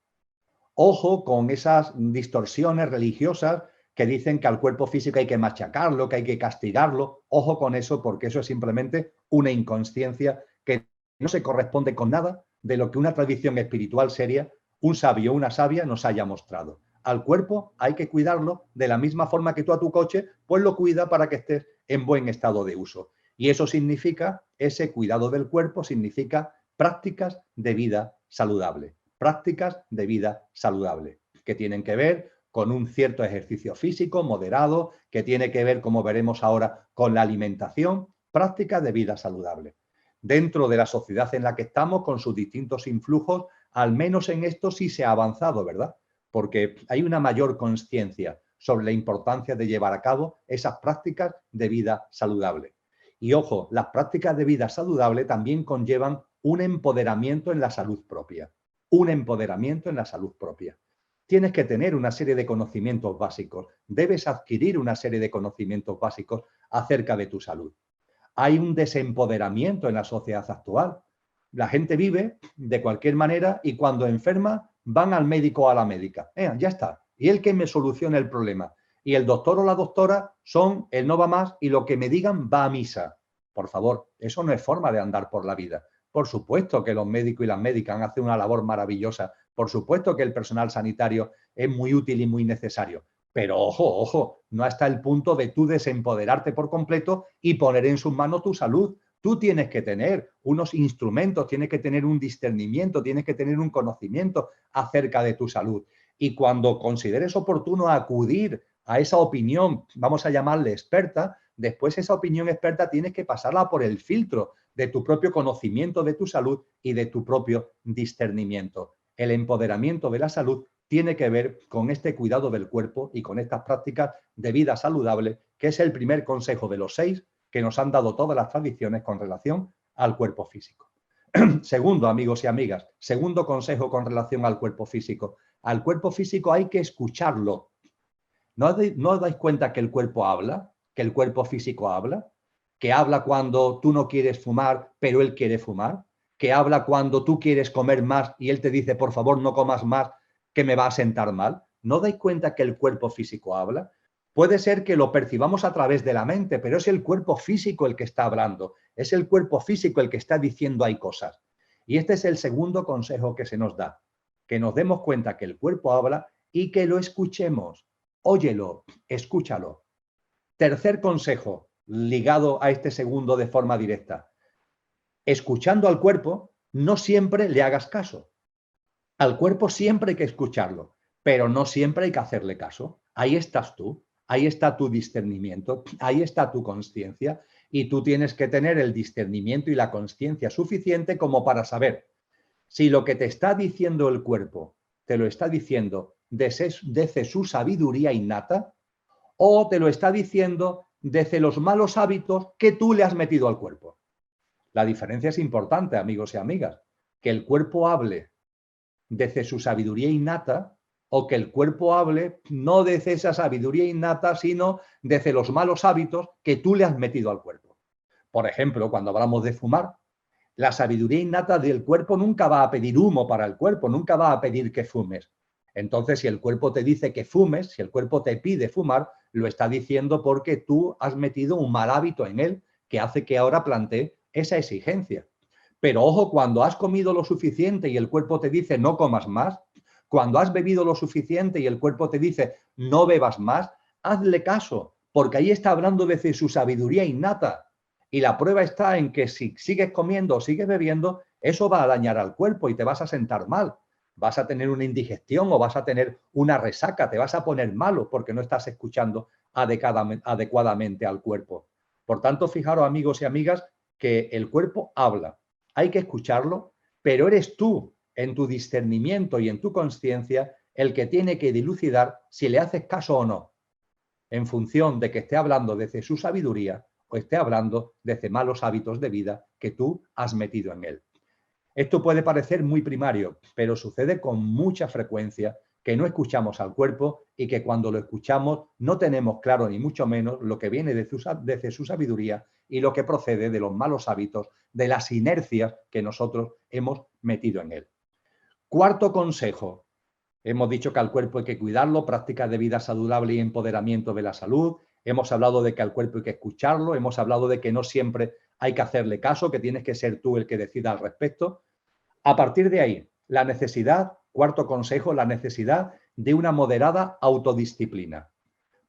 Ojo con esas distorsiones religiosas que dicen que al cuerpo físico hay que machacarlo, que hay que castigarlo. Ojo con eso, porque eso es simplemente una inconsciencia que no se corresponde con nada de lo que una tradición espiritual seria, un sabio o una sabia nos haya mostrado. Al cuerpo hay que cuidarlo de la misma forma que tú a tu coche, pues lo cuida para que estés en buen estado de uso. Y eso significa, ese cuidado del cuerpo significa prácticas de vida saludable. Prácticas de vida saludable, que tienen que ver con un cierto ejercicio físico moderado, que tiene que ver, como veremos ahora, con la alimentación, prácticas de vida saludable. Dentro de la sociedad en la que estamos, con sus distintos influjos, al menos en esto sí se ha avanzado, ¿verdad? Porque hay una mayor conciencia sobre la importancia de llevar a cabo esas prácticas de vida saludable. Y ojo, las prácticas de vida saludable también conllevan un empoderamiento en la salud propia. Un empoderamiento en la salud propia. Tienes que tener una serie de conocimientos básicos. Debes adquirir una serie de conocimientos básicos acerca de tu salud. Hay un desempoderamiento en la sociedad actual. La gente vive de cualquier manera y cuando enferma van al médico o a la médica. Ya está. Y él que me solucione el problema. Y el doctor o la doctora son el no va más y lo que me digan va a misa. Por favor, eso no es forma de andar por la vida. Por supuesto que los médicos y las médicas hacen una labor maravillosa. Por supuesto que el personal sanitario es muy útil y muy necesario. Pero ojo, ojo, no hasta el punto de tú desempoderarte por completo y poner en sus manos tu salud. Tú tienes que tener unos instrumentos, tienes que tener un discernimiento, tienes que tener un conocimiento acerca de tu salud. Y cuando consideres oportuno acudir a esa opinión, vamos a llamarle experta, después esa opinión experta tienes que pasarla por el filtro de tu propio conocimiento de tu salud y de tu propio discernimiento. El empoderamiento de la salud tiene que ver con este cuidado del cuerpo y con estas prácticas de vida saludable, que es el primer consejo de los 6 que nos han dado todas las tradiciones con relación al cuerpo físico. Segundo, amigos y amigas, segundo consejo con relación al cuerpo físico. Al cuerpo físico hay que escucharlo. ¿No os dais cuenta que el cuerpo habla? ¿Que el cuerpo físico habla? ¿Que habla cuando tú no quieres fumar, pero él quiere fumar? ¿Que habla cuando tú quieres comer más y él te dice, por favor, no comas más, que me va a sentar mal? ¿No dais cuenta que el cuerpo físico habla? Puede ser que lo percibamos a través de la mente, pero es el cuerpo físico el que está hablando. Es el cuerpo físico el que está diciendo hay cosas. Y este es el segundo consejo que se nos da. Que nos demos cuenta que el cuerpo habla y que lo escuchemos. Óyelo, escúchalo. Tercer consejo, ligado a este segundo de forma directa. escuchando al cuerpo, no siempre le hagas caso. Al cuerpo siempre hay que escucharlo, pero no siempre hay que hacerle caso. Ahí estás tú, ahí está tu discernimiento, ahí está tu consciencia, y tú tienes que tener el discernimiento y la consciencia suficiente como para saber si lo que te está diciendo el cuerpo te lo está diciendo desde su sabiduría innata o te lo está diciendo desde los malos hábitos que tú le has metido al cuerpo. La diferencia es importante, amigos y amigas, que el cuerpo hable desde su sabiduría innata o que el cuerpo hable no desde esa sabiduría innata, sino desde los malos hábitos que tú le has metido al cuerpo. Por ejemplo, cuando hablamos de fumar, la sabiduría innata del cuerpo nunca va a pedir humo para el cuerpo, nunca va a pedir que fumes. Entonces, si el cuerpo te dice que fumes, si el cuerpo te pide fumar, lo está diciendo porque tú has metido un mal hábito en él que hace que ahora plantee esa exigencia. Pero ojo, cuando has comido lo suficiente y el cuerpo te dice no comas más, cuando has bebido lo suficiente y el cuerpo te dice no bebas más, hazle caso, porque ahí está hablando desde su sabiduría innata. Y la prueba está en que si sigues comiendo o sigues bebiendo, eso va a dañar al cuerpo y te vas a sentar mal. Vas a tener una indigestión o vas a tener una resaca, te vas a poner malo porque no estás escuchando adecuadamente al cuerpo. Por tanto, fijaros, amigos y amigas, que el cuerpo habla. Hay que escucharlo, pero eres tú, en tu discernimiento y en tu consciencia, el que tiene que dilucidar si le haces caso o no, en función de que esté hablando desde su sabiduría o esté hablando desde malos hábitos de vida que tú has metido en él. Esto puede parecer muy primario, pero sucede con mucha frecuencia que no escuchamos al cuerpo y que cuando lo escuchamos no tenemos claro ni mucho menos lo que viene desde su sabiduría y lo que procede de los malos hábitos, de las inercias que nosotros hemos metido en él. Cuarto consejo. Hemos dicho que al cuerpo hay que cuidarlo, prácticas de vida saludable y empoderamiento de la salud. Hemos hablado de que al cuerpo hay que escucharlo. Hemos hablado de que no siempre hay que hacerle caso, que tienes que ser tú el que decida al respecto. A partir de ahí, la necesidad, cuarto consejo, la necesidad de una moderada autodisciplina.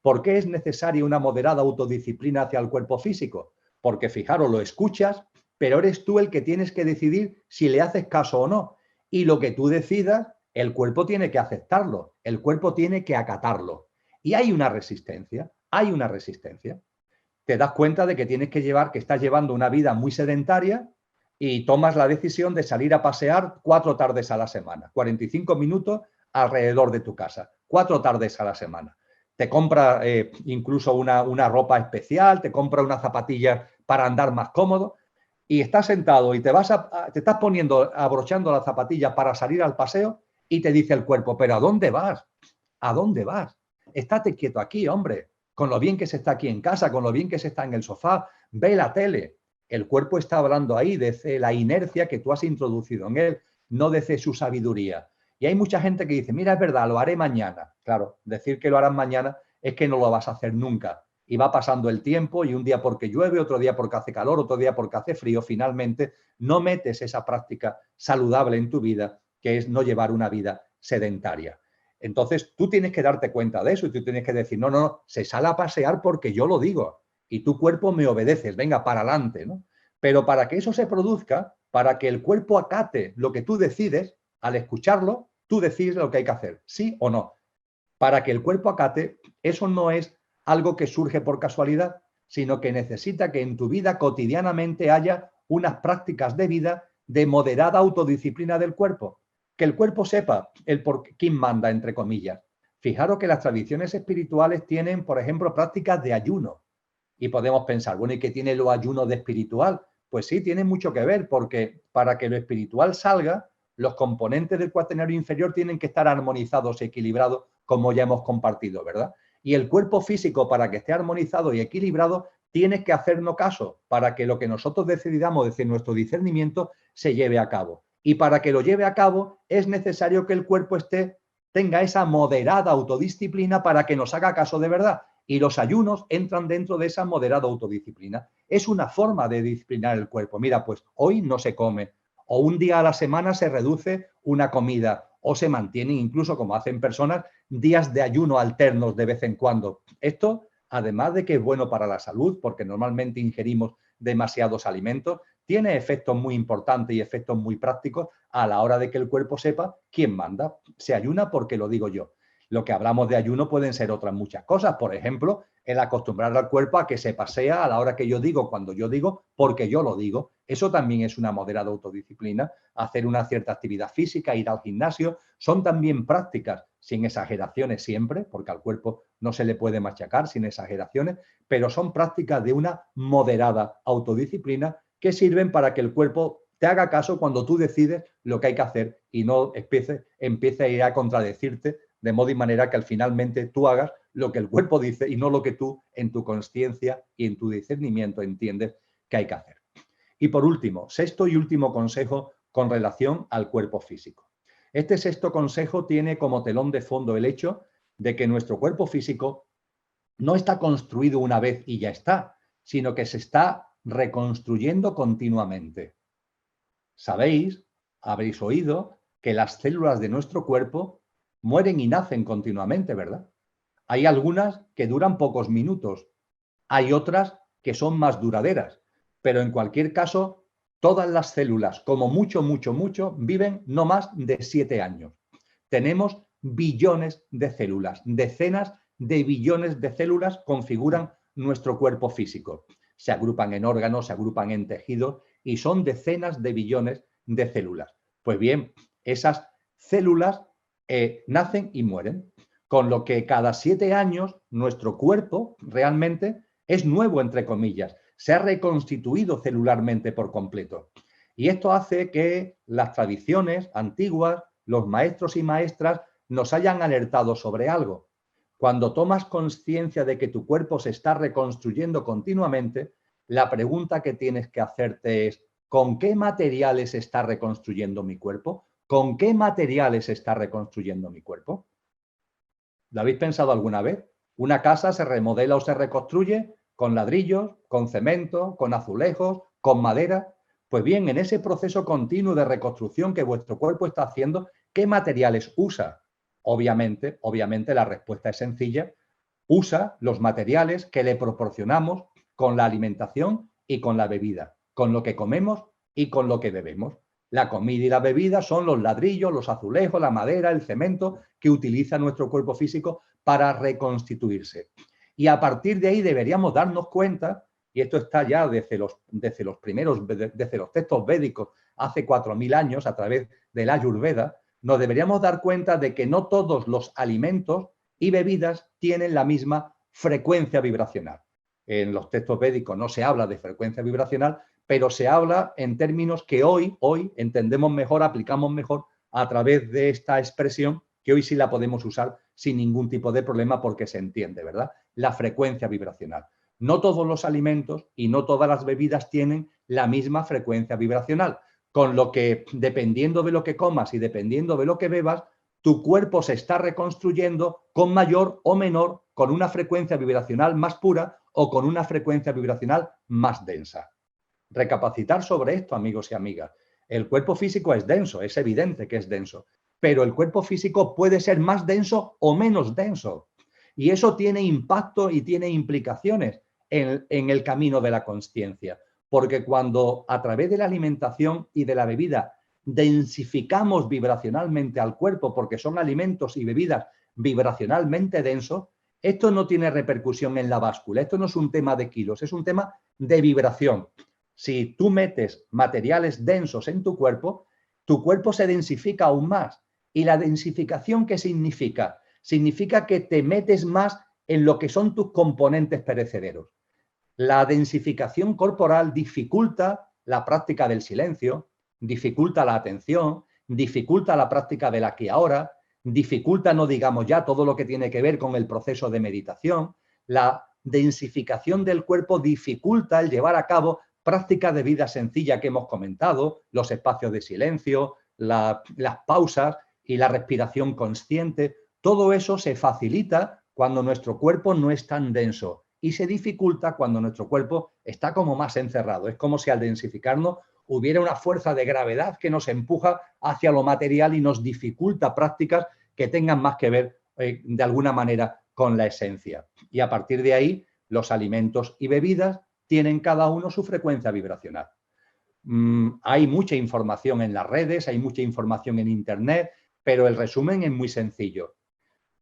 ¿Por qué es necesaria una moderada autodisciplina hacia el cuerpo físico? Porque, fijaros, lo escuchas, pero eres tú el que tienes que decidir si le haces caso o no. Y lo que tú decidas, el cuerpo tiene que aceptarlo, el cuerpo tiene que acatarlo. Y hay una resistencia, hay una resistencia. Te das cuenta de que tienes que estás llevando una vida muy sedentaria y tomas la decisión de salir a pasear 4 tardes a la semana, 45 minutos alrededor de tu casa, 4 tardes a la semana. Te compra incluso una ropa especial, te compra unas zapatillas para andar más cómodo y estás sentado y te estás abrochando las zapatillas para salir al paseo y te dice el cuerpo, ¿pero a dónde vas? ¿A dónde vas? Estate quieto aquí, hombre, con lo bien que se está aquí en casa, con lo bien que se está en el sofá, ve la tele. El cuerpo está hablando ahí desde la inercia que tú has introducido en él, no desde su sabiduría. Y hay mucha gente que dice, mira, es verdad, lo haré mañana. Claro, decir que lo harás mañana es que no lo vas a hacer nunca. Y va pasando el tiempo y un día porque llueve, otro día porque hace calor, otro día porque hace frío, finalmente no metes esa práctica saludable en tu vida, que es no llevar una vida sedentaria. Entonces tú tienes que darte cuenta de eso y tú tienes que decir, no, no, no, se sale a pasear porque yo lo digo y tu cuerpo me obedeces, venga, para adelante, ¿no? Pero para que eso se produzca, para que el cuerpo acate lo que tú decides, al escucharlo, tú decides lo que hay que hacer, sí o no. Para que el cuerpo acate, eso no es algo que surge por casualidad, sino que necesita que en tu vida cotidianamente haya unas prácticas de vida de moderada autodisciplina del cuerpo. Que el cuerpo sepa quién manda, entre comillas. Fijaros que las tradiciones espirituales tienen, por ejemplo, prácticas de ayuno. Y podemos pensar, bueno, ¿y qué tiene lo ayuno de espiritual? Pues sí, tiene mucho que ver, porque para que lo espiritual salga, los componentes del cuaternario inferior tienen que estar armonizados y equilibrados, como ya hemos compartido, ¿verdad? Y el cuerpo físico, para que esté armonizado y equilibrado, tiene que hacernos caso para que lo que nosotros decidamos desde nuestro discernimiento se lleve a cabo. Y para que lo lleve a cabo es necesario que el cuerpo tenga esa moderada autodisciplina para que nos haga caso de verdad. Y los ayunos entran dentro de esa moderada autodisciplina. Es una forma de disciplinar el cuerpo. Mira, pues hoy no se come, o un día a la semana se reduce una comida, o se mantienen incluso, como hacen personas, días de ayuno alternos de vez en cuando. Esto, además de que es bueno para la salud, porque normalmente ingerimos demasiados alimentos, tiene efectos muy importantes y efectos muy prácticos a la hora de que el cuerpo sepa quién manda. Se ayuna porque lo digo yo. Lo que hablamos de ayuno pueden ser otras muchas cosas. Por ejemplo, el acostumbrar al cuerpo a que se pasea a la hora que yo digo, cuando yo digo, porque yo lo digo. Eso también es una moderada autodisciplina. Hacer una cierta actividad física, ir al gimnasio, son también prácticas sin exageraciones siempre, porque al cuerpo no se le puede machacar sin exageraciones, pero son prácticas de una moderada autodisciplina que sirven para que el cuerpo te haga caso cuando tú decides lo que hay que hacer y no empiece a ir a contradecirte de modo y manera que al finalmente tú hagas lo que el cuerpo dice y no lo que tú en tu consciencia y en tu discernimiento entiendes que hay que hacer. Y por último, sexto y último consejo con relación al cuerpo físico. Este sexto consejo tiene como telón de fondo el hecho de que nuestro cuerpo físico no está construido una vez y ya está, sino que se está reconstruyendo continuamente. Sabéis, habréis oído, que las células de nuestro cuerpo mueren y nacen continuamente, ¿verdad? Hay algunas que duran pocos minutos, hay otras que son más duraderas, pero en cualquier caso, todas las células, como mucho, viven no más de 7 años. Tenemos billones de células, decenas de billones de células configuran nuestro cuerpo físico. Se agrupan en órganos, se agrupan en tejidos y son decenas de billones de células. Pues bien, esas células nacen y mueren, con lo que cada 7 años nuestro cuerpo realmente es nuevo, entre comillas, se ha reconstituido celularmente por completo. Y esto hace que las tradiciones antiguas, los maestros y maestras nos hayan alertado sobre algo. Cuando tomas conciencia de que tu cuerpo se está reconstruyendo continuamente, la pregunta que tienes que hacerte es: ¿con qué materiales se está reconstruyendo mi cuerpo? ¿Con qué materiales se está reconstruyendo mi cuerpo? ¿Lo habéis pensado alguna vez? Una casa se remodela o se reconstruye con ladrillos, con cemento, con azulejos, con madera. Pues bien, en ese proceso continuo de reconstrucción que vuestro cuerpo está haciendo, ¿qué materiales usa? Obviamente la respuesta es sencilla. Usa los materiales que le proporcionamos con la alimentación y con la bebida, con lo que comemos y con lo que bebemos. La comida y la bebida son los ladrillos, los azulejos, la madera, el cemento que utiliza nuestro cuerpo físico para reconstituirse. Y a partir de ahí deberíamos darnos cuenta, y esto está ya desde los textos védicos hace 4000 años a través de la Ayurveda, nos deberíamos dar cuenta de que no todos los alimentos y bebidas tienen la misma frecuencia vibracional. En los textos védicos no se habla de frecuencia vibracional, pero se habla en términos que hoy entendemos mejor, aplicamos mejor a través de esta expresión, que hoy sí la podemos usar sin ningún tipo de problema porque se entiende, ¿verdad? La frecuencia vibracional. No todos los alimentos y no todas las bebidas tienen la misma frecuencia vibracional, con lo que dependiendo de lo que comas y dependiendo de lo que bebas, tu cuerpo se está reconstruyendo con mayor o menor, con una frecuencia vibracional más pura o con una frecuencia vibracional más densa. Recapacitar sobre esto, amigos y amigas. El cuerpo físico es denso, es evidente que es denso, pero el cuerpo físico puede ser más denso o menos denso. Y eso tiene impacto y tiene implicaciones en el camino de la consciencia. Porque cuando a través de la alimentación y de la bebida densificamos vibracionalmente al cuerpo, porque son alimentos y bebidas vibracionalmente densos, esto no tiene repercusión en la báscula. Esto no es un tema de kilos, es un tema de vibración. Si tú metes materiales densos en tu cuerpo se densifica aún más. ¿Y la densificación qué significa? Significa que te metes más en lo que son tus componentes perecederos. La densificación corporal dificulta la práctica del silencio, dificulta la atención, dificulta la práctica del aquí y ahora, dificulta, no digamos ya, todo lo que tiene que ver con el proceso de meditación. La densificación del cuerpo dificulta el llevar a cabo prácticas de vida sencilla que hemos comentado, los espacios de silencio, las pausas y la respiración consciente. Todo eso se facilita cuando nuestro cuerpo no es tan denso y se dificulta cuando nuestro cuerpo está como más encerrado. Es como si al densificarnos hubiera una fuerza de gravedad que nos empuja hacia lo material y nos dificulta prácticas que tengan más que ver de alguna manera con la esencia. Y a partir de ahí, los alimentos y bebidas tienen cada uno su frecuencia vibracional. hay mucha información en las redes, hay mucha información en Internet, pero el resumen es muy sencillo.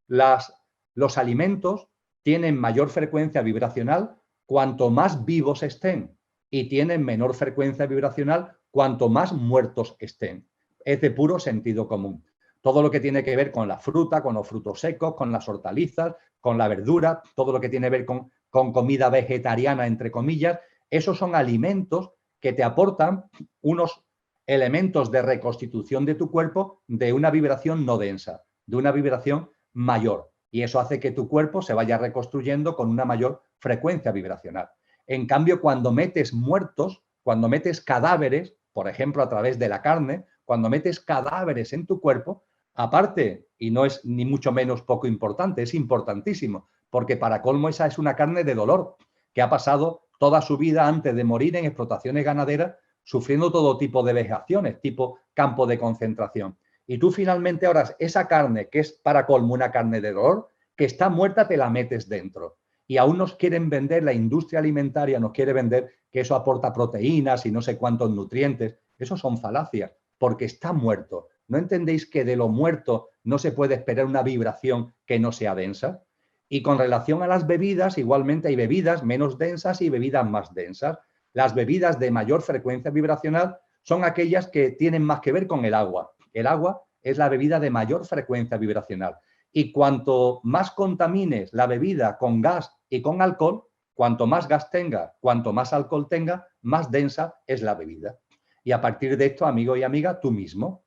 Los alimentos tienen mayor frecuencia vibracional cuanto más vivos estén y tienen menor frecuencia vibracional cuanto más muertos estén. Es de puro sentido común. Todo lo que tiene que ver con la fruta, con los frutos secos, con las hortalizas, con la verdura, todo lo que tiene que ver con comida vegetariana, entre comillas, esos son alimentos que te aportan unos elementos de reconstitución de tu cuerpo de una vibración no densa, de una vibración mayor. Y eso hace que tu cuerpo se vaya reconstruyendo con una mayor frecuencia vibracional. En cambio, cuando metes muertos, cuando metes cadáveres, por ejemplo, a través de la carne, cuando metes cadáveres en tu cuerpo, aparte, y no es ni mucho menos poco importante, es importantísimo, porque para colmo esa es una carne de dolor, que ha pasado toda su vida antes de morir en explotaciones ganaderas, sufriendo todo tipo de vejaciones, tipo campo de concentración. Y tú finalmente ahora esa carne, que es para colmo una carne de dolor, que está muerta, te la metes dentro. Y aún nos quieren vender, la industria alimentaria nos quiere vender que eso aporta proteínas y no sé cuántos nutrientes. Eso son falacias, porque está muerto. ¿No entendéis que de lo muerto no se puede esperar una vibración que no sea densa? Y con relación a las bebidas, igualmente hay bebidas menos densas y bebidas más densas. Las bebidas de mayor frecuencia vibracional son aquellas que tienen más que ver con el agua. El agua es la bebida de mayor frecuencia vibracional. Y cuanto más contamines la bebida con gas y con alcohol, cuanto más gas tenga, cuanto más alcohol tenga, más densa es la bebida. Y a partir de esto, amigo y amiga, tú mismo.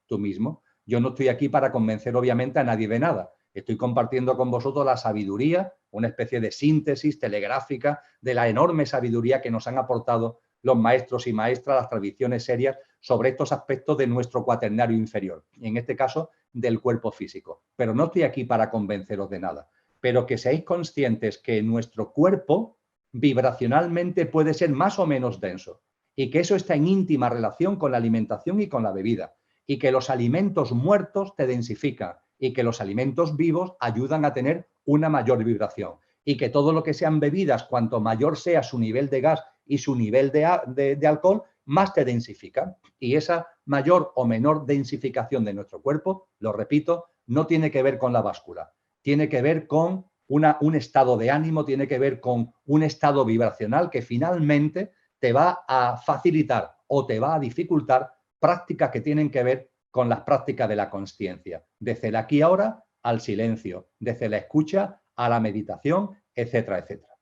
Yo no estoy aquí para convencer, obviamente, a nadie de nada. Estoy compartiendo con vosotros la sabiduría, una especie de síntesis telegráfica de la enorme sabiduría que nos han aportado los maestros y maestras, las tradiciones serias, sobre estos aspectos de nuestro cuaternario inferior, y en este caso del cuerpo físico. Pero no estoy aquí para convenceros de nada, pero que seáis conscientes que nuestro cuerpo vibracionalmente puede ser más o menos denso y que eso está en íntima relación con la alimentación y con la bebida, y que los alimentos muertos te densifican y que los alimentos vivos ayudan a tener una mayor vibración, y que todo lo que sean bebidas, cuanto mayor sea su nivel de gas y su nivel de alcohol, más te densifican. Y esa mayor o menor densificación de nuestro cuerpo, lo repito, no tiene que ver con la báscula, tiene que ver con un estado de ánimo, tiene que ver con un estado vibracional que finalmente te va a facilitar o te va a dificultar prácticas que tienen que ver con las prácticas de la consciencia, desde el aquí y ahora al silencio, desde la escucha a la meditación, etcétera, etcétera.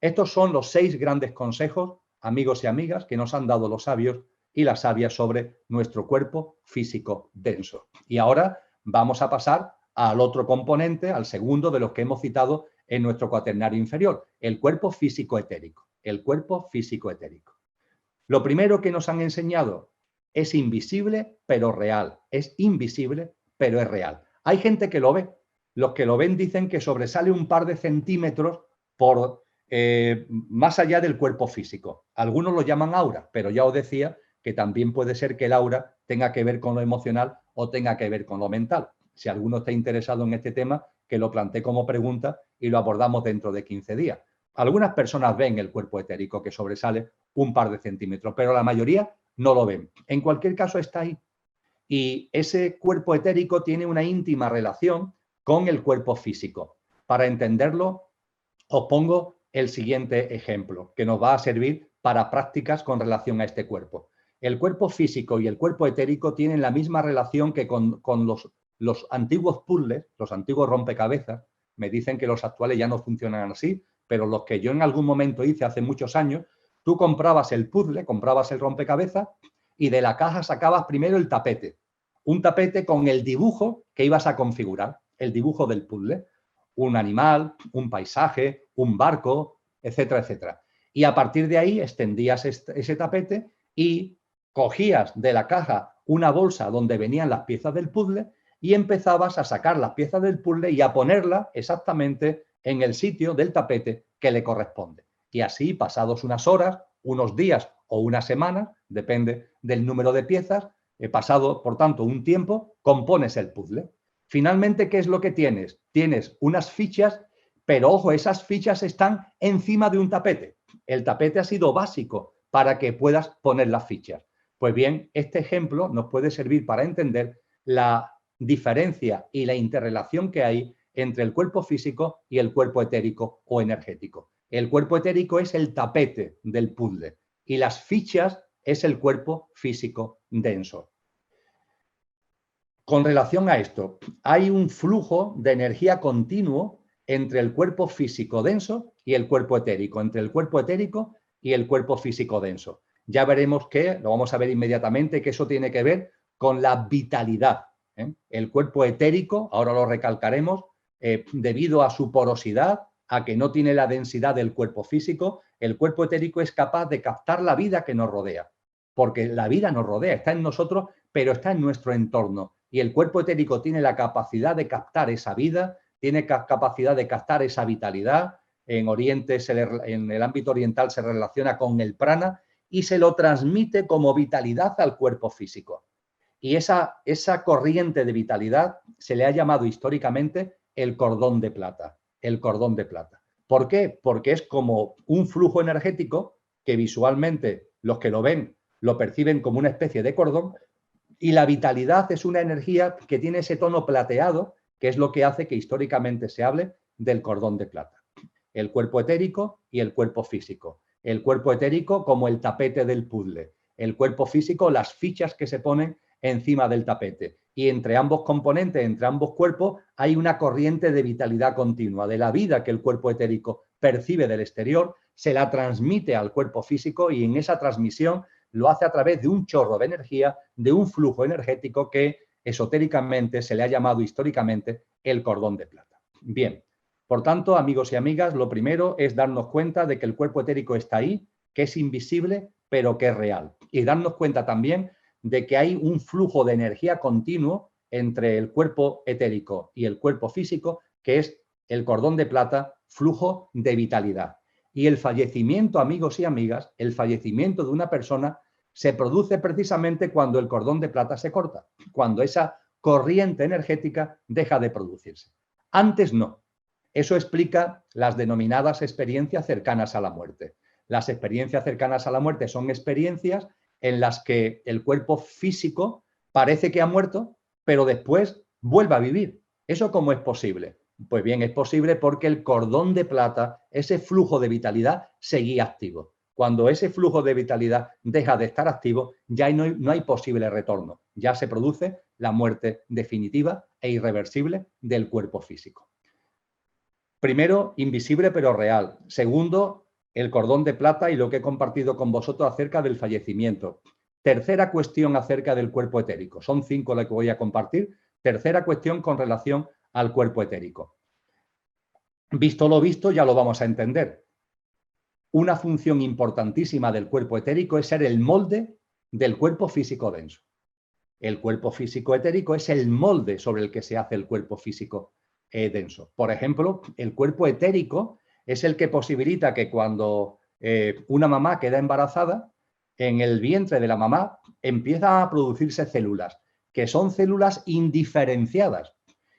Estos son los 6 grandes consejos, amigos y amigas, que nos han dado los sabios y las sabias sobre nuestro cuerpo físico denso. Y ahora vamos a pasar al otro componente, al segundo de los que hemos citado en nuestro cuaternario inferior, el cuerpo físico etérico. El cuerpo físico etérico. Lo primero que nos han enseñado es invisible, pero real. Es invisible, pero es real. Hay gente que lo ve. Los que lo ven dicen que sobresale un par de centímetros por más allá del cuerpo físico. Algunos lo llaman aura, pero ya os decía que también puede ser que el aura tenga que ver con lo emocional o tenga que ver con lo mental. Si alguno está interesado en este tema, que lo plantee como pregunta y lo abordamos dentro de 15 días. Algunas personas ven el cuerpo etérico que sobresale un par de centímetros, pero la mayoría no lo ven. En cualquier caso está ahí. Y ese cuerpo etérico tiene una íntima relación con el cuerpo físico. Para entenderlo, os pongo el siguiente ejemplo, que nos va a servir para prácticas con relación a este cuerpo. El cuerpo físico y el cuerpo etérico tienen la misma relación que con los antiguos puzzles, los antiguos rompecabezas. Me dicen que los actuales ya no funcionan así, pero los que yo en algún momento hice hace muchos años, tú comprabas el puzzle, comprabas el rompecabezas y de la caja sacabas primero el tapete. Un tapete con el dibujo que ibas a configurar, el dibujo del puzzle. Un animal, un paisaje, un barco, etcétera, etcétera. Y a partir de ahí extendías ese tapete y cogías de la caja una bolsa donde venían las piezas del puzzle y empezabas a sacar las piezas del puzzle y a ponerlas exactamente en el sitio del tapete que le corresponde. Y así, pasados unas horas, unos días o una semana, depende del número de piezas, pasado, por tanto, un tiempo, compones el puzzle. Finalmente, ¿qué es lo que tienes? Tienes unas fichas, pero ojo, esas fichas están encima de un tapete. El tapete ha sido básico para que puedas poner las fichas. Pues bien, este ejemplo nos puede servir para entender la diferencia y la interrelación que hay entre el cuerpo físico y el cuerpo etérico o energético. El cuerpo etérico es el tapete del puzzle y las fichas es el cuerpo físico denso. Con relación a esto, hay un flujo de energía continuo entre el cuerpo físico denso y el cuerpo etérico, entre el cuerpo etérico y el cuerpo físico denso. Ya veremos que, lo vamos a ver inmediatamente, que eso tiene que ver con la vitalidad. El cuerpo etérico, ahora lo recalcaremos, debido a su porosidad, a que no tiene la densidad del cuerpo físico, el cuerpo etérico es capaz de captar la vida que nos rodea, porque la vida nos rodea, está en nosotros, pero está en nuestro entorno. Y el cuerpo etérico tiene la capacidad de captar esa vida, tiene capacidad de captar esa vitalidad. En Oriente, en el ámbito oriental, se relaciona con el prana y se lo transmite como vitalidad al cuerpo físico. Y esa corriente de vitalidad se le ha llamado históricamente el cordón de plata. El cordón de plata. ¿Por qué? Porque es como un flujo energético que visualmente los que lo ven lo perciben como una especie de cordón, y la vitalidad es una energía que tiene ese tono plateado, que es lo que hace que históricamente se hable del cordón de plata. El cuerpo etérico y el cuerpo físico. El cuerpo etérico como el tapete del puzzle. El cuerpo físico, las fichas que se ponen encima del tapete. Y entre ambos componentes, entre ambos cuerpos, hay una corriente de vitalidad continua, de la vida que el cuerpo etérico percibe del exterior, se la transmite al cuerpo físico y en esa transmisión lo hace a través de un chorro de energía, de un flujo energético que esotéricamente se le ha llamado históricamente el cordón de plata. Bien, por tanto, amigos y amigas, lo primero es darnos cuenta de que el cuerpo etérico está ahí, que es invisible, pero que es real. Y darnos cuenta también de que hay un flujo de energía continuo entre el cuerpo etérico y el cuerpo físico, que es el cordón de plata, flujo de vitalidad. Y el fallecimiento, amigos y amigas, el fallecimiento de una persona se produce precisamente cuando el cordón de plata se corta, cuando esa corriente energética deja de producirse. Antes no. Eso explica las denominadas experiencias cercanas a la muerte. Las experiencias cercanas a la muerte son experiencias en las que el cuerpo físico parece que ha muerto, pero después vuelve a vivir. ¿Eso cómo es posible? Pues bien, es posible porque el cordón de plata, ese flujo de vitalidad, seguía activo. Cuando ese flujo de vitalidad deja de estar activo, ya no hay posible retorno. Ya se produce la muerte definitiva e irreversible del cuerpo físico. Primero, invisible pero real. Segundo, el cordón de plata y lo que he compartido con vosotros acerca del fallecimiento. Tercera cuestión acerca del cuerpo etérico. Son 5 las que voy a compartir. Tercera cuestión con relación al cuerpo etérico. Visto lo visto, ya lo vamos a entender. Una función importantísima del cuerpo etérico es ser el molde del cuerpo físico denso. El cuerpo físico etérico es el molde sobre el que se hace el cuerpo físico denso. Por ejemplo, el cuerpo etérico es el que posibilita que cuando una mamá queda embarazada, en el vientre de la mamá empiezan a producirse células, que son células indiferenciadas.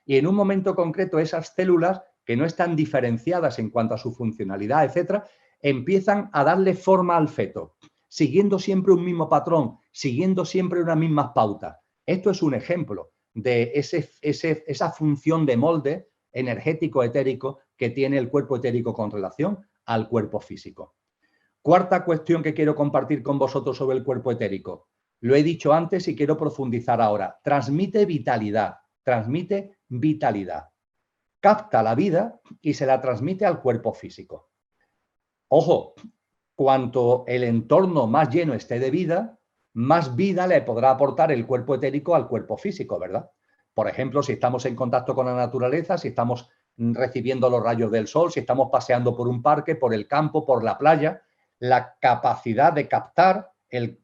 Y en un momento concreto esas células, que no están diferenciadas en cuanto a su funcionalidad, etcétera, empiezan a darle forma al feto, siguiendo siempre un mismo patrón, siguiendo siempre unas mismas pautas. Esto es un ejemplo de esa función de molde energético etérico que tiene el cuerpo etérico con relación al cuerpo físico. Cuarta cuestión que quiero compartir con vosotros sobre el cuerpo etérico. Lo he dicho antes y quiero profundizar ahora. Transmite vitalidad, transmite vitalidad. Capta la vida y se la transmite al cuerpo físico. Ojo, cuanto el entorno más lleno esté de vida, más vida le podrá aportar el cuerpo etérico al cuerpo físico, ¿verdad? Por ejemplo, si estamos en contacto con la naturaleza, si estamos recibiendo los rayos del sol, si estamos paseando por un parque, por el campo, por la playa, la capacidad de captar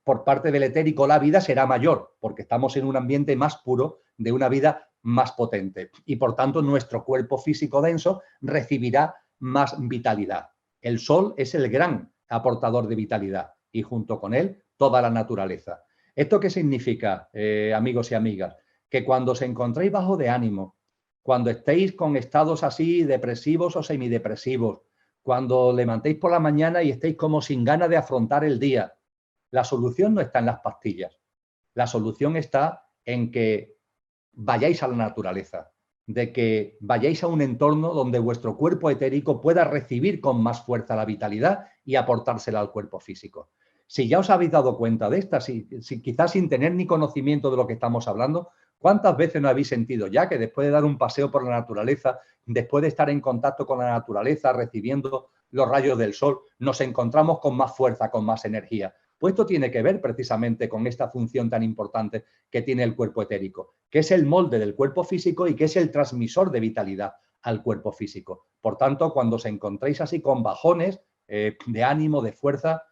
por parte del etérico la vida será mayor, porque estamos en un ambiente más puro, de una vida más potente. Y por tanto, nuestro cuerpo físico denso recibirá más vitalidad. El sol es el gran aportador de vitalidad y junto con él toda la naturaleza. ¿Esto qué significa, amigos y amigas? Que cuando os encontréis bajo de ánimo, cuando estéis con estados así depresivos o semidepresivos, cuando levantéis por la mañana y estéis como sin ganas de afrontar el día, La solución no está en las pastillas. La solución está en que vayáis a la naturaleza, de que vayáis a un entorno donde vuestro cuerpo etérico pueda recibir con más fuerza la vitalidad y aportársela al cuerpo físico. Si ya os habéis dado cuenta de esta, si quizás sin tener ni conocimiento de lo que estamos hablando, ¿cuántas veces no habéis sentido ya que después de dar un paseo por la naturaleza, después de estar en contacto con la naturaleza, recibiendo los rayos del sol, nos encontramos con más fuerza, con más energía? Pues esto tiene que ver precisamente con esta función tan importante que tiene el cuerpo etérico, que es el molde del cuerpo físico y que es el transmisor de vitalidad al cuerpo físico. Por tanto, cuando os encontréis así con bajones de ánimo, de fuerza,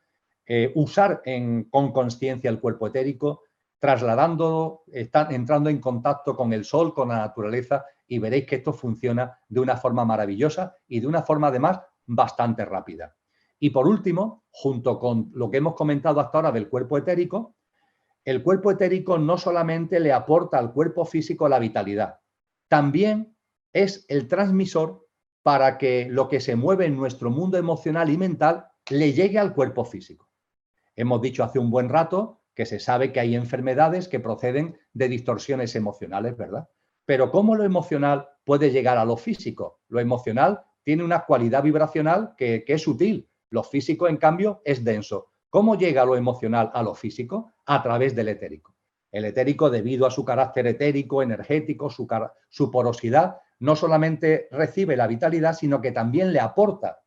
usar con consciencia el cuerpo etérico, trasladándolo, entrando en contacto con el sol, con la naturaleza, y veréis que esto funciona de una forma maravillosa y de una forma además bastante rápida. Y por último, junto con lo que hemos comentado hasta ahora del cuerpo etérico, el cuerpo etérico no solamente le aporta al cuerpo físico la vitalidad, también es el transmisor para que lo que se mueve en nuestro mundo emocional y mental le llegue al cuerpo físico. Hemos dicho hace un buen rato que se sabe que hay enfermedades que proceden de distorsiones emocionales, ¿verdad? Pero ¿cómo lo emocional puede llegar a lo físico? Lo emocional tiene una cualidad vibracional que es sutil. Lo físico, en cambio, es denso. ¿Cómo llega lo emocional a lo físico? A través del etérico. El etérico, debido a su carácter etérico, energético, su porosidad, no solamente recibe la vitalidad, sino que también le aporta,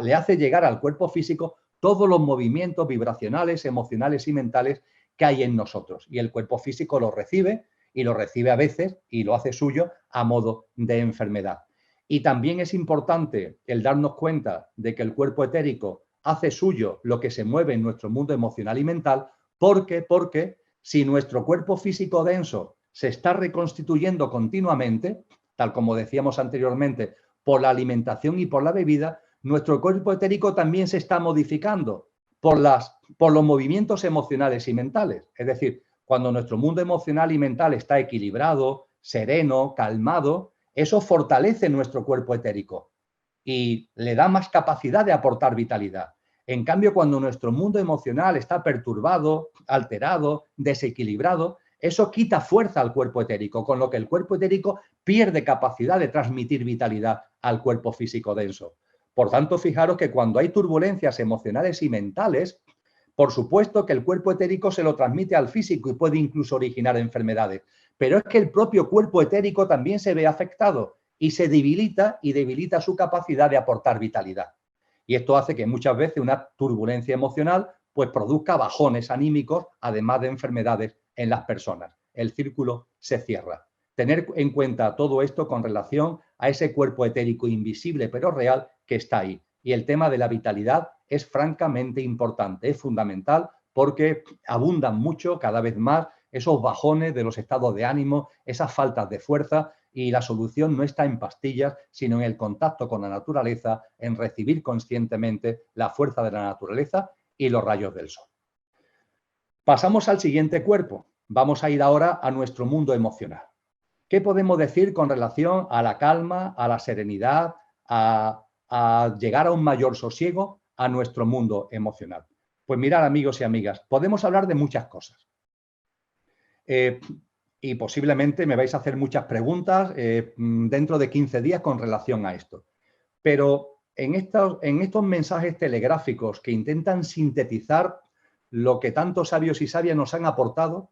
le hace llegar al cuerpo físico todos los movimientos vibracionales, emocionales y mentales que hay en nosotros. Y el cuerpo físico lo recibe, y lo recibe a veces y lo hace suyo a modo de enfermedad. Y también es importante el darnos cuenta de que el cuerpo etérico hace suyo lo que se mueve en nuestro mundo emocional y mental, porque si nuestro cuerpo físico denso se está reconstituyendo continuamente, tal como decíamos anteriormente, por la alimentación y por la bebida, nuestro cuerpo etérico también se está modificando por los movimientos emocionales y mentales. Es decir, cuando nuestro mundo emocional y mental está equilibrado, sereno, calmado, eso fortalece nuestro cuerpo etérico y le da más capacidad de aportar vitalidad. En cambio, cuando nuestro mundo emocional está perturbado, alterado, desequilibrado, eso quita fuerza al cuerpo etérico, con lo que el cuerpo etérico pierde capacidad de transmitir vitalidad al cuerpo físico denso. Por tanto, fijaros que cuando hay turbulencias emocionales y mentales, por supuesto que el cuerpo etérico se lo transmite al físico y puede incluso originar enfermedades, pero es que el propio cuerpo etérico también se ve afectado y se debilita y debilita su capacidad de aportar vitalidad. Y esto hace que muchas veces una turbulencia emocional pues produzca bajones anímicos, además de enfermedades en las personas. El círculo se cierra. Tener en cuenta todo esto con relación a ese cuerpo etérico invisible pero real que está ahí. Y el tema de la vitalidad es francamente importante, es fundamental porque abundan mucho cada vez más esos bajones de los estados de ánimo, esas faltas de fuerza, y la solución no está en pastillas, sino en el contacto con la naturaleza, en recibir conscientemente la fuerza de la naturaleza y los rayos del sol. Pasamos al siguiente cuerpo. Vamos a ir ahora a nuestro mundo emocional. ¿Qué podemos decir con relación a la calma, a la serenidad, a llegar a un mayor sosiego a nuestro mundo emocional? Pues mirad, amigos y amigas, podemos hablar de muchas cosas. Y posiblemente me vais a hacer muchas preguntas dentro de 15 días con relación a esto. Pero en estos mensajes telegráficos que intentan sintetizar lo que tantos sabios y sabias nos han aportado,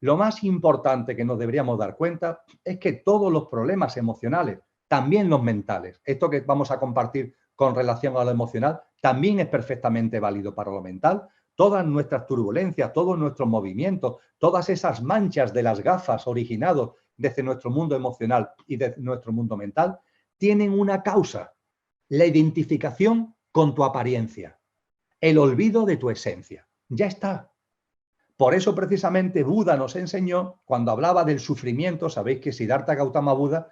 lo más importante que nos deberíamos dar cuenta es que todos los problemas emocionales, también los mentales, esto que vamos a compartir con relación a lo emocional, también es perfectamente válido para lo mental. Todas nuestras turbulencias, todos nuestros movimientos, todas esas manchas de las gafas originados desde nuestro mundo emocional y de nuestro mundo mental, tienen una causa: la identificación con tu apariencia, el olvido de tu esencia. Ya está. Por eso precisamente Buda nos enseñó, cuando hablaba del sufrimiento, sabéis que Siddhartha Gautama Buda,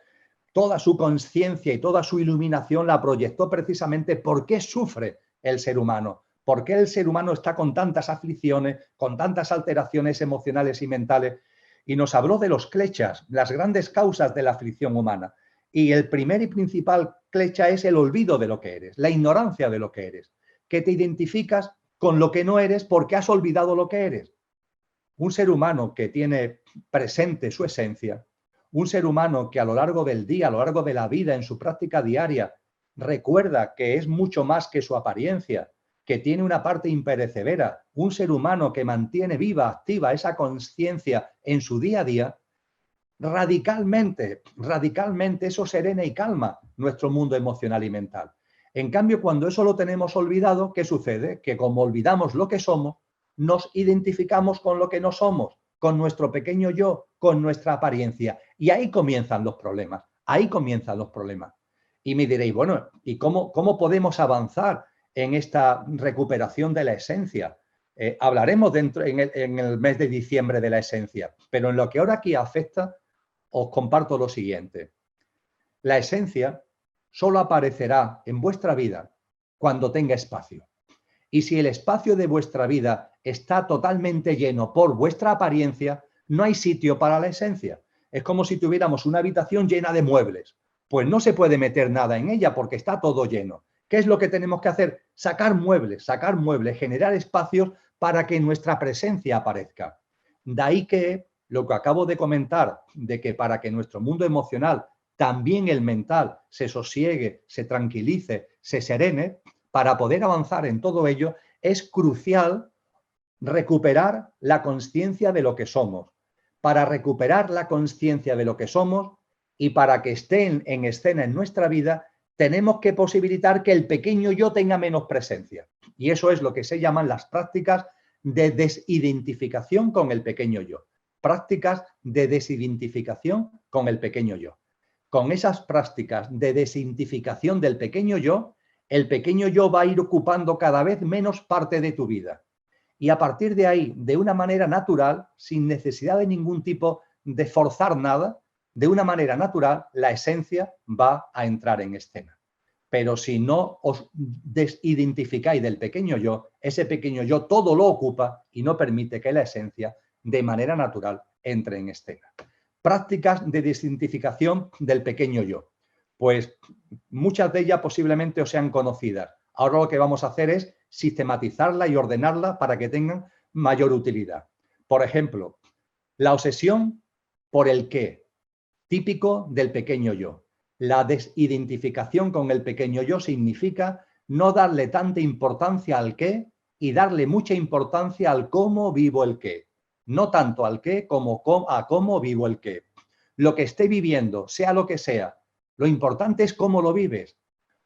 toda su conciencia y toda su iluminación la proyectó precisamente por qué sufre el ser humano, por qué el ser humano está con tantas aflicciones, con tantas alteraciones emocionales y mentales, y nos habló de los kleshas, las grandes causas de la aflicción humana. Y el primer y principal klesha es el olvido de lo que eres, la ignorancia de lo que eres, que te identificas con lo que no eres porque has olvidado lo que eres. Un ser humano que tiene presente su esencia, un ser humano que a lo largo del día, a lo largo de la vida, en su práctica diaria, recuerda que es mucho más que su apariencia, que tiene una parte imperecedera, un ser humano que mantiene viva, activa esa conciencia en su día a día, radicalmente eso serena y calma nuestro mundo emocional y mental. En cambio, cuando eso lo tenemos olvidado, ¿qué sucede? Que como olvidamos lo que somos, nos identificamos con lo que no somos, con nuestro pequeño yo, con nuestra apariencia. Y ahí comienzan los problemas, ahí comienzan los problemas. Y me diréis, bueno, ¿y cómo podemos avanzar en esta recuperación de la esencia? Hablaremos en el mes de diciembre de la esencia, pero en lo que ahora aquí afecta, os comparto lo siguiente. La esencia solo aparecerá en vuestra vida cuando tenga espacio. Y si el espacio de vuestra vida está totalmente lleno por vuestra apariencia, no hay sitio para la esencia. Es como si tuviéramos una habitación llena de muebles. Pues no se puede meter nada en ella porque está todo lleno. ¿Qué es lo que tenemos que hacer? Sacar muebles, generar espacios para que nuestra presencia aparezca. De ahí que lo que acabo de comentar, de que para que nuestro mundo emocional, también el mental, se sosiegue, se tranquilice, se serene, para poder avanzar en todo ello, es crucial recuperar la conciencia de lo que somos. Para recuperar la conciencia de lo que somos y para que estén en escena en nuestra vida, tenemos que posibilitar que el pequeño yo tenga menos presencia. Y eso es lo que se llaman las prácticas de desidentificación con el pequeño yo. Prácticas de desidentificación con el pequeño yo. Con esas prácticas de desidentificación del pequeño yo, el pequeño yo va a ir ocupando cada vez menos parte de tu vida. Y a partir de ahí, de una manera natural, sin necesidad de ningún tipo de forzar nada, de una manera natural, la esencia va a entrar en escena. Pero si no os desidentificáis del pequeño yo, ese pequeño yo todo lo ocupa y no permite que la esencia, de manera natural, entre en escena. Prácticas de desidentificación del pequeño yo. Pues muchas de ellas posiblemente os sean conocidas. Ahora lo que vamos a hacer es sistematizarla y ordenarla para que tengan mayor utilidad. Por ejemplo, la obsesión por el qué, típico del pequeño yo. La desidentificación con el pequeño yo significa no darle tanta importancia al qué y darle mucha importancia al cómo vivo el qué. No tanto al qué como a cómo vivo el qué. Lo que esté viviendo, sea lo que sea, lo importante es cómo lo vives.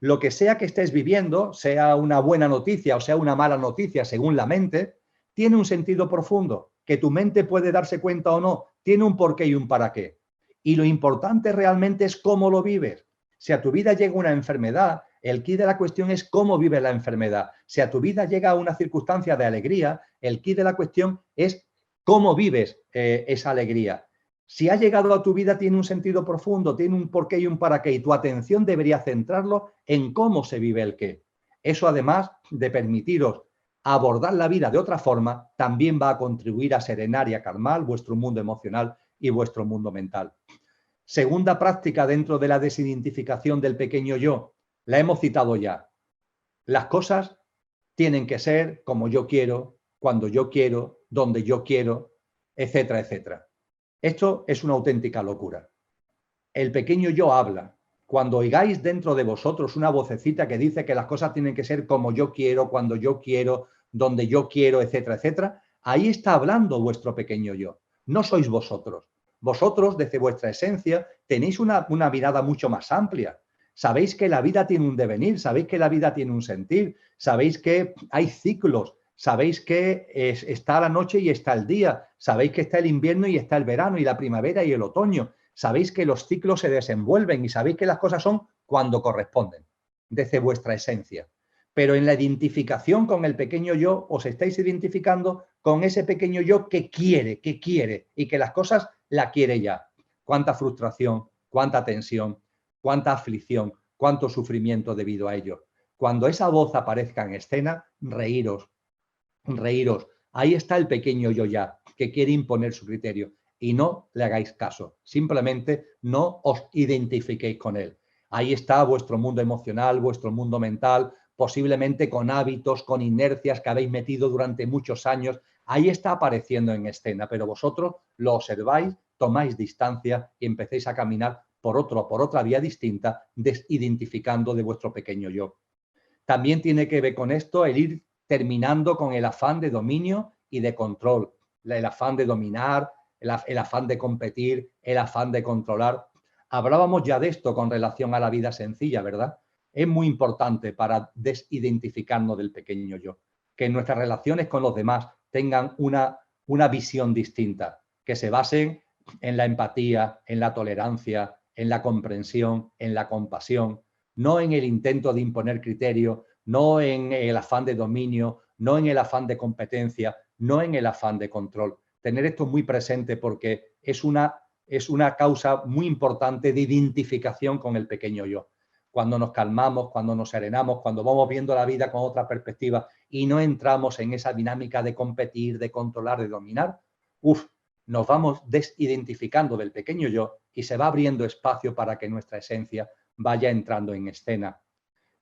Lo que sea que estés viviendo, sea una buena noticia o sea una mala noticia según la mente, tiene un sentido profundo, que tu mente puede darse cuenta o no, tiene un porqué y un para qué. Y lo importante realmente es cómo lo vives. Si a tu vida llega una enfermedad, el quid de la cuestión es cómo vives la enfermedad. Si a tu vida llega una circunstancia de alegría, el quid de la cuestión es cómo vives esa alegría. Si ha llegado a tu vida, tiene un sentido profundo, tiene un porqué y un para qué, y tu atención debería centrarlo en cómo se vive el qué. Eso, además de permitiros abordar la vida de otra forma, también va a contribuir a serenar y a calmar vuestro mundo emocional y vuestro mundo mental. Segunda práctica dentro de la desidentificación del pequeño yo, la hemos citado ya. Las cosas tienen que ser como yo quiero, cuando yo quiero, donde yo quiero, etcétera, etcétera. Esto es una auténtica locura. El pequeño yo habla. Cuando oigáis dentro de vosotros una vocecita que dice que las cosas tienen que ser como yo quiero, cuando yo quiero, donde yo quiero, etcétera, etcétera, ahí está hablando vuestro pequeño yo. No sois vosotros. Vosotros, desde vuestra esencia, tenéis una mirada mucho más amplia. Sabéis que la vida tiene un devenir, sabéis que la vida tiene un sentir, sabéis que hay ciclos, sabéis que está la noche y está el día, sabéis que está el invierno y está el verano y la primavera y el otoño, sabéis que los ciclos se desenvuelven y sabéis que las cosas son cuando corresponden, desde vuestra esencia. Pero en la identificación con el pequeño yo, os estáis identificando con ese pequeño yo que quiere y que las cosas la quiere ya. Cuánta frustración, cuánta tensión, cuánta aflicción, cuánto sufrimiento debido a ello. Cuando esa voz aparezca en escena, reíros. Ahí está el pequeño yo ya, que quiere imponer su criterio. Y no le hagáis caso. Simplemente no os identifiquéis con él. Ahí está vuestro mundo emocional, vuestro mundo mental, posiblemente con hábitos, con inercias que habéis metido durante muchos años. Ahí está apareciendo en escena, pero vosotros lo observáis, tomáis distancia y empecéis a caminar por otra vía distinta, desidentificando de vuestro pequeño yo. También tiene que ver con esto el ir terminando con el afán de dominio y de control, el afán de dominar, el afán de competir, el afán de controlar. Hablábamos ya de esto con relación a la vida sencilla, ¿verdad? Es muy importante para desidentificarnos del pequeño yo, que nuestras relaciones con los demás tengan una visión distinta, que se basen en la empatía, en la tolerancia, en la comprensión, en la compasión, no en el intento de imponer criterio, no en el afán de dominio, no en el afán de competencia, no en el afán de control. Tener esto muy presente porque es una causa muy importante de identificación con el pequeño yo. Cuando nos calmamos, cuando nos serenamos, cuando vamos viendo la vida con otra perspectiva y no entramos en esa dinámica de competir, de controlar, de dominar, nos vamos desidentificando del pequeño yo y se va abriendo espacio para que nuestra esencia vaya entrando en escena.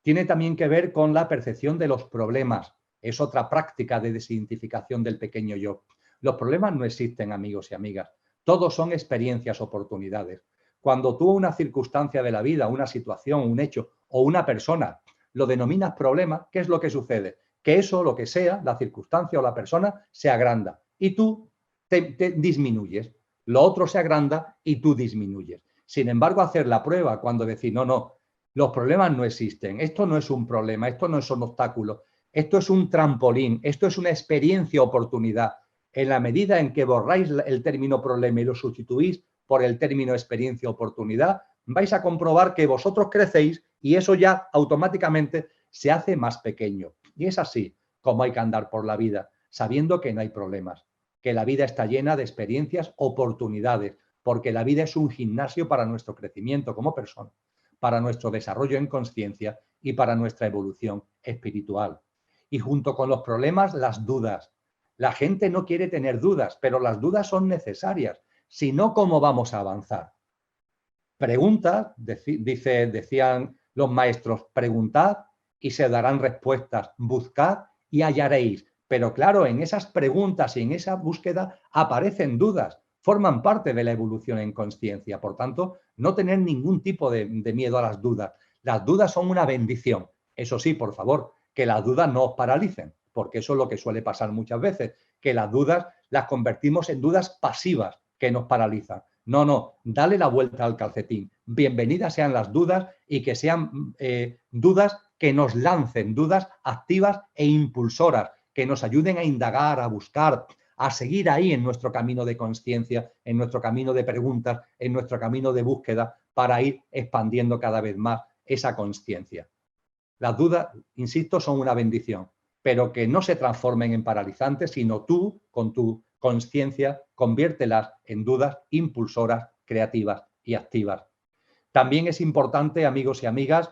Tiene también que ver con la percepción de los problemas. Es otra práctica de desidentificación del pequeño yo. Los problemas no existen, amigos y amigas. Todos son experiencias, oportunidades. Cuando tú una circunstancia de la vida, una situación, un hecho o una persona lo denominas problema, ¿qué es lo que sucede? Que eso, lo que sea, la circunstancia o la persona, se agranda y tú te disminuyes. Lo otro se agranda y tú disminuyes. Sin embargo, hacer la prueba cuando decir, no, los problemas no existen, esto no es un problema, esto no es un obstáculo, esto es un trampolín, esto es una experiencia, oportunidad. En la medida en que borráis el término problema y lo sustituís por el término experiencia, oportunidad, vais a comprobar que vosotros crecéis y eso ya automáticamente se hace más pequeño. Y es así como hay que andar por la vida, sabiendo que no hay problemas, que la vida está llena de experiencias, oportunidades, porque la vida es un gimnasio para nuestro crecimiento como persona, para nuestro desarrollo en conciencia y para nuestra evolución espiritual. Y junto con los problemas, las dudas. La gente no quiere tener dudas, pero las dudas son necesarias. Si no, ¿cómo vamos a avanzar? Pregunta, decían los maestros, preguntad y se darán respuestas, buscad y hallaréis. Pero claro, en esas preguntas y en esa búsqueda aparecen dudas, forman parte de la evolución en conciencia. Por tanto, no tener ningún tipo de miedo a las dudas. Las dudas son una bendición. Eso sí, por favor, que las dudas no os paralicen, porque eso es lo que suele pasar muchas veces, que las dudas las convertimos en dudas pasivas que nos paralizan. No, dale la vuelta al calcetín. Bienvenidas sean las dudas y que sean dudas que nos lancen, dudas activas e impulsoras, que nos ayuden a indagar, a buscar, a seguir ahí en nuestro camino de conciencia, en nuestro camino de preguntas, en nuestro camino de búsqueda, para ir expandiendo cada vez más esa conciencia. Las dudas, insisto, son una bendición, pero que no se transformen en paralizantes, sino tú, con tu conciencia, conviértelas en dudas impulsoras, creativas y activas. También es importante, amigos y amigas,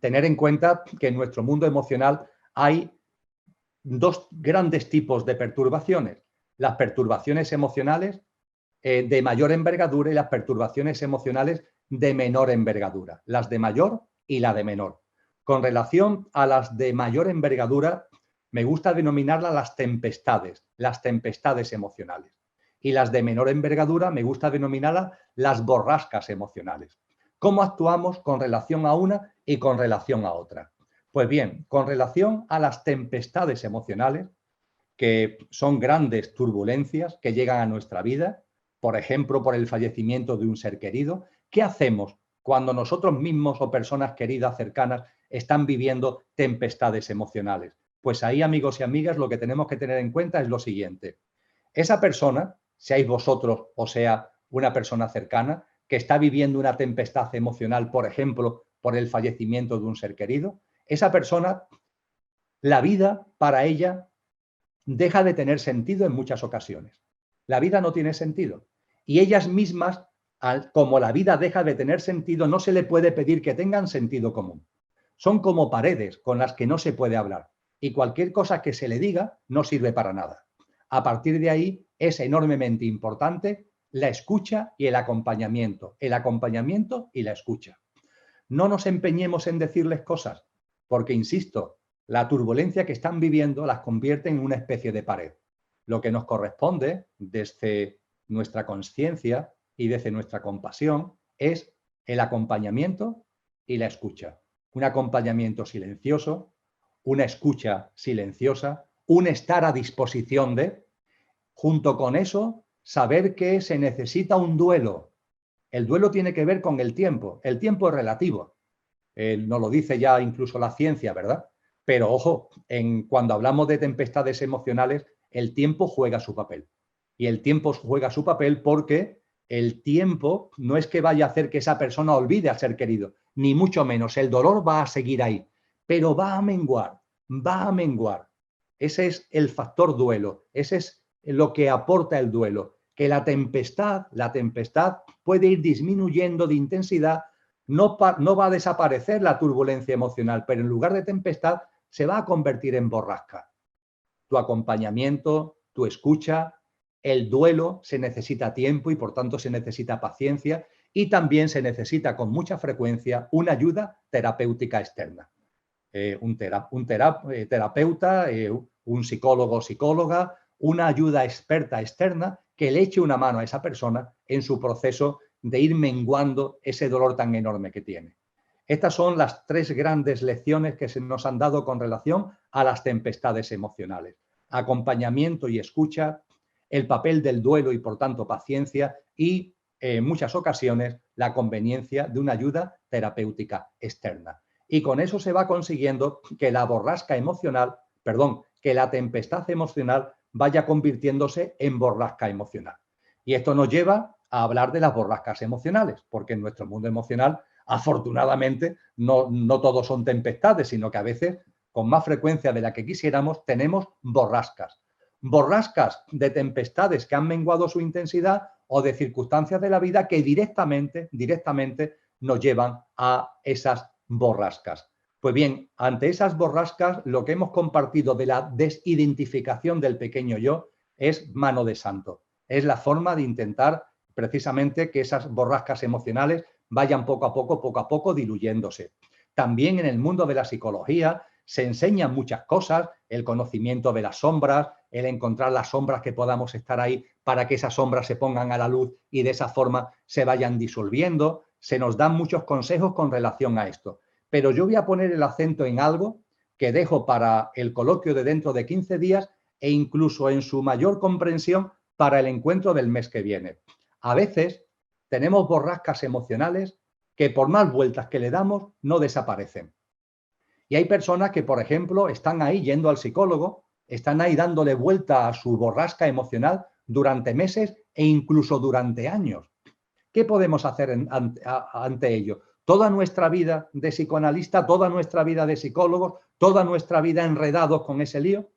tener en cuenta que en nuestro mundo emocional hay dos grandes tipos de perturbaciones. Las perturbaciones emocionales de mayor envergadura y las perturbaciones emocionales de menor envergadura. Las de mayor y la de menor. Con relación a las de mayor envergadura, me gusta denominarlas las tempestades emocionales. Y las de menor envergadura me gusta denominarlas las borrascas emocionales. ¿Cómo actuamos con relación a una y con relación a otra? Pues bien, con relación a las tempestades emocionales, que son grandes turbulencias que llegan a nuestra vida, por ejemplo, por el fallecimiento de un ser querido, ¿qué hacemos cuando nosotros mismos o personas queridas cercanas están viviendo tempestades emocionales? Pues ahí, amigos y amigas, lo que tenemos que tener en cuenta es lo siguiente. Esa persona, seáis vosotros o sea una persona cercana, que está viviendo una tempestad emocional, por ejemplo, por el fallecimiento de un ser querido, esa persona, la vida para ella deja de tener sentido en muchas ocasiones. La vida no tiene sentido. Y ellas mismas, como la vida deja de tener sentido, no se le puede pedir que tengan sentido común. Son como paredes con las que no se puede hablar. Y cualquier cosa que se le diga no sirve para nada. A partir de ahí es enormemente importante la escucha y el acompañamiento. El acompañamiento y la escucha. No nos empeñemos en decirles cosas. porque, insisto, la turbulencia que están viviendo las convierte en una especie de pared. Lo que nos corresponde desde nuestra conciencia y desde nuestra compasión es el acompañamiento y la escucha. Un acompañamiento silencioso, una escucha silenciosa, un estar a disposición de, junto con eso, saber que se necesita un duelo. El duelo tiene que ver con el tiempo. El tiempo es relativo. Nos lo dice ya incluso la ciencia, ¿verdad? Pero ojo, cuando hablamos de tempestades emocionales, el tiempo juega su papel. Y el tiempo juega su papel porque el tiempo no es que vaya a hacer que esa persona olvide al ser querido, ni mucho menos. El dolor va a seguir ahí, pero va a menguar, va a menguar. Ese es el factor duelo, ese es lo que aporta el duelo, que la tempestad puede ir disminuyendo de intensidad. No va a desaparecer la turbulencia emocional, pero en lugar de tempestad se va a convertir en borrasca. Tu acompañamiento, tu escucha, el duelo se necesita tiempo y por tanto se necesita paciencia y también se necesita con mucha frecuencia una ayuda terapéutica externa. Un terapeuta, un psicólogo o psicóloga, una ayuda experta externa que le eche una mano a esa persona en su proceso de ir menguando ese dolor tan enorme que tiene. Estas son las tres grandes lecciones que se nos han dado con relación a las tempestades emocionales. Acompañamiento y escucha, el papel del duelo y por tanto paciencia y en muchas ocasiones la conveniencia de una ayuda terapéutica externa. Y con eso se va consiguiendo que la borrasca emocional, que la tempestad emocional vaya convirtiéndose en borrasca emocional. Y esto nos lleva a hablar de las borrascas emocionales, porque en nuestro mundo emocional, afortunadamente, no todos son tempestades, sino que a veces, con más frecuencia de la que quisiéramos, tenemos borrascas. Borrascas de tempestades que han menguado su intensidad o de circunstancias de la vida que directamente nos llevan a esas borrascas. Pues bien, ante esas borrascas, lo que hemos compartido de la desidentificación del pequeño yo es mano de santo. Es la forma de intentar precisamente que esas borrascas emocionales vayan poco a poco diluyéndose. También en el mundo de la psicología se enseñan muchas cosas, el conocimiento de las sombras, el encontrar las sombras que podamos estar ahí para que esas sombras se pongan a la luz y de esa forma se vayan disolviendo. Se nos dan muchos consejos con relación a esto. Pero yo voy a poner el acento en algo que dejo para el coloquio de dentro de 15 días e incluso en su mayor comprensión para el encuentro del mes que viene. A veces tenemos borrascas emocionales que por más vueltas que le damos no desaparecen. Y hay personas que, por ejemplo, están ahí yendo al psicólogo, están ahí dándole vuelta a su borrasca emocional durante meses e incluso durante años. ¿Qué podemos hacer ante ello? Toda nuestra vida de psicoanalista, toda nuestra vida de psicólogos, toda nuestra vida enredados con ese lío.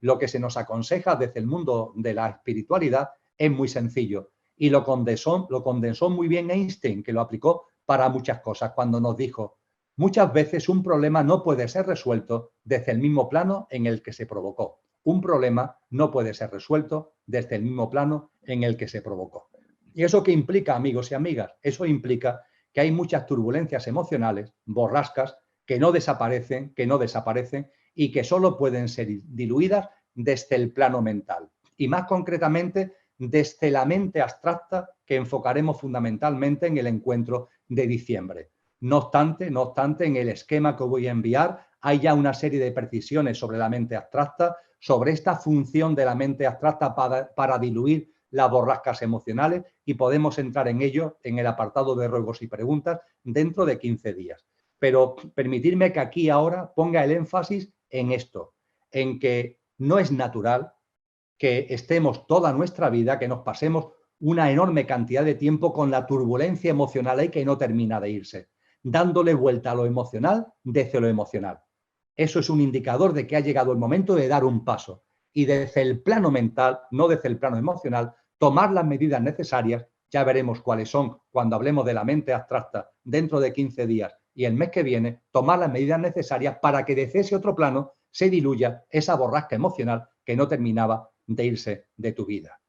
Lo que se nos aconseja desde el mundo de la espiritualidad es muy sencillo y lo condensó muy bien Einstein, que lo aplicó para muchas cosas cuando nos dijo: muchas veces un problema no puede ser resuelto desde el mismo plano en el que se provocó. Un problema no puede ser resuelto desde el mismo plano en el que se provocó. ¿Y eso qué implica, amigos y amigas? Eso implica que hay muchas turbulencias emocionales, borrascas, que no desaparecen y que solo pueden ser diluidas desde el plano mental. Y más concretamente, desde la mente abstracta que enfocaremos fundamentalmente en el encuentro de diciembre. No obstante, en el esquema que voy a enviar hay ya una serie de precisiones sobre la mente abstracta, sobre esta función de la mente abstracta para diluir las borrascas emocionales, y podemos entrar en ello en el apartado de ruegos y preguntas dentro de 15 días. Pero permitirme que aquí ahora ponga el énfasis en esto, en que no es natural que estemos toda nuestra vida, que nos pasemos una enorme cantidad de tiempo con la turbulencia emocional ahí que no termina de irse, dándole vuelta a lo emocional desde lo emocional. Eso es un indicador de que ha llegado el momento de dar un paso y desde el plano mental, no desde el plano emocional, tomar las medidas necesarias. Ya veremos cuáles son cuando hablemos de la mente abstracta dentro de 15 días y el mes que viene, tomar las medidas necesarias para que desde ese otro plano se diluya esa borrasca emocional que no terminaba de irse de tu vida.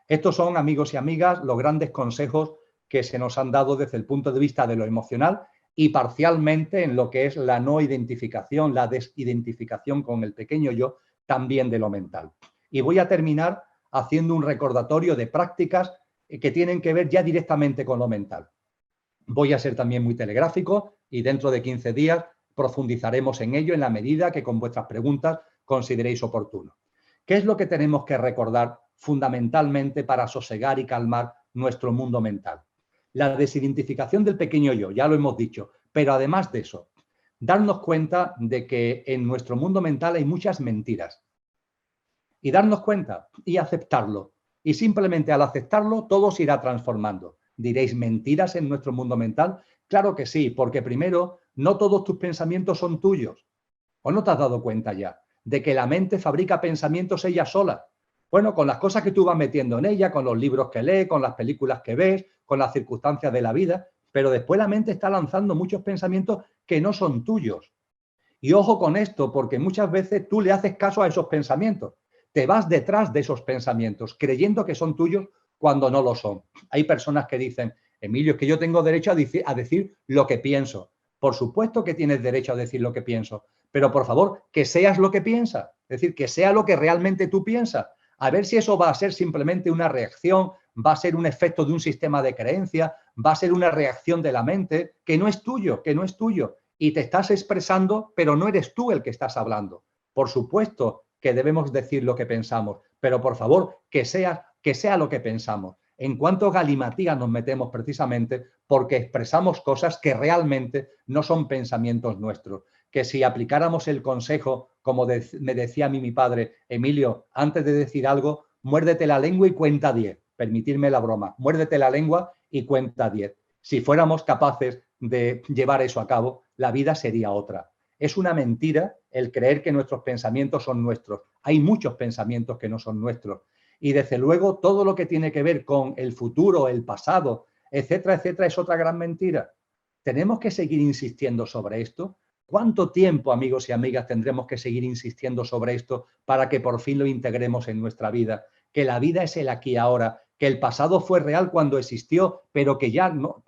Estos son, amigos y amigas, los grandes consejos que se nos han dado desde el punto de vista de lo emocional y parcialmente en lo que es la no identificación, la desidentificación con el pequeño yo, también de lo mental. Y voy a terminar haciendo un recordatorio de prácticas que tienen que ver ya directamente con lo mental. Voy a ser también muy telegráfico y dentro de 15 días profundizaremos en ello en la medida que con vuestras preguntas consideréis oportuno. ¿Qué es lo que tenemos que recordar fundamentalmente para sosegar y calmar nuestro mundo mental? La desidentificación del pequeño yo, ya lo hemos dicho, pero además de eso, darnos cuenta de que en nuestro mundo mental hay muchas mentiras. Y darnos cuenta y aceptarlo. Y simplemente al aceptarlo, todo se irá transformando. ¿Diréis mentiras en nuestro mundo mental? Claro que sí, porque primero, no todos tus pensamientos son tuyos. ¿O no te has dado cuenta ya de que la mente fabrica pensamientos ella sola? Bueno, con las cosas que tú vas metiendo en ella, con los libros que lees, con las películas que ves, con las circunstancias de la vida, pero después la mente está lanzando muchos pensamientos que no son tuyos. Y ojo con esto, porque muchas veces tú le haces caso a esos pensamientos. Te vas detrás de esos pensamientos, creyendo que son tuyos cuando no lo son. Hay personas que dicen, Emilio, es que yo tengo derecho a decir lo que pienso. Por supuesto que tienes derecho a decir lo que pienso, pero por favor, que seas lo que piensas. Es decir, que sea lo que realmente tú piensas. A ver si eso va a ser simplemente una reacción, va a ser un efecto de un sistema de creencia, va a ser una reacción de la mente, que no es tuyo, que no es tuyo. Y te estás expresando, pero no eres tú el que estás hablando. Por supuesto que debemos decir lo que pensamos, pero por favor, que sea lo que pensamos. En cuanto galimatías nos metemos precisamente porque expresamos cosas que realmente no son pensamientos nuestros. Que si aplicáramos el consejo, como me decía a mí mi padre, Emilio, antes de decir algo, muérdete la lengua y cuenta 10. Permitirme la broma, muérdete la lengua y cuenta 10. Si fuéramos capaces de llevar eso a cabo, la vida sería otra. Es una mentira el creer que nuestros pensamientos son nuestros. Hay muchos pensamientos que no son nuestros. Y desde luego todo lo que tiene que ver con el futuro, el pasado, etcétera, etcétera, es otra gran mentira. Tenemos que seguir insistiendo sobre esto. ¿Cuánto tiempo, amigos y amigas, tendremos que seguir insistiendo sobre esto para que por fin lo integremos en nuestra vida? Que la vida es el aquí y ahora, que el pasado fue real cuando existió, pero que ya no,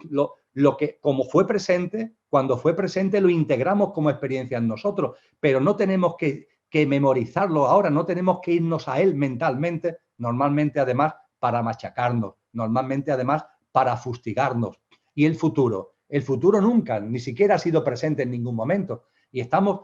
lo que como fue presente, cuando fue presente lo integramos como experiencia en nosotros, pero no tenemos que memorizarlo ahora, no tenemos que irnos a él mentalmente, normalmente además para machacarnos, normalmente además para fustigarnos. Y el futuro nunca, ni siquiera ha sido presente en ningún momento. Y estamos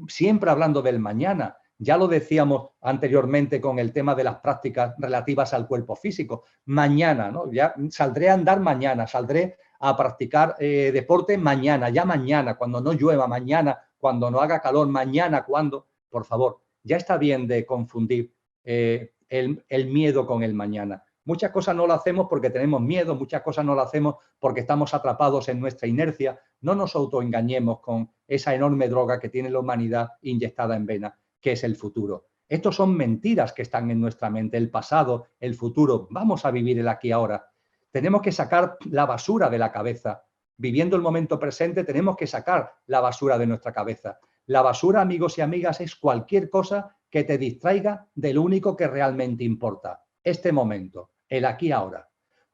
siempre hablando del mañana. Ya lo decíamos anteriormente con el tema de las prácticas relativas al cuerpo físico. Mañana, ¿no? Ya saldré a andar mañana, saldré a practicar deporte mañana, ya mañana, cuando no llueva, mañana, cuando no haga calor, mañana, cuando, por favor, ya está bien de confundir el miedo con el mañana. Muchas cosas no lo hacemos porque tenemos miedo, muchas cosas no lo hacemos porque estamos atrapados en nuestra inercia. No nos autoengañemos con esa enorme droga que tiene la humanidad inyectada en vena, que es el futuro. Estos son mentiras que están en nuestra mente, el pasado, el futuro. Vamos a vivir el aquí y ahora. Tenemos que sacar la basura de la cabeza. Viviendo el momento presente, tenemos que sacar la basura de nuestra cabeza. La basura, amigos y amigas, es cualquier cosa que te distraiga de lo único que realmente importa. Este momento, el aquí y ahora.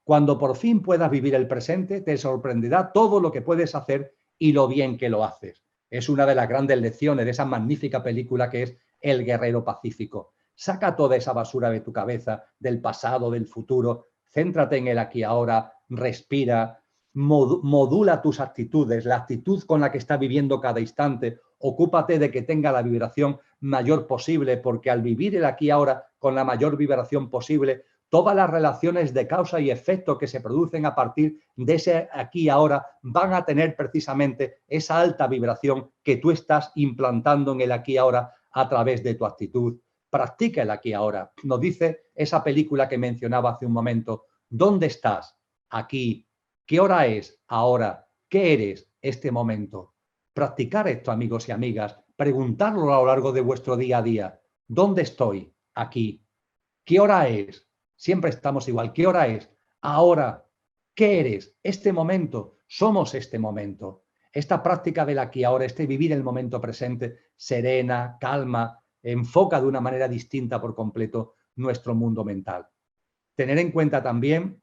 Cuando por fin puedas vivir el presente, te sorprenderá todo lo que puedes hacer y lo bien que lo haces. Es una de las grandes lecciones de esa magnífica película que es El Guerrero Pacífico. Saca toda esa basura de tu cabeza, del pasado, del futuro. Céntrate en el aquí y ahora, respira, modula tus actitudes, la actitud con la que estás viviendo cada instante. Ocúpate de que tenga la vibración mayor posible, porque al vivir el aquí y ahora con la mayor vibración posible, todas las relaciones de causa y efecto que se producen a partir de ese aquí y ahora van a tener precisamente esa alta vibración que tú estás implantando en el aquí y ahora a través de tu actitud. Practica el aquí y ahora. Nos dice esa película que mencionaba hace un momento. ¿Dónde estás? Aquí. ¿Qué hora es? Ahora. ¿Qué eres? Este momento. Practicar esto, amigos y amigas. Preguntarlo a lo largo de vuestro día a día. ¿Dónde estoy? Aquí. ¿Qué hora es? Siempre estamos igual. ¿Qué hora es? Ahora. ¿Qué eres? Este momento. Somos este momento. Esta práctica del aquí ahora, este vivir el momento presente, serena, calma, enfoca de una manera distinta por completo nuestro mundo mental. Tener en cuenta también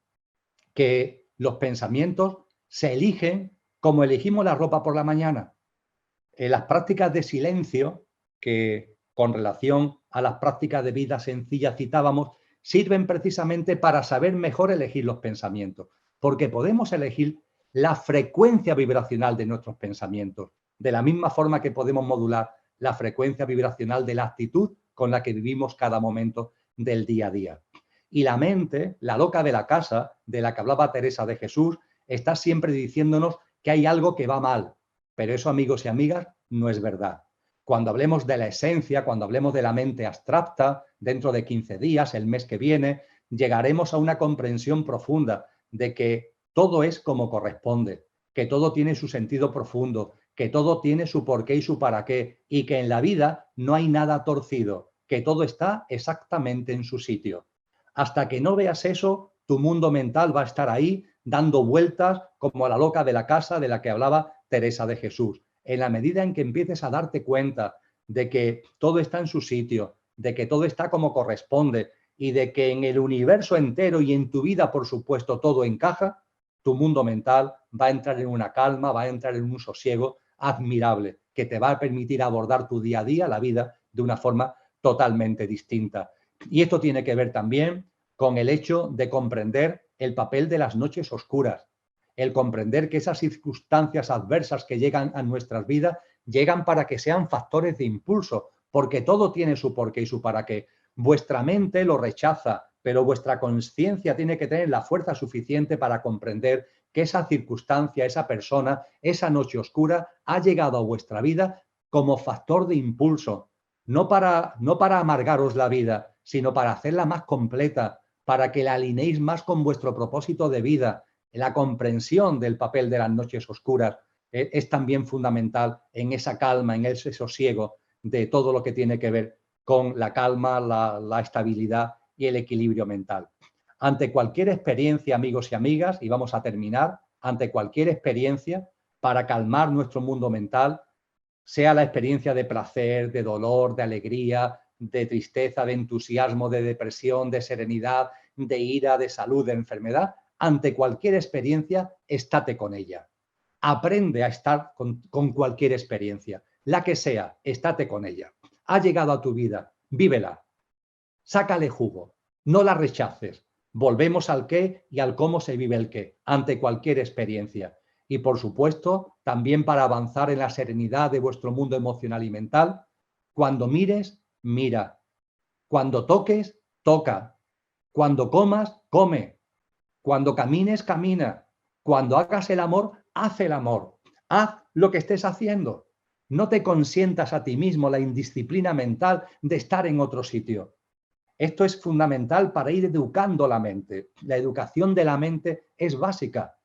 que los pensamientos se eligen como elegimos la ropa por la mañana. Las prácticas de silencio, que con relación a las prácticas de vida sencilla citábamos, sirven precisamente para saber mejor elegir los pensamientos, porque podemos elegir la frecuencia vibracional de nuestros pensamientos, de la misma forma que podemos modular la frecuencia vibracional de la actitud con la que vivimos cada momento del día a día. Y la mente, la loca de la casa, de la que hablaba Teresa de Jesús, está siempre diciéndonos que hay algo que va mal. Pero eso, amigos y amigas, no es verdad. Cuando hablemos de la esencia, cuando hablemos de la mente abstracta, dentro de 15 días, el mes que viene, llegaremos a una comprensión profunda de que todo es como corresponde, que todo tiene su sentido profundo, que todo tiene su porqué y su para qué, y que en la vida no hay nada torcido, que todo está exactamente en su sitio. Hasta que no veas eso, tu mundo mental va a estar ahí dando vueltas como la loca de la casa de la que hablaba Teresa de Jesús. En la medida en que empieces a darte cuenta de que todo está en su sitio, de que todo está como corresponde y de que en el universo entero y en tu vida, por supuesto, todo encaja, tu mundo mental va a entrar en una calma, va a entrar en un sosiego admirable que te va a permitir abordar tu día a día, la vida, de una forma totalmente distinta. Y esto tiene que ver también con el hecho de comprender el papel de las noches oscuras, el comprender que esas circunstancias adversas que llegan a nuestras vidas llegan para que sean factores de impulso, porque todo tiene su porqué y su para qué. Vuestra mente lo rechaza, pero vuestra conciencia tiene que tener la fuerza suficiente para comprender que esa circunstancia, esa persona, esa noche oscura ha llegado a vuestra vida como factor de impulso, no para amargaros la vida, sino para hacerla más completa, para que la alineéis más con vuestro propósito de vida. La comprensión del papel de las noches oscuras es también fundamental en esa calma, en ese sosiego de todo lo que tiene que ver con la calma, la estabilidad y el equilibrio mental. Ante cualquier experiencia, amigos y amigas, y vamos a terminar, ante cualquier experiencia, para calmar nuestro mundo mental, sea la experiencia de placer, de dolor, de alegría, de tristeza, de entusiasmo, de depresión, de serenidad, de ira, de salud, de enfermedad, ante cualquier experiencia, estate con ella. Aprende a estar con cualquier experiencia, la que sea, estate con ella. Ha llegado a tu vida, vívela, sácale jugo, no la rechaces. Volvemos al qué y al cómo se vive el qué, ante cualquier experiencia. Y por supuesto, también para avanzar en la serenidad de vuestro mundo emocional y mental, cuando mires, mira. Cuando toques, toca. Cuando comas, come. Cuando camines, camina. Cuando hagas el amor, haz el amor. Haz lo que estés haciendo. No te consientas a ti mismo la indisciplina mental de estar en otro sitio. Esto es fundamental para ir educando la mente. La educación de la mente es básica.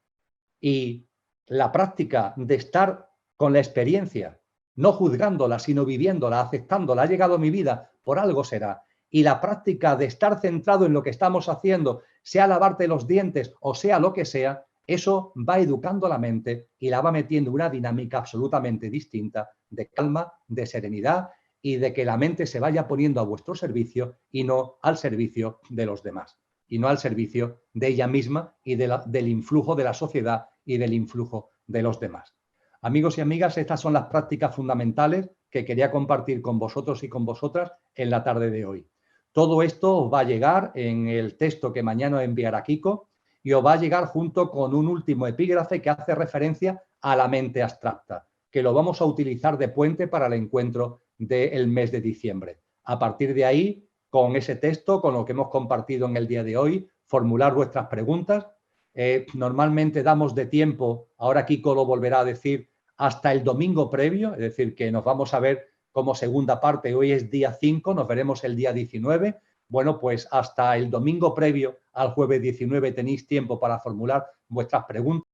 Y la práctica de estar con la experiencia, no juzgándola, sino viviéndola, aceptándola, ha llegado a mi vida, por algo será. Y la práctica de estar centrado en lo que estamos haciendo, sea lavarte los dientes o sea lo que sea, eso va educando la mente y la va metiendo en una dinámica absolutamente distinta de calma, de serenidad y de que la mente se vaya poniendo a vuestro servicio y no al servicio de los demás, y no al servicio de ella misma y del influjo de la sociedad y del influjo de los demás. Amigos y amigas, estas son las prácticas fundamentales que quería compartir con vosotros y con vosotras en la tarde de hoy. Todo esto os va a llegar en el texto que mañana enviará Kiko y os va a llegar junto con un último epígrafe que hace referencia a la mente abstracta, que lo vamos a utilizar de puente para el encuentro del mes de diciembre. A partir de ahí, con ese texto, con lo que hemos compartido en el día de hoy, formular vuestras preguntas. Normalmente damos de tiempo, ahora Kiko lo volverá a decir, hasta el domingo previo, es decir, que nos vamos a ver como segunda parte. Hoy es día 5, nos veremos el día 19. Bueno, pues hasta el domingo previo al jueves 19 tenéis tiempo para formular vuestras preguntas.